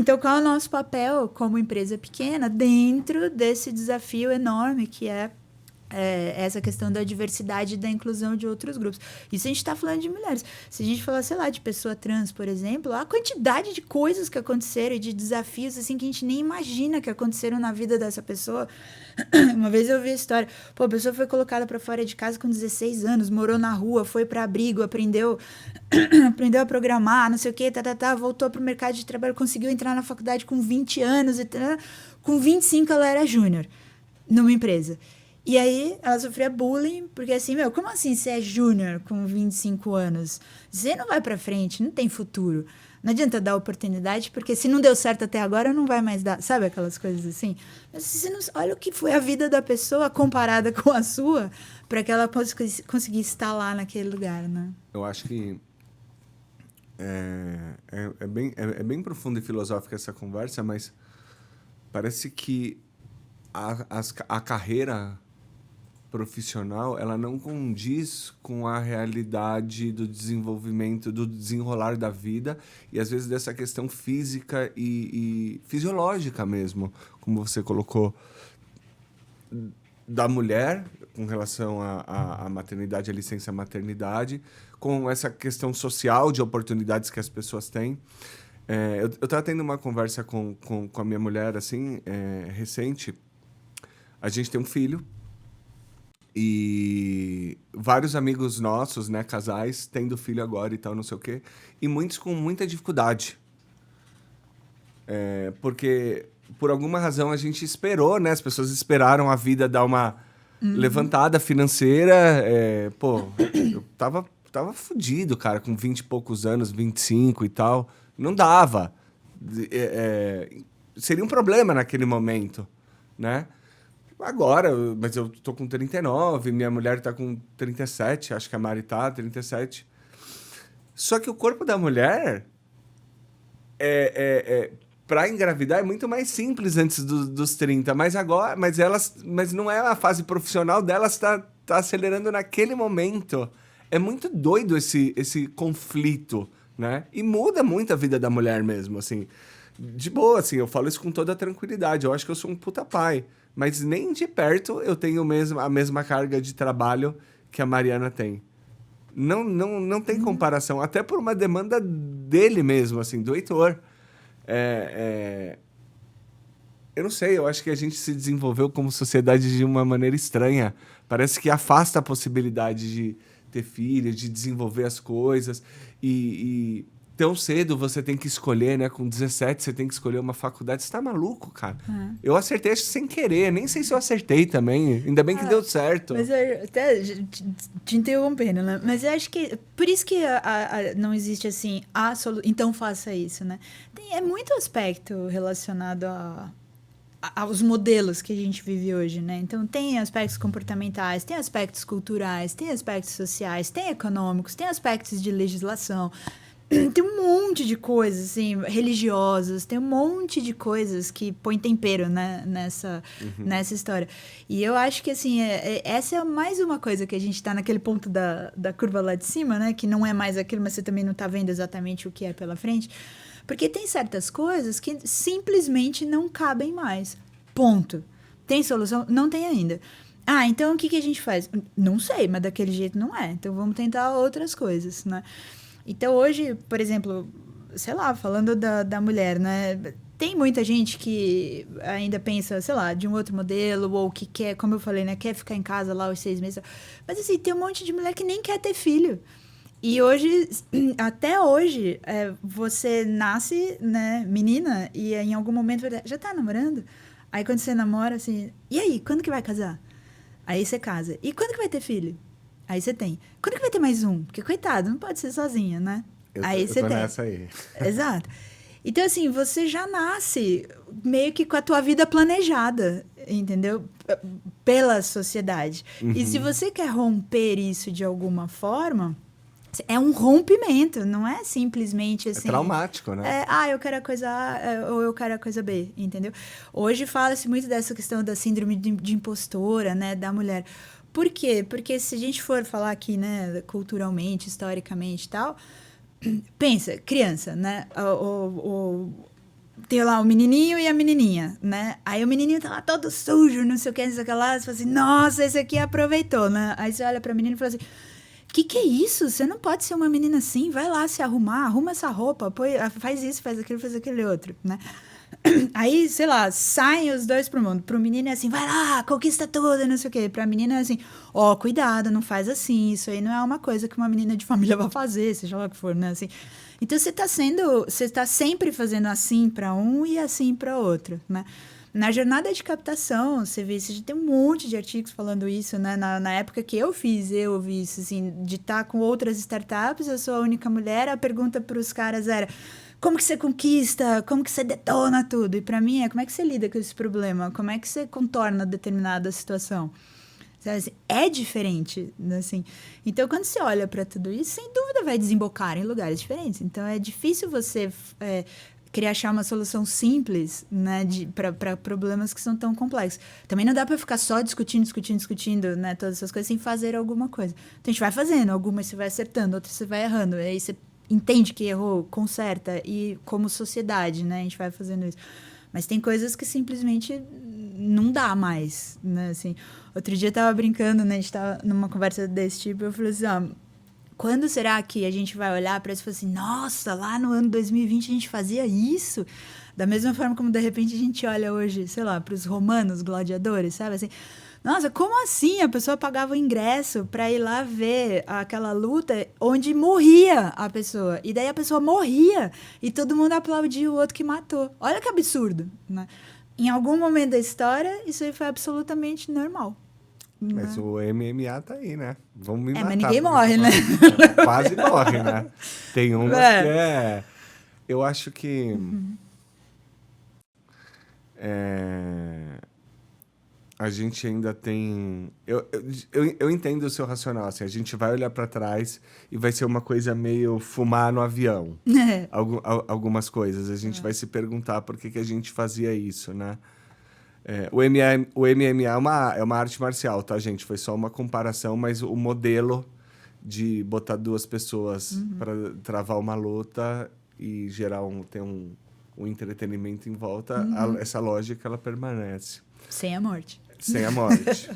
Então, qual é o nosso papel como empresa pequena dentro desse desafio enorme que é essa questão da diversidade e da inclusão de outros grupos? Isso a gente está falando de mulheres. Se a gente falar, sei lá, de pessoa trans, por exemplo, a quantidade de coisas que aconteceram e de desafios assim que a gente nem imagina que aconteceram na vida dessa pessoa. Uma vez eu vi a história, a pessoa foi colocada para fora de casa com 16 anos, morou na rua, foi para abrigo, aprendeu a programar, não sei o quê, voltou para o mercado de trabalho, conseguiu entrar na faculdade com 20 anos, com 25 ela era júnior numa empresa. E aí, ela sofria bullying, porque assim, como assim você é júnior com 25 anos? Você não vai pra frente, não tem futuro. Não adianta dar oportunidade, porque se não deu certo até agora, não vai mais dar. Sabe aquelas coisas assim? Mas você não, olha o que foi a vida da pessoa comparada com a sua, para que ela conseguisse estar lá naquele lugar, né? Eu acho que é bem profunda e filosófica essa conversa, mas parece que a carreira profissional, ela não condiz com a realidade do desenvolvimento, do desenrolar da vida e, às vezes, dessa questão física e fisiológica mesmo, como você colocou, da mulher, com relação à maternidade, à licença maternidade, com essa questão social de oportunidades que as pessoas têm. Eu estava tendo uma conversa com a minha mulher, assim, recente. A gente tem um filho, e vários amigos nossos, né, casais, tendo filho agora e tal, não sei o quê, e muitos com muita dificuldade. Porque, por alguma razão, a gente esperou, né? As pessoas esperaram a vida dar uma levantada financeira. Eu tava fudido, cara, com 20 e poucos anos, 25 e tal. Não dava. Seria um problema naquele momento, né? Agora, mas eu tô com 39, minha mulher tá com 37, acho que a Mari tá, 37. Só que o corpo da mulher, para engravidar, é muito mais simples antes dos 30. Mas agora, mas não é a fase profissional delas, tá acelerando naquele momento. É muito doido esse conflito, né? E muda muito a vida da mulher mesmo, assim. De boa, assim, eu falo isso com toda a tranquilidade. Eu acho que eu sou um puta pai. Mas nem de perto eu tenho a mesma carga de trabalho que a Mariana tem. Não tem comparação. Até por uma demanda dele mesmo, assim, do Heitor. Eu não sei, eu acho que a gente se desenvolveu como sociedade de uma maneira estranha. Parece que afasta a possibilidade de ter filho, de desenvolver as coisas. E tão cedo você tem que escolher, né? Com 17 você tem que escolher uma faculdade. Você tá maluco, cara? Eu acertei acho, sem querer. Nem sei se eu acertei também. Ainda bem que deu certo. Mas eu até te interrompendo, né? Mas eu acho que... Por isso que não existe, assim, a solução. Então faça isso, né? É muito aspecto relacionado aos modelos que a gente vive hoje, né? Então, tem aspectos comportamentais, tem aspectos culturais, tem aspectos sociais, tem econômicos, tem aspectos de legislação... Tem um monte de coisas, assim, religiosas, tem um monte de coisas que põem tempero, né, nessa história. E eu acho que, assim, essa é mais uma coisa que a gente tá naquele ponto da curva lá de cima, né, que não é mais aquilo, mas você também não tá vendo exatamente o que é pela frente. Porque tem certas coisas que simplesmente não cabem mais. Ponto. Tem solução? Não tem ainda. Então o que a gente faz? Não sei, mas daquele jeito não é. Então vamos tentar outras coisas, né? Então, hoje, por exemplo, sei lá, falando da mulher, né? Tem muita gente que ainda pensa, sei lá, de um outro modelo, ou que quer, como eu falei, né? Quer ficar em casa lá os 6 meses. Mas, assim, tem um monte de mulher que nem quer ter filho. E hoje, até hoje, você nasce, né, menina, e em algum momento já tá namorando? Aí quando você namora, assim, e aí, quando que vai casar? Aí você casa. E quando que vai ter filho? Aí você tem. Quando que vai ter mais um? Porque, coitado, não pode ser sozinha, né? Eu tô nessa aí. Exato. Então, assim, você já nasce meio que com a tua vida planejada, entendeu? Pela sociedade. E se você quer romper isso de alguma forma, é um rompimento, não é simplesmente assim. É traumático, né? Eu quero a coisa A ou eu quero a coisa B, entendeu? Hoje fala-se muito dessa questão da síndrome de impostora, né, da mulher. Por quê? Porque se a gente for falar aqui, né, culturalmente, historicamente e tal, pensa, criança, né? Tem lá o menininho e a menininha, né? Aí o menininho tá lá todo sujo, não sei o que, não sei o que lá. Você fala assim, nossa, esse aqui aproveitou, né? Aí você olha pra menina e fala assim, que é isso? Você não pode ser uma menina assim, vai lá se arrumar, arruma essa roupa, faz isso, faz aquele outro, né? Aí, sei lá, saem os dois pro mundo. Pro menino é assim, vai lá, conquista tudo, não sei o quê. Pra menina é assim, cuidado, não faz assim, isso aí não é uma coisa que uma menina de família vai fazer, seja lá o que for, né? Assim, então você tá sempre fazendo assim pra um e assim pra outro, né? Na jornada de captação, você tem um monte de artigos falando isso, né? Na época que eu vi isso, assim, de estar com outras startups, eu sou a única mulher, a pergunta para os caras era, como que você conquista, como que você detona tudo? E para mim como é que você lida com esse problema? Como é que você contorna determinada situação? Assim, é diferente, assim. Então, quando você olha para tudo isso, sem dúvida vai desembocar em lugares diferentes. Então, é difícil você querer achar uma solução simples, né, para problemas que são tão complexos. Também não dá para ficar só discutindo, né, todas essas coisas sem fazer alguma coisa. Então, a gente vai fazendo, algumas você vai acertando, outras você vai errando. Aí você entende que errou, conserta, e como sociedade, né, a gente vai fazendo isso. Mas tem coisas que simplesmente não dá mais, né, assim. Outro dia eu tava brincando, né, a gente tava numa conversa desse tipo, eu falei assim, quando será que a gente vai olhar para isso e falar assim, nossa, lá no ano 2020 a gente fazia isso? Da mesma forma como, de repente, a gente olha hoje, sei lá, para os romanos gladiadores, sabe? Assim, nossa, como assim? A pessoa pagava o ingresso para ir lá ver aquela luta onde morria a pessoa. E daí a pessoa morria e todo mundo aplaudia o outro que matou. Olha que absurdo, né? Em algum momento da história, isso aí foi absolutamente normal. Mas o MMA tá aí, né? Vamos me matar. Mas ninguém morre, né? Quase morre, né? Tem uma que é... Eu acho que... A gente ainda tem... Eu entendo o seu racional, assim. A gente vai olhar para trás e vai ser uma coisa meio fumar no avião. Algumas coisas. A gente vai se perguntar por que a gente fazia isso, né? O MMA é uma arte marcial, tá, gente? Foi só uma comparação, mas o modelo de botar duas pessoas para travar uma luta e gerar um entretenimento em volta, essa lógica ela permanece. Sem a morte. Sem a morte.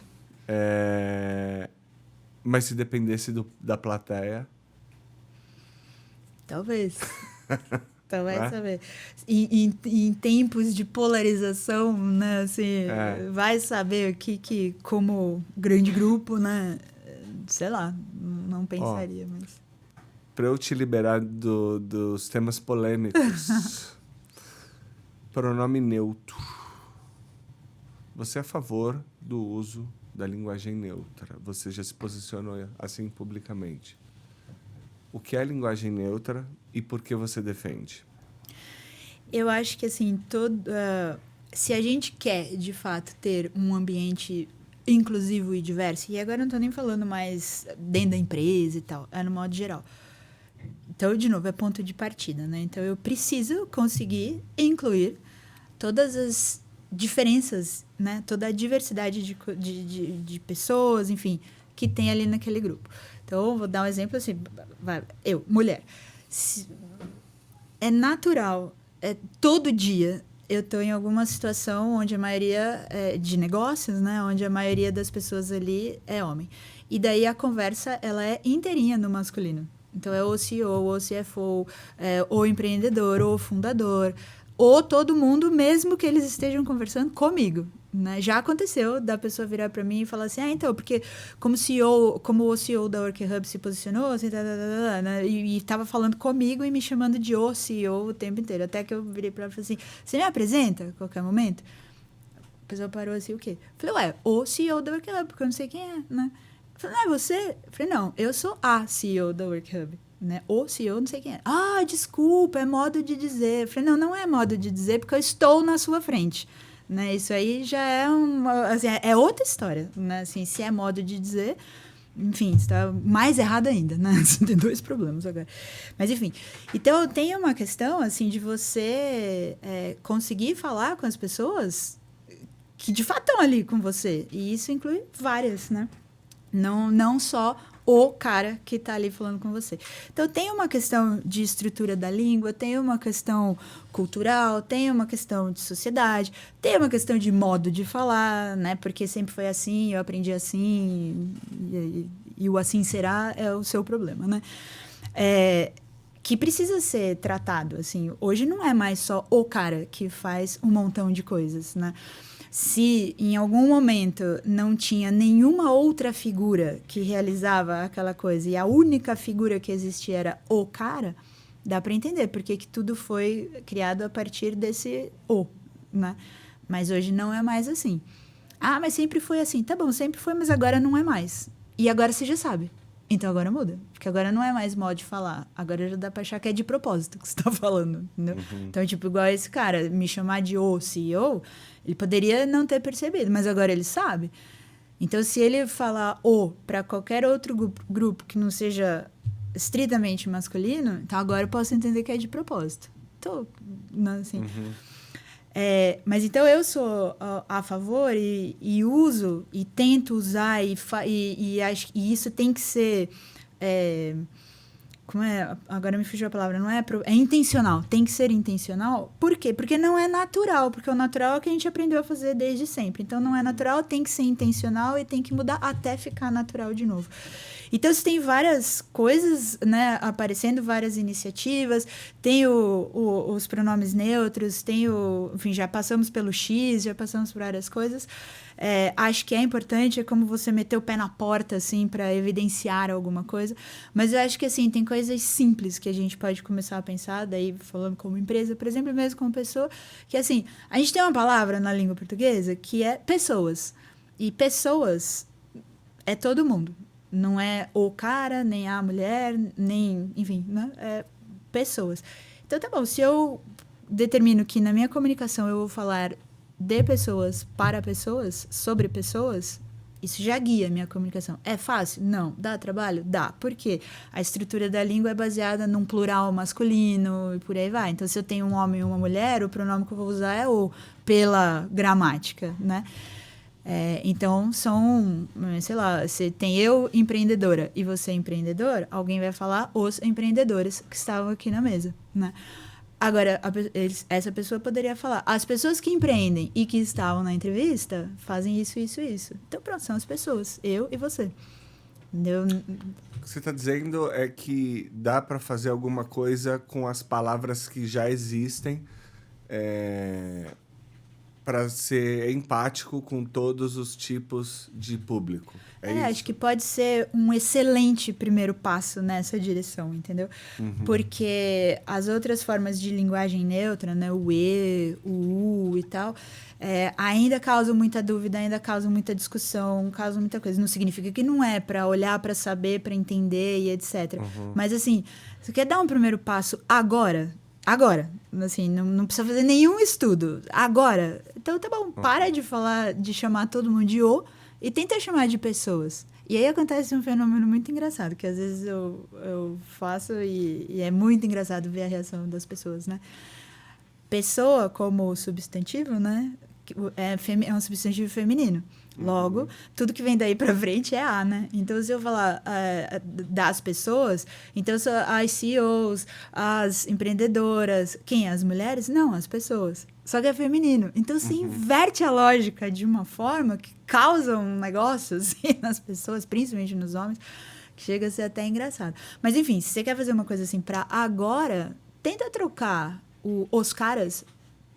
Mas se dependesse da plateia... Talvez. Então vai saber. Em tempos de polarização, né, assim, vai saber o que, como grande grupo, né, sei lá, não pensaria, mas... Para eu te liberar dos temas polêmicos, pronome neutro. Você é a favor do uso da linguagem neutra? Você já se posicionou assim publicamente. O que é linguagem neutra e por que você defende? Eu acho que, assim, se a gente quer, de fato, ter um ambiente inclusivo e diverso, e agora eu não estou nem falando mais dentro da empresa e tal, é no modo geral. Então, de novo, é ponto de partida, né? Então, eu preciso conseguir incluir todas as diferenças, né? Toda a diversidade de pessoas, enfim, que tem ali naquele grupo. Então, vou dar um exemplo assim, eu, mulher. É natural, todo dia eu estou em alguma situação onde a maioria de negócios, né, onde a maioria das pessoas ali é homem. E daí a conversa, ela é inteirinha no masculino. Então, é o CEO, ou CFO, ou empreendedor, ou fundador, ou todo mundo, mesmo que eles estejam conversando comigo. Né? Já aconteceu da pessoa virar para mim e falar assim, então, porque como o CEO da WorkHub se posicionou, assim, né? E estava falando comigo e me chamando de o CEO o tempo inteiro. Até que eu virei para ela e falei assim, você me apresenta a qualquer momento? A pessoa parou assim, o quê? Eu falei, o CEO da WorkHub, porque eu não sei quem é, né? Eu falei, não é você? Eu falei, não, eu sou a CEO da WorkHub. Né? O CEO, não sei quem é. Desculpa, é modo de dizer. Eu falei, não é modo de dizer, porque eu estou na sua frente. Né? Isso aí já é assim, é outra história. Né? Assim, se é modo de dizer, enfim, está mais errado ainda. Né? Tem 2 problemas agora. Mas, enfim. Então, tem uma questão assim, de você conseguir falar com as pessoas que, de fato, estão ali com você. E isso inclui várias, né? Não só o cara que está ali falando com você. Então, tem uma questão de estrutura da língua, tem uma questão cultural, tem uma questão de sociedade, tem uma questão de modo de falar, né? Porque sempre foi assim, eu aprendi assim, e o assim será é o seu problema, né? Que precisa ser tratado, assim. Hoje não é mais só o cara que faz um montão de coisas, né? Se em algum momento não tinha nenhuma outra figura que realizava aquela coisa e a única figura que existia era o cara, dá para entender porque que tudo foi criado a partir desse o, né? Mas hoje não é mais assim. Mas sempre foi assim. Tá bom, sempre foi, mas agora não é mais. E agora você já sabe. Então agora muda. Porque agora não é mais modo de falar. Agora já dá pra achar que é de propósito que você tá falando. Entendeu? Então, tipo, igual esse cara, me chamar de o CEO, ele poderia não ter percebido, mas agora ele sabe. Então, se ele falar o para qualquer outro grupo que não seja estritamente masculino, então agora eu posso entender que é de propósito. Então, não, assim... mas então eu sou a favor e uso e tento usar e acho que isso tem que ser como é? Agora me fugiu a palavra, não é intencional, tem que ser intencional. Por quê? Porque não é natural, porque o natural é o que a gente aprendeu a fazer desde sempre. Então não é natural, tem que ser intencional e tem que mudar até ficar natural de novo. Então, você tem várias coisas, né, aparecendo, várias iniciativas, tem os pronomes neutros, enfim, já passamos pelo X, já passamos por várias coisas. Acho que é importante, é como você meter o pé na porta, assim, para evidenciar alguma coisa. Mas eu acho que, assim, tem coisas simples que a gente pode começar a pensar, daí falando como empresa, por exemplo, mesmo como pessoa, que, assim, a gente tem uma palavra na língua portuguesa que é pessoas. E pessoas é todo mundo. Não é o cara, nem a mulher, nem... Enfim, né? É pessoas. Então, tá bom. Se eu determino que na minha comunicação eu vou falar de pessoas para pessoas, sobre pessoas, isso já guia a minha comunicação. É fácil? Não. Dá trabalho? Dá. Por quê? A estrutura da língua é baseada num plural masculino e por aí vai. Então, se eu tenho um homem e uma mulher, o pronome que eu vou usar é o, pela gramática, né? Então, sei lá, se tem eu empreendedora e você empreendedor, alguém vai falar os empreendedores que estavam aqui na mesa, né? Agora, essa pessoa poderia falar, as pessoas que empreendem e que estavam na entrevista fazem isso, isso, isso. Então, pronto, são as pessoas, eu e você. Entendeu? O que você está dizendo é que dá para fazer alguma coisa com as palavras que já existem, para ser empático com todos os tipos de público. É isso? Acho que pode ser um excelente primeiro passo nessa direção, entendeu? Porque as outras formas de linguagem neutra, né, o E, o U e tal, ainda causam muita dúvida, ainda causam muita discussão, causam muita coisa. Não significa que não é para olhar, para saber, para entender e etc. Mas, assim, você quer dar um primeiro passo agora? Agora, assim, não precisa fazer nenhum estudo. Agora. Então, tá bom, para de falar, de chamar todo mundo de o e tenta chamar de pessoas. E aí acontece um fenômeno muito engraçado, que às vezes eu faço e é muito engraçado ver a reação das pessoas, né? Pessoa como substantivo, né? É um substantivo feminino. Logo, tudo que vem daí pra frente é a, né? Então, se eu falar das pessoas, então são as CEOs, as empreendedoras. Quem? As mulheres? Não, as pessoas. Só que é feminino. Então, se inverte a lógica de uma forma que causa um negócio assim, nas pessoas, principalmente nos homens, que chega a ser até engraçado. Mas, enfim, se você quer fazer uma coisa assim pra agora, tenta trocar os caras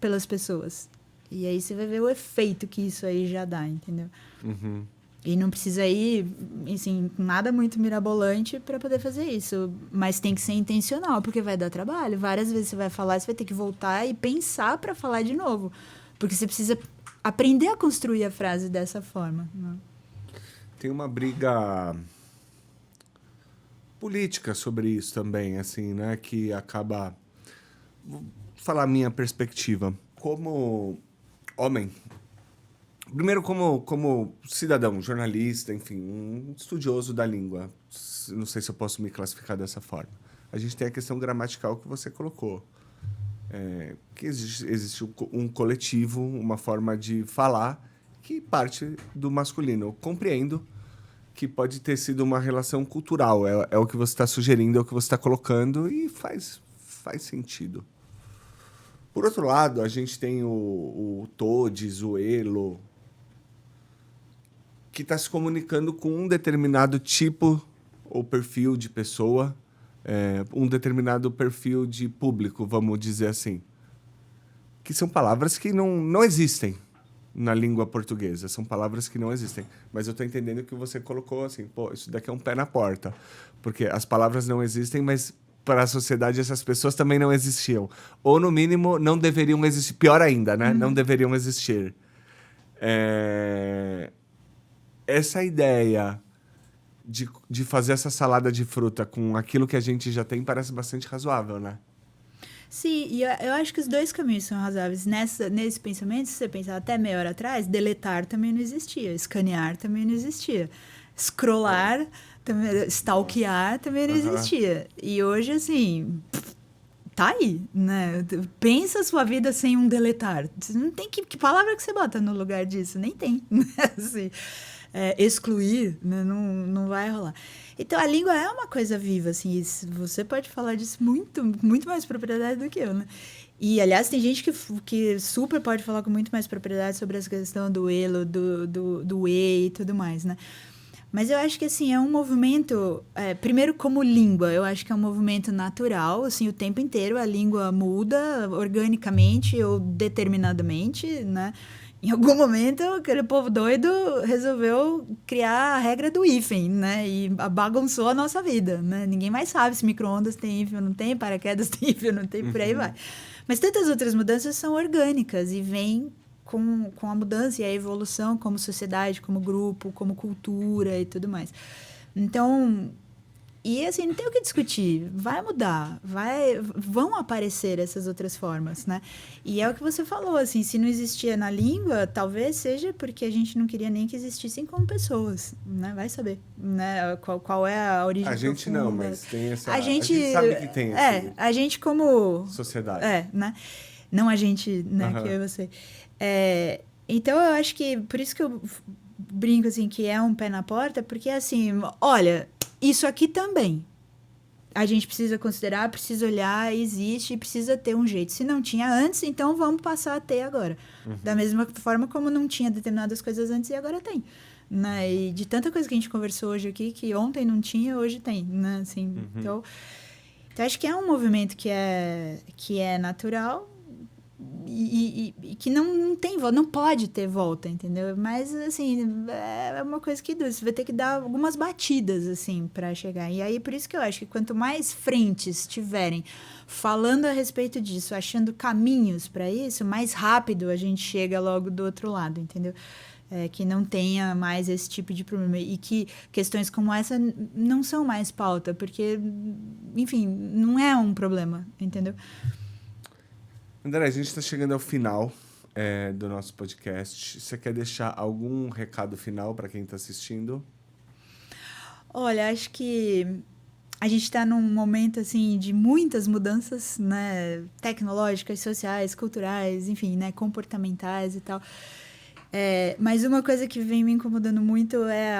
pelas pessoas. E aí você vai ver o efeito que isso aí já dá, entendeu? Uhum. E não precisa ir, assim, nada muito mirabolante para poder fazer isso. Mas tem que ser intencional, porque vai dar trabalho. Várias vezes você vai falar, você vai ter que voltar e pensar para falar de novo. Porque você precisa aprender a construir a frase dessa forma. Né? Tem uma briga política sobre isso também, assim, né? Que acaba... Vou falar a minha perspectiva. Como homem... Primeiro, como cidadão, jornalista, enfim, um estudioso da língua. Não sei se eu posso me classificar dessa forma. A gente tem a questão gramatical que você colocou. Que existe um coletivo, uma forma de falar que parte do masculino. Eu compreendo que pode ter sido uma relação cultural. É o que você está sugerindo, é o que você está colocando e faz sentido. Por outro lado, a gente tem o todes, o elo, que está se comunicando com um determinado tipo ou perfil de pessoa, um determinado perfil de público, vamos dizer assim. Que são palavras que não existem na língua portuguesa. São palavras que não existem. Mas eu estou entendendo que você colocou assim, pô, isso daqui é um pé na porta. Porque as palavras não existem, mas para a sociedade essas pessoas também não existiam. Ou, no mínimo, não deveriam existir. Pior ainda, né? Não deveriam existir. Essa ideia de fazer essa salada de fruta com aquilo que a gente já tem parece bastante razoável, né? Sim, e eu acho que os dois caminhos são razoáveis. Nesse pensamento, se você pensar até meia hora atrás, deletar também não existia, escanear também não existia, scrollar, também, stalkear também não existia. E hoje, assim, tá aí, né? Pensa a sua vida sem um deletar. Você não tem que palavra que você bota no lugar disso? Nem tem, né? Assim, excluir, né? Não vai rolar. Então, a língua é uma coisa viva, assim, você pode falar disso muito mais propriedade do que eu, né? E, aliás, tem gente que super pode falar com muito mais propriedade sobre essa questão do elo, do e e tudo mais, né? Mas eu acho que, assim, é um movimento... primeiro, como língua, eu acho que é um movimento natural, assim, o tempo inteiro a língua muda organicamente ou determinadamente, né? Em algum momento, aquele povo doido resolveu criar a regra do hífen, né? E bagunçou a nossa vida, né? Ninguém mais sabe se micro-ondas tem hífen ou não tem, paraquedas tem hífen ou não tem, por aí vai. Mas tantas outras mudanças são orgânicas e vêm com a mudança e a evolução como sociedade, como grupo, como cultura e tudo mais. Então... E, assim, não tem o que discutir. Vai mudar. Vão aparecer essas outras formas, né? E é o que você falou, assim, se não existia na língua, talvez seja porque a gente não queria nem que existissem como pessoas, né? Vai saber, né? Qual é a origem A gente profunda. não, mas tem essa... A gente sabe que tem esse... a gente como... sociedade. Né? Não a gente, né? Que eu e você. Então, eu acho que... Por isso que eu brinco, assim, que é um pé na porta, porque, assim, olha... Isso aqui também. A gente precisa considerar, precisa olhar, existe e precisa ter um jeito. Se não tinha antes, então vamos passar a ter agora. Da mesma forma como não tinha determinadas coisas antes e agora tem. Né? E de tanta coisa que a gente conversou hoje aqui, que ontem não tinha, hoje tem. Né? Assim, então, acho que é um movimento que é natural e que não tem volta, não pode ter volta, entendeu? Mas, assim, é uma coisa que você vai ter que dar algumas batidas, assim, para chegar. E aí, por isso que eu acho que quanto mais frentes tiverem falando a respeito disso, achando caminhos para isso, mais rápido a gente chega logo do outro lado, entendeu? Que não tenha mais esse tipo de problema. E que questões como essa não são mais pauta, porque, enfim, não é um problema, entendeu? André, a gente está chegando ao final do nosso podcast. Você quer deixar algum recado final para quem está assistindo? Olha, acho que a gente está num momento assim de muitas mudanças, né, tecnológicas, sociais, culturais, enfim, né, comportamentais e tal. Mas uma coisa que vem me incomodando muito é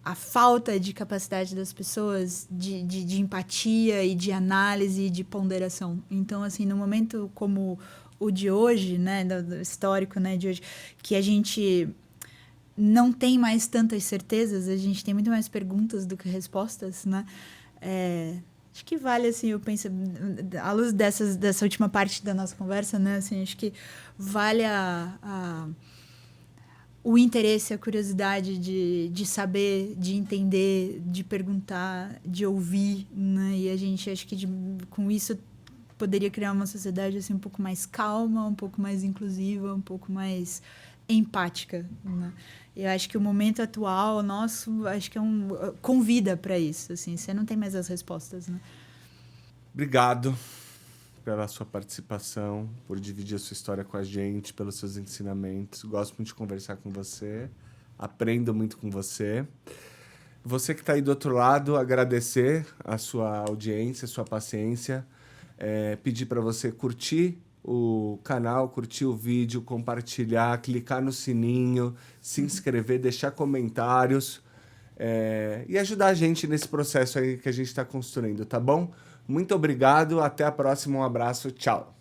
a falta de capacidade das pessoas de empatia e de análise e de ponderação. Então, assim, no momento como o de hoje, né, do histórico, né, de hoje, que a gente não tem mais tantas certezas, a gente tem muito mais perguntas do que respostas, né? Acho que vale, assim, eu penso, à luz dessa última parte da nossa conversa, né, assim, acho que vale o interesse, a curiosidade de saber, de entender, de perguntar, de ouvir, né, e a gente, acho que com isso poderia criar uma sociedade, assim, um pouco mais calma, um pouco mais inclusiva, um pouco mais empática, né. Eu acho que o momento atual nosso, acho que convida para isso, assim, você não tem mais as respostas, né. Obrigado pela sua participação, por dividir a sua história com a gente, pelos seus ensinamentos. Gosto muito de conversar com você, aprendo muito com você. Você que está aí do outro lado, agradecer a sua audiência, a sua paciência, pedir para você curtir o canal, curtir o vídeo, compartilhar, clicar no sininho, se inscrever, deixar comentários e ajudar a gente nesse processo aí que a gente está construindo, tá bom? Muito obrigado, até a próxima, um abraço, tchau!